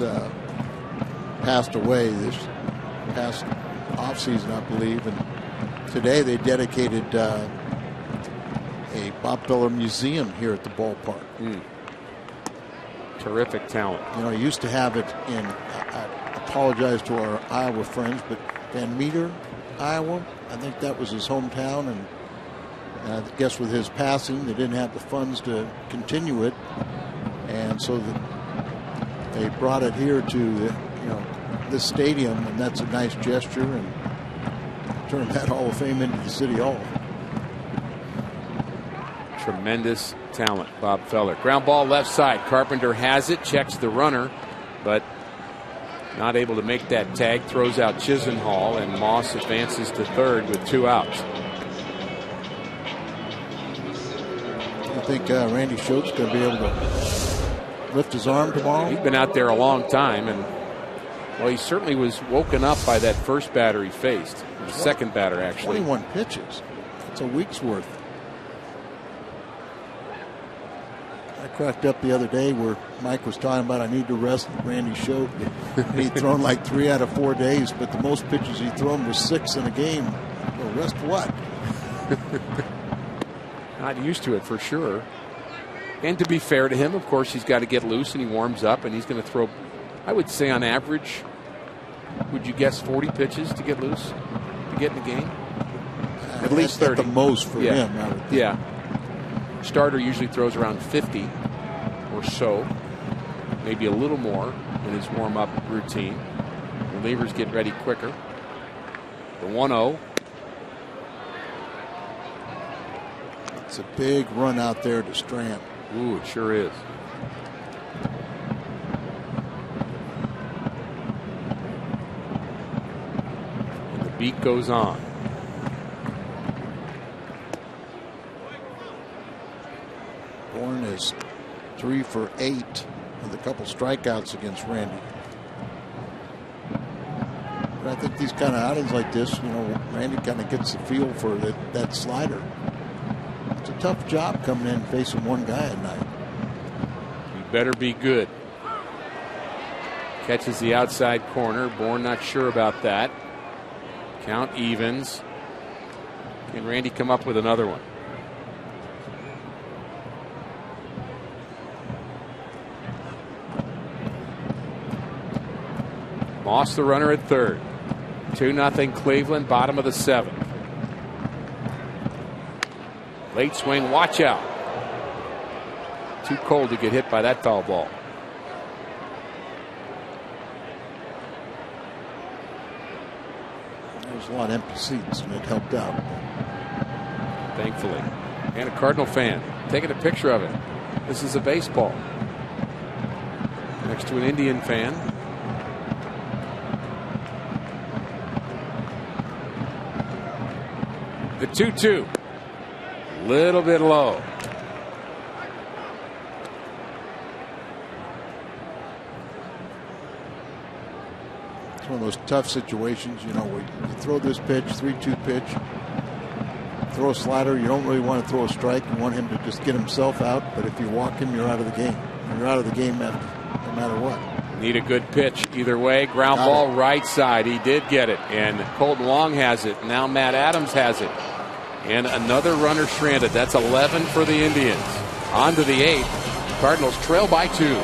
passed away this past offseason, I believe, and today they dedicated a Bob Feller museum here at the ballpark. Terrific talent. He used to have it in, I apologize to our Iowa friends, but Van Meter, Iowa, I think that was his hometown, and I guess with his passing, they didn't have the funds to continue it, and so they brought it here to this stadium, and that's a nice gesture, and turned that Hall of Fame into the City Hall. Tremendous talent, Bob Feller. Ground ball left side. Carpenter has it, checks the runner, but not able to make that tag. Throws out Chisenhall, and Moss advances to third with 2 outs. You think Randy Schultz going to be able to lift his arm tomorrow? He's been out there a long time, and he certainly was woken up by that first batter he faced. The second batter, actually. 21 pitches. That's a week's worth. I cracked up the other day where Mike was talking about I need to rest Randy Schultz. He'd thrown like 3 out of 4 days, but the most pitches he'd thrown was 6 in a game. Well, rest what? Not used to it for sure. And to be fair to him, of course, he's got to get loose, and he warms up, and he's going to throw, I would say on average, would you guess 40 pitches to get loose, to get in the game? At least 30. At the most for him, I would think. Yeah. Starter usually throws around 50 or so, maybe a little more in his warm-up routine. Relievers get ready quicker. The 1-0. It's a big run out there to Strand. Ooh, it sure is. And the beat goes on. Bourne is 3 for 8 with a couple strikeouts against Randy. But I think these kind of outings like this, Randy kind of gets the feel for that slider. It's a tough job coming in and facing one guy at night. You better be good. Catches the outside corner. Bourne not sure about that. Count evens. Can Randy come up with another one? Moss the runner at third. 2-0 Cleveland, bottom of the 7th. Late swing, watch out. Too cold to get hit by that foul ball. There's a lot of empty seats, and it helped out. Thankfully. And a Cardinal fan taking a picture of it. This is a baseball. Next to an Indian fan. The 2-2. Little bit low. It's one of those tough situations, where you throw this pitch, 3-2 pitch, throw a slider. You don't really want to throw a strike. You want him to just get himself out. But if you walk him, you're out of the game. You're out of the game no matter what. Need a good pitch either way. Ground ball right side. He did get it. And Colton Wong has it. Now Matt Adams has it. And another runner stranded. That's 11 for the Indians. On to the 8th. Cardinals trail by 2.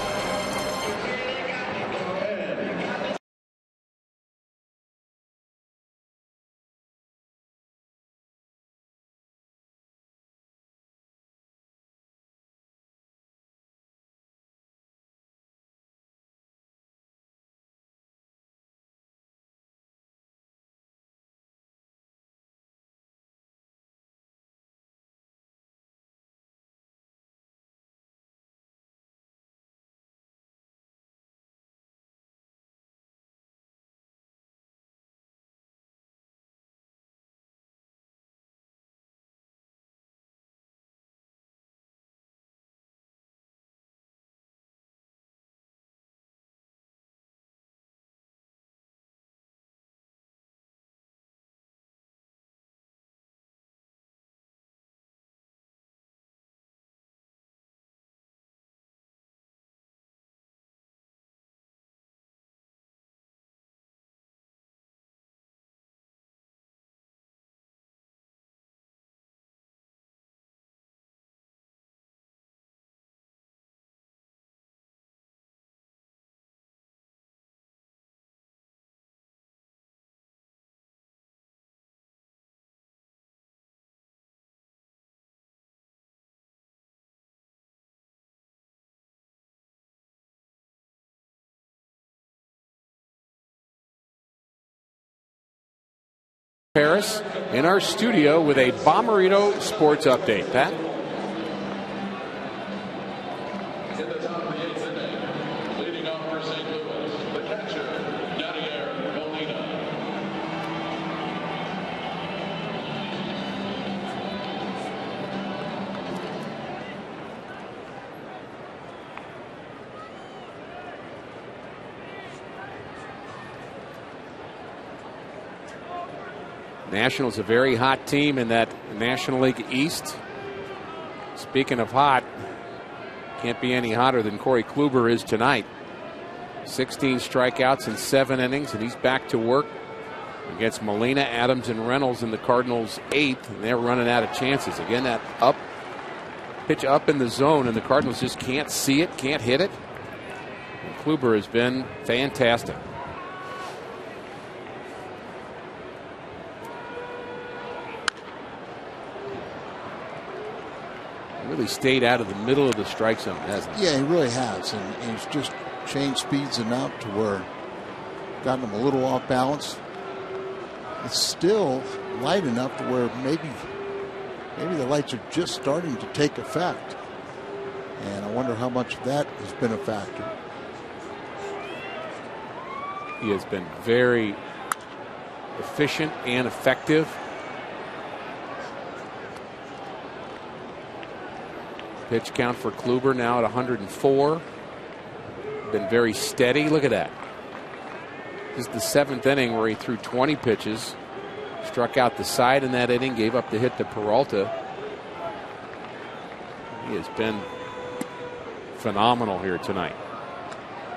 Paris in our studio with a Bomberito Sports Update. Pat? In the top of the 8th inning, leading off for St. Louis, the catcher, Yadier Molina. Nationals a very hot team in that National League East. Speaking of hot, can't be any hotter than Corey Kluber is tonight. 16 strikeouts in 7 innings, and he's back to work against Molina, Adams, and Reynolds in the Cardinals' 8th, and they're running out of chances. Again, that pitch up in the zone, and the Cardinals just can't see it, can't hit it. And Kluber has been fantastic. Really stayed out of the middle of the strike zone, hasn't he? Yeah, he really has, and he's just changed speeds enough to where gotten him a little off balance. It's still light enough to where maybe the lights are just starting to take effect, and I wonder how much that has been a factor. He has been very efficient and effective. Pitch count for Kluber now at 104. Been very steady. Look at that. This is the 7th inning where he threw 20 pitches. Struck out the side in that inning. Gave up the hit to Peralta. He has been phenomenal here tonight.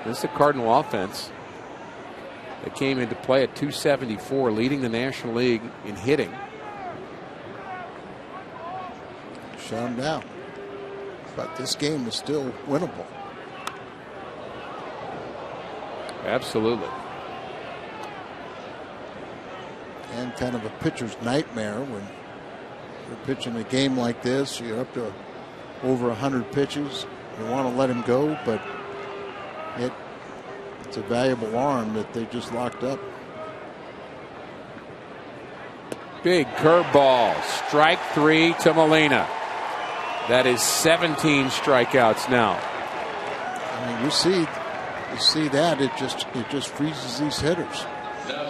This is a Cardinal offense that came into play at 274, leading the National League in hitting. Shut him down. But this game is still winnable. Absolutely. And kind of a pitcher's nightmare when you're pitching a game like this. You're up to over 100 pitches. You want to let him go, but it's a valuable arm that they just locked up. Big curveball. Strike 3 to Molina. That is 17 strikeouts now. I mean, you see that it just freezes these hitters.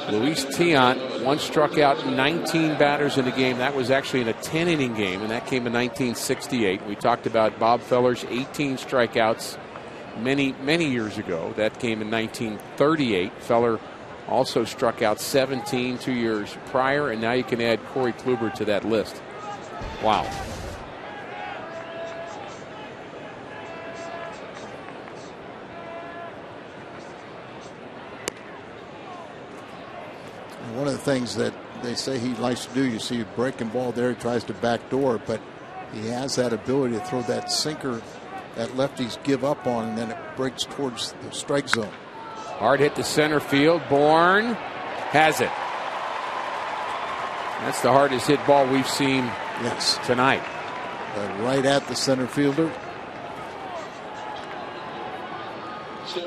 Luis Tiant once struck out 19 batters in a game. That was actually in a 10-inning game, and that came in 1968. We talked about Bob Feller's 18 strikeouts many years ago. That came in 1938. Feller also struck out 17 2 years prior, and now you can add Corey Kluber to that list. Wow. One of the things that they say he likes to do, you see a breaking ball there, he tries to backdoor, but he has that ability to throw that sinker that lefties give up on, and then it breaks towards the strike zone. Hard hit to center field. Bourne has it. That's the hardest hit ball we've seen tonight. Right at the center fielder.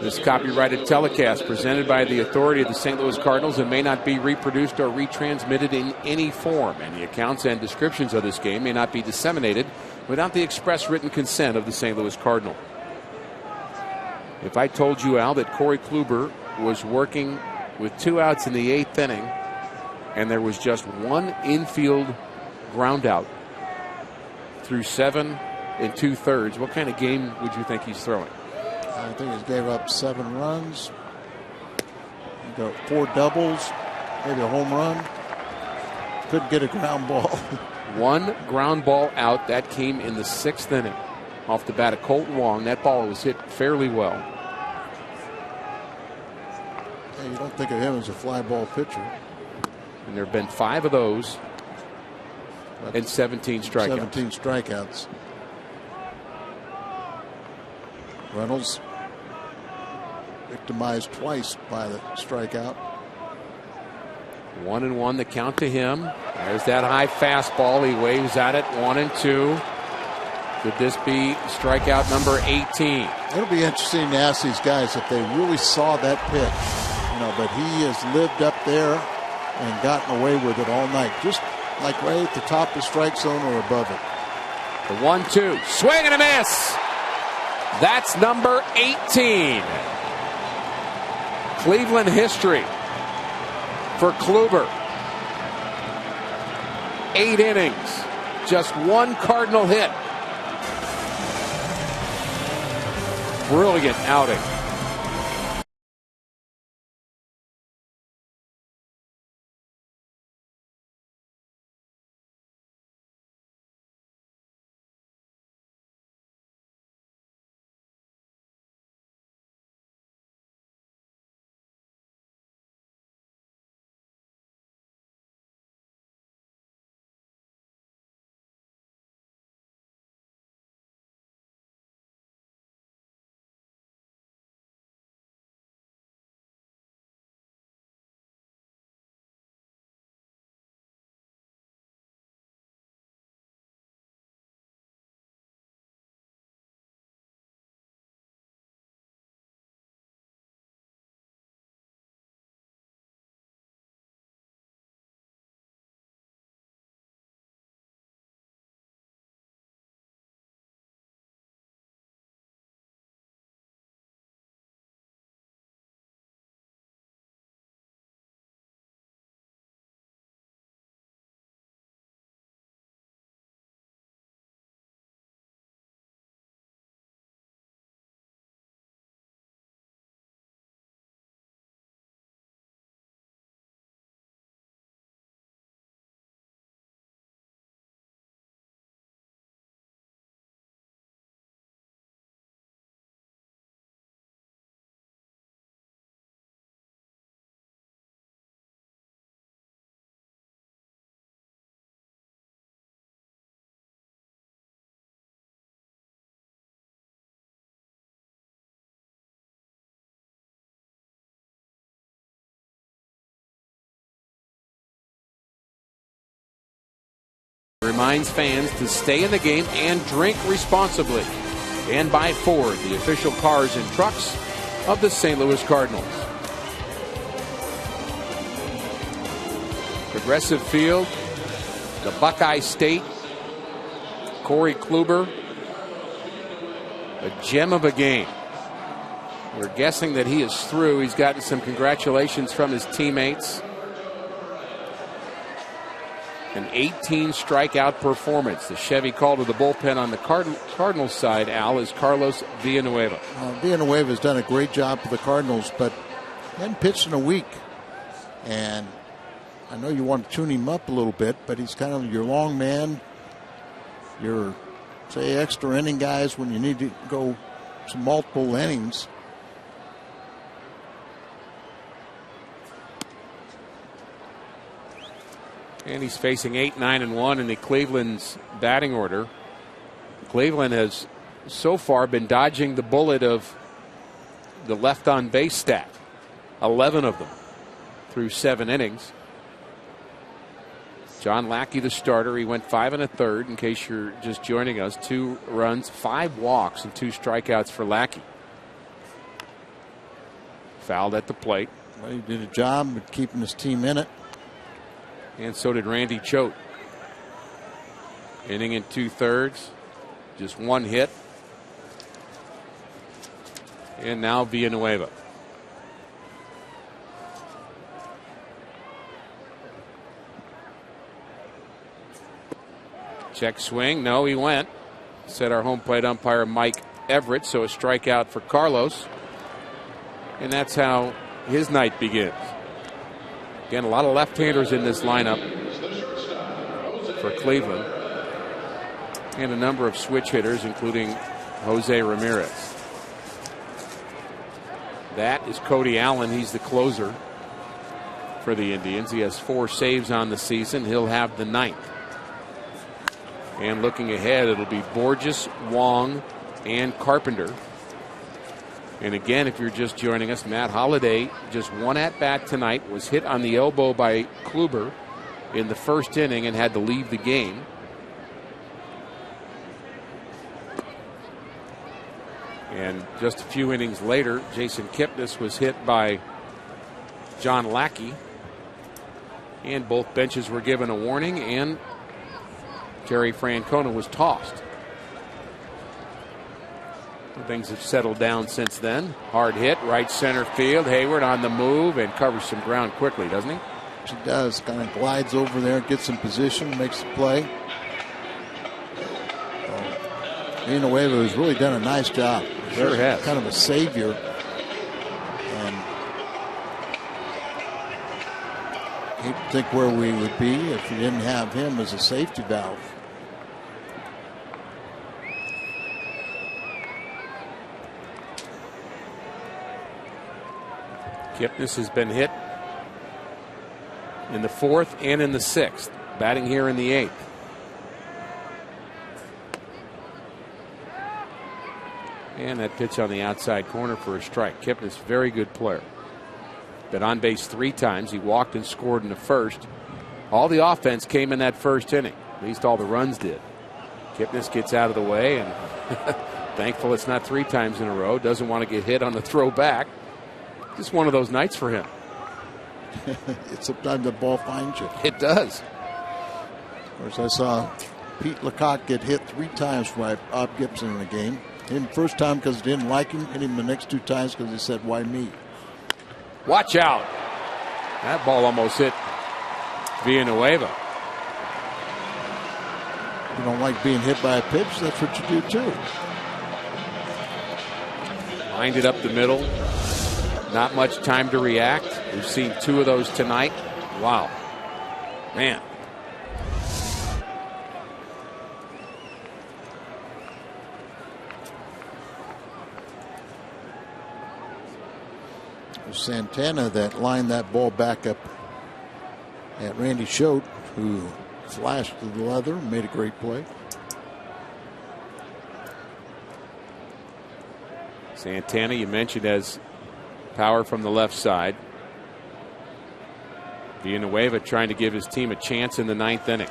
This copyrighted telecast presented by the authority of the St. Louis Cardinals and may not be reproduced or retransmitted in any form. And the accounts and descriptions of this game may not be disseminated without the express written consent of the St. Louis Cardinal. If I told you, Al, that Corey Kluber was working with 2 outs in the 8th inning and there was just 1 infield ground out through 7 2/3, what kind of game would you think he's throwing? I think he gave up 7 runs. He got 4 doubles, maybe a home run. Couldn't get a ground ball. 1 ground ball out. That came in the 6th inning. Off the bat of Colton Wong. That ball was hit fairly well. Yeah, you don't think of him as a fly ball pitcher. And there have been 5 of those and 17 strikeouts. 17 strikeouts. Reynolds victimized twice by the strikeout. 1-1 the count to him. There's that high fastball. He waves at it. 1-2. Could this be strikeout number 18? It'll be interesting to ask these guys if they really saw that pitch. But he has lived up there and gotten away with it all night. Just like right at the top of the strike zone or above it. The 1-2. Swing and a miss. That's number 18. Cleveland history for Kluber. 8 innings. Just 1 Cardinal hit. Brilliant outing. Reminds fans to stay in the game and drink responsibly. And by Ford, the official cars and trucks of the St. Louis Cardinals. Progressive Field, the Buckeye State. Corey Kluber, a gem of a game. We're guessing that he is through. He's gotten some congratulations from his teammates. An 18 strikeout performance. The Chevy call to the bullpen on the Cardinals side, Al, is Carlos Villanueva. Villanueva's done a great job for the Cardinals, but he hadn't pitched in a week. And I know you want to tune him up a little bit, but he's kind of your long man, your, say, extra inning guys when you need to go some multiple innings. And he's facing 8-9-1 in the Cleveland's batting order. Cleveland has so far been dodging the bullet of the left on base stat. 11 of them through 7 innings. John Lackey, the starter, he went 5 1/3. In case you're just joining us, 2 runs, 5 walks, and 2 strikeouts for Lackey. Fouled at the plate. Well, he did a job of keeping his team in it. And so did Randy Choate. Inning in 2/3. Just 1 hit. And now Villanueva. Check swing. No, he went. Said our home plate umpire Mike Everett. So a strikeout for Carlos. And that's how his night begins. Again, a lot of left-handers in this lineup for Cleveland. And a number of switch hitters, including Jose Ramirez. That is Cody Allen. He's the closer for the Indians. He has 4 saves on the season. He'll have the 9th. And looking ahead, it'll be Borges, Wong, and Carpenter. And again, if you're just joining us, Matt Holliday, just 1 at-bat tonight, was hit on the elbow by Kluber in the first inning and had to leave the game. And just a few innings later, Jason Kipnis was hit by John Lackey And both benches were given a warning, and Terry Francona was tossed. Things have settled down since then. Hard hit, right center field. Hayward on the move and covers some ground quickly, doesn't he? He does. Kind of glides over there, gets in position, makes the play. Villanueva has really done a nice job. Sure has. Kind of a savior. And you'd think where we would be if we didn't have him as a safety valve. Kipnis has been hit in the 4th and in the 6th. Batting here in the 8th. And that pitch on the outside corner for a strike. Kipnis, very good player. Been on base 3 times. He walked and scored in the 1st. All the offense came in that 1st inning. At least all the runs did. Kipnis gets out of the way, and thankful it's not 3 times in a row. Doesn't want to get hit on the throw back. Just one of those nights for him. It's sometimes the ball finds you. It does. Of course, I saw Pete Lecoq get hit 3 times by Bob Gibson in the game. Him first time because he didn't like him. Hit him the next 2 times because he said, "Why me?" Watch out. That ball almost hit Villanueva. You don't like being hit by a pitch, that's what you do too. Lined it up the middle. Not much time to react. We've seen 2 of those tonight. Wow. Man. It was Santana that lined that ball back up at Randy Schote, who flashed to the leather, made a great play. Santana, you mentioned, as power from the left side. Villanueva trying to give his team a chance in the 9th inning.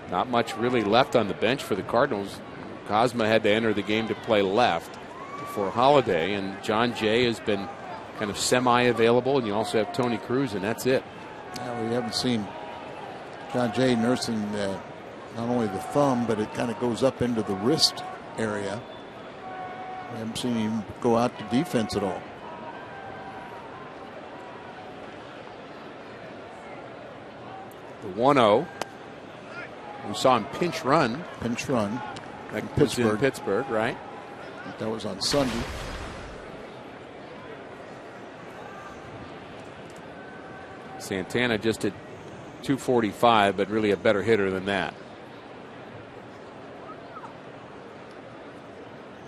Not much really left on the bench for the Cardinals. Cosma had to enter the game to play left before Holiday, and John Jay has been kind of semi-available, and you also have Tony Cruz, and that's it. Now we haven't seen John Jay nursing not only the thumb, but it kind of goes up into the wrist area. I haven't seen him go out to defense at all. The 1-0. We saw him pinch run. Pinch run. That was in Pittsburgh, right? I think that was on Sunday. Santana just at 245, but really a better hitter than that.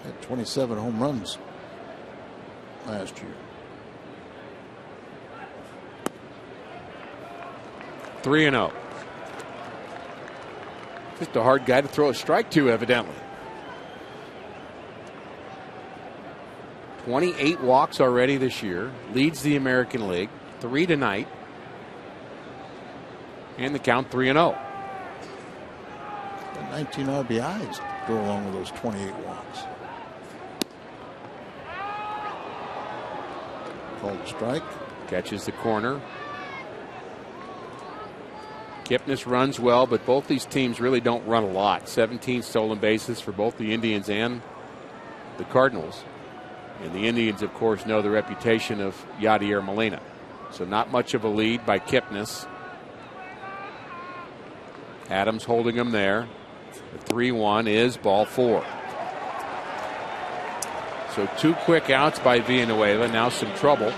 Had 27 home runs last year. 3-0. Just a hard guy to throw a strike to, evidently. 28 walks already this year. Leads the American League. 3 tonight. And the count 3-0. 19 RBIs go along with those 28 walks. Called a strike. Catches the corner. Kipnis runs well, but both these teams really don't run a lot. 17 stolen bases for both the Indians and the Cardinals. And the Indians, of course, know the reputation of Yadier Molina. So not much of a lead by Kipnis. Adams holding him there. The 3-1 is ball 4. So 2 quick outs by Villanueva. Now some trouble.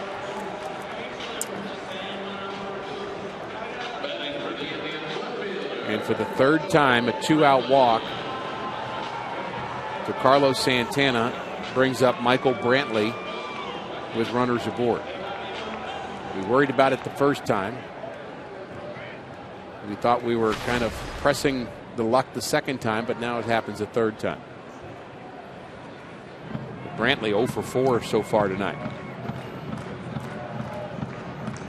And for the 3rd time, a 2-out walk to Carlos Santana brings up Michael Brantley with runners aboard. We worried about it the first time. We thought we were kind of pressing the luck the second time, but now it happens a 3rd time. Brantley 0 for 4 so far tonight.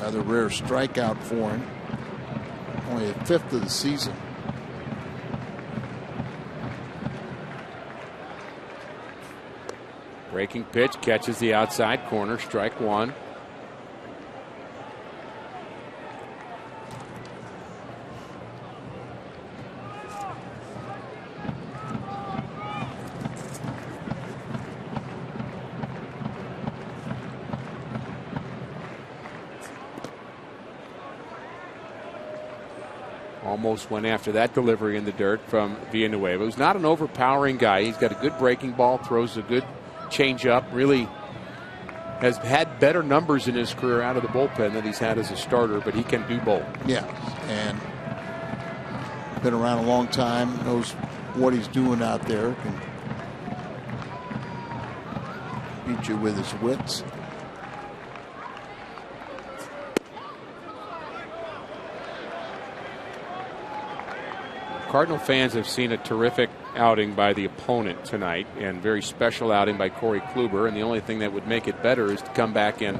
Another rare strikeout for him. Only a 5th of the season. Breaking pitch, catches the outside corner, strike 1. almost went after that delivery in the dirt from Villanueva. He's not an overpowering guy. He's got a good breaking ball, throws a good changeup, really has had better numbers in his career out of the bullpen than he's had as a starter, but he can do both. Yeah, and been around a long time, knows what he's doing out there, can beat you with his wits. Cardinal fans have seen a terrific outing by the opponent tonight, and very special outing by Corey Kluber, and the only thing that would make it better is to come back and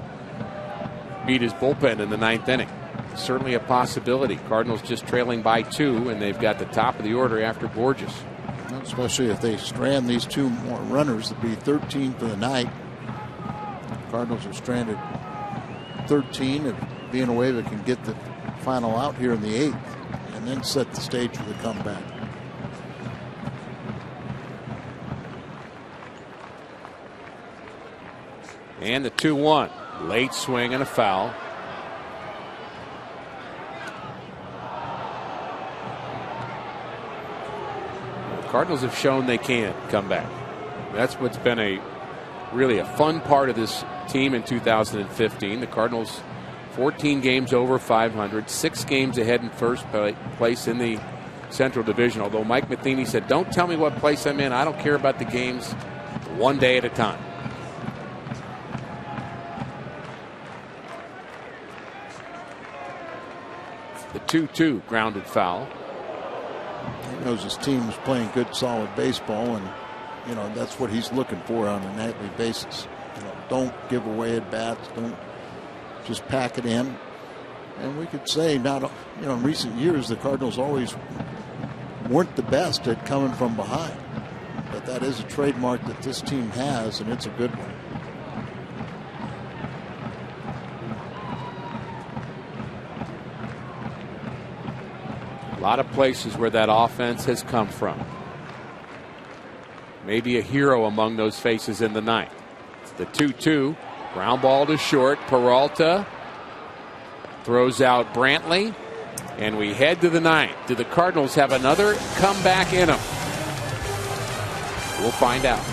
beat his bullpen in the 9th inning. Certainly a possibility. Cardinals just trailing by 2, and they've got the top of the order after Borges. Especially if they strand these 2 more runners, it'd be 13 for the night. Cardinals are stranded 13. If Villanueva can get the final out here in the 8th, and then set the stage for the comeback. And the 2-1. Late swing and a foul. The Cardinals have shown they can come back. That's what's been really a fun part of this team in 2015. The Cardinals 14 games over 500, 6 games ahead in first place in the Central Division. Although Mike Matheny said, don't tell me what place I'm in. I don't care about the games, one day at a time. The 2-2 grounded foul. He knows his team's playing good, solid baseball, and that's what he's looking for on a nightly basis. Don't give away at bats. Don't just pack it in. And we could say, in recent years, the Cardinals always weren't the best at coming from behind. But that is a trademark that this team has, and it's a good one. A lot of places where that offense has come from. Maybe a hero among those faces in the 9th. The 2-2. Ground ball to short. Peralta throws out Brantley. And we head to the 9th. Do the Cardinals have another comeback in them? We'll find out.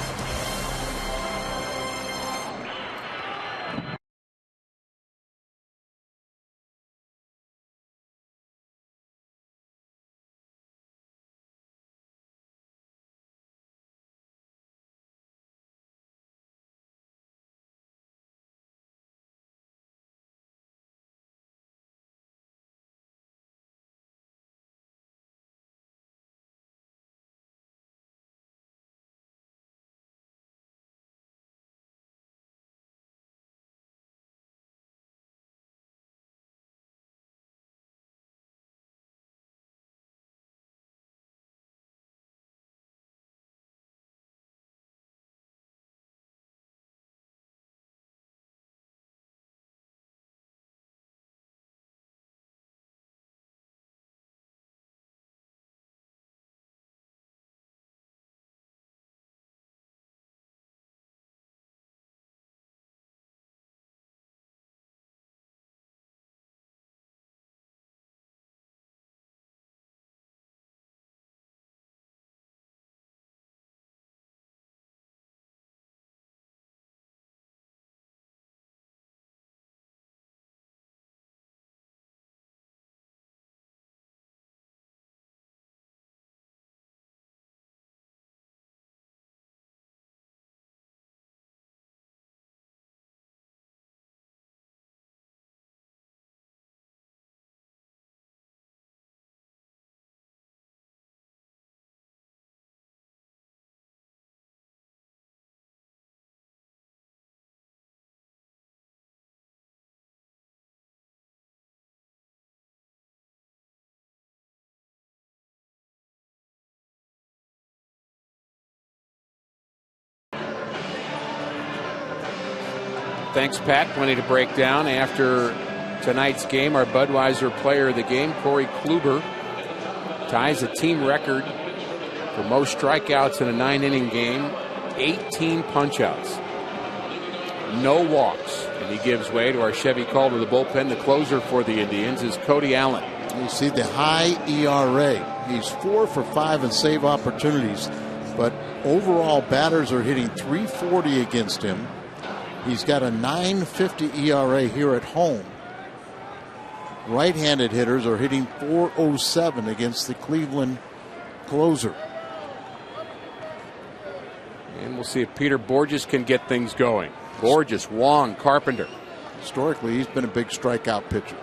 Thanks, Pat. Plenty to break down. After tonight's game, our Budweiser player of the game, Corey Kluber, ties a team record for most strikeouts in a 9-inning game, 18 punchouts. No walks. And he gives way to our Chevy Calder, the bullpen. The closer for the Indians is Cody Allen. You see the high ERA. He's 4 for 5 in save opportunities, but overall batters are hitting .340 against him. He's got a .950 ERA here at home. Right-handed hitters are hitting .407 against the Cleveland closer. And we'll see if Peter Borges can get things going. Borges, Wong, Carpenter. Historically, he's been a big strikeout pitcher.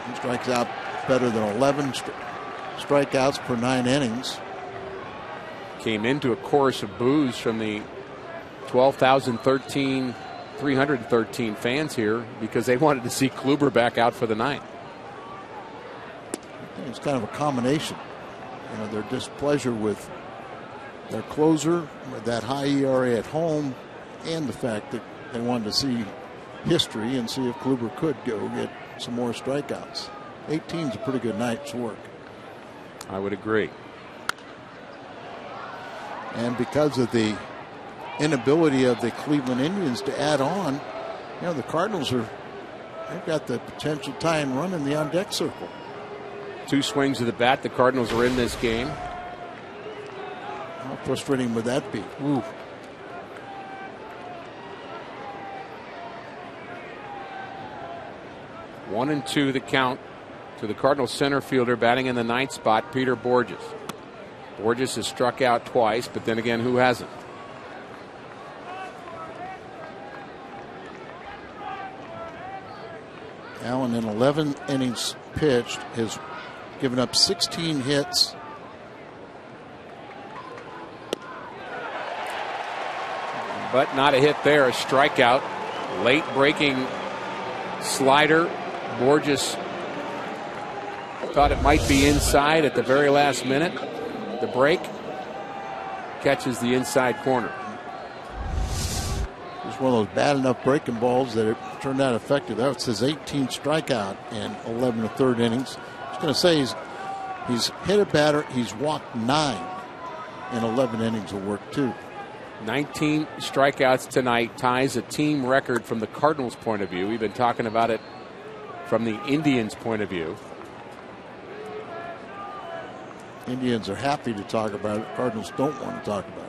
He strikes out better than 11 strikeouts per 9 innings. Came into a chorus of boos from the 313 fans here because they wanted to see Kluber back out for the ninth. It's kind of a combination. You know, their displeasure with their closer, with that high ERA at home, and the fact that they wanted to see history and see if Kluber could go get some more strikeouts. 18's a pretty good night's work. I would agree. And because of the inability of the Cleveland Indians to add on, you know, the Cardinals they've got the potential tying run in the on-deck circle. 2 swings of the bat. The Cardinals are in this game. How frustrating would that be? Ooh. One and 2 the count to the Cardinals center fielder batting in the 9th spot, Peter Borges. Borges has struck out twice, but then again, who hasn't? Allen, in 11 innings pitched, has given up 16 hits. But not a hit there, a strikeout. Late breaking slider. Borges thought it might be inside at the very last minute. The break catches the inside corner. It's one of those bad enough breaking balls that it turned out effective. That was his 18th strikeout in 11 1/3 innings. I was going to say he's hit a batter. He's walked 9 in 11 innings of work too. 19 strikeouts tonight, ties a team record from the Cardinals' point of view. We've been talking about it from the Indians' point of view. Indians are happy to talk about it. Cardinals don't want to talk about it.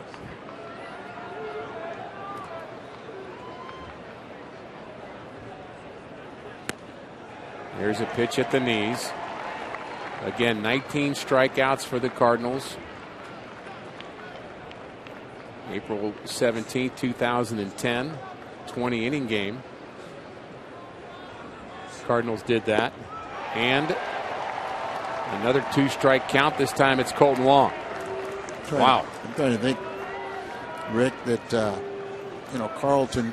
Here's a pitch at the knees. Again, 19 strikeouts for the Cardinals. April 17, 2010, 20-inning game. Cardinals did that. And another 2-strike count. This time it's Colton Wong. Wow. I'm trying to think, Rick, that, Carlton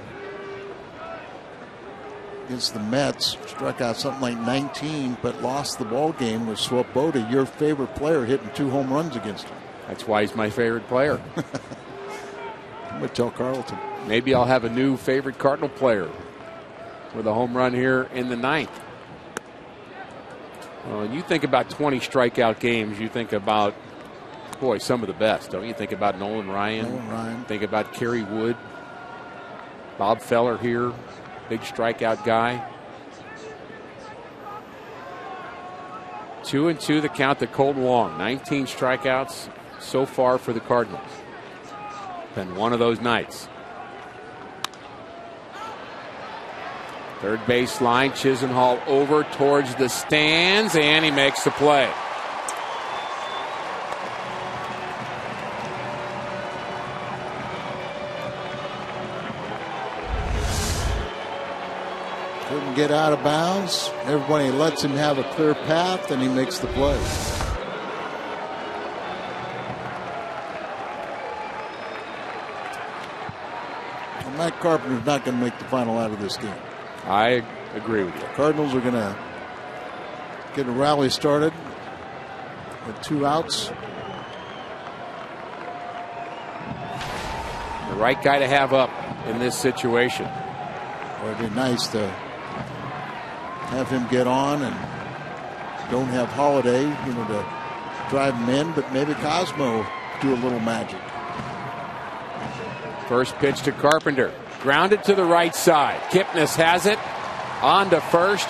against the Mets struck out something like 19, but lost the ball game with Swoboda, your favorite player, hitting 2 home runs against him. That's why he's my favorite player. I'm going to tell Carlton. Maybe I'll have a new favorite Cardinal player with a home run here in the 9th. Well, when you think about 20 strikeout games, you think about, boy, some of the best, don't you? Think about Nolan Ryan. Think about Kerry Wood. Bob Feller here, big strikeout guy. 2-2 the count to Colton Wong. 19 strikeouts so far for the Cardinals. Been one of those nights. Third base line, Chisenhall over towards the stands, and he makes the play. Couldn't get out of bounds. Everybody lets him have a clear path, and he makes the play. Matt Carpenter's not going to make the final out of this game. I agree with you. The Cardinals are going to get a rally started with 2 outs. The right guy to have up in this situation. Well, it'd be nice to have him get on and don't have Holiday, to drive him in, but maybe Cosmo do a little magic. First pitch to Carpenter. Grounded to the right side. Kipnis has it. On to first.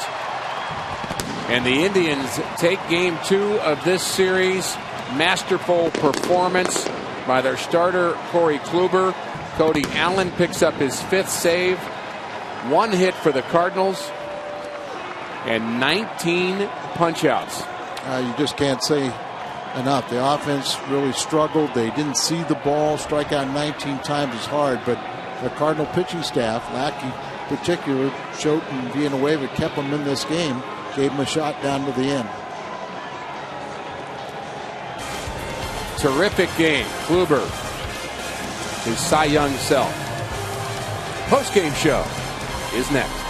And the Indians take game 2 of this series. Masterful performance by their starter, Corey Kluber. Cody Allen picks up his 5th save. 1 hit for the Cardinals. And 19 punch-outs. You just can't say enough. The offense really struggled. They didn't see the ball. Strike out 19 times is hard, but the Cardinal pitching staff, Lackey in particular, Choate and Villanueva kept them in this game, gave them a shot down to the end. Terrific game. Kluber, his Cy Young self. Post-game show is next.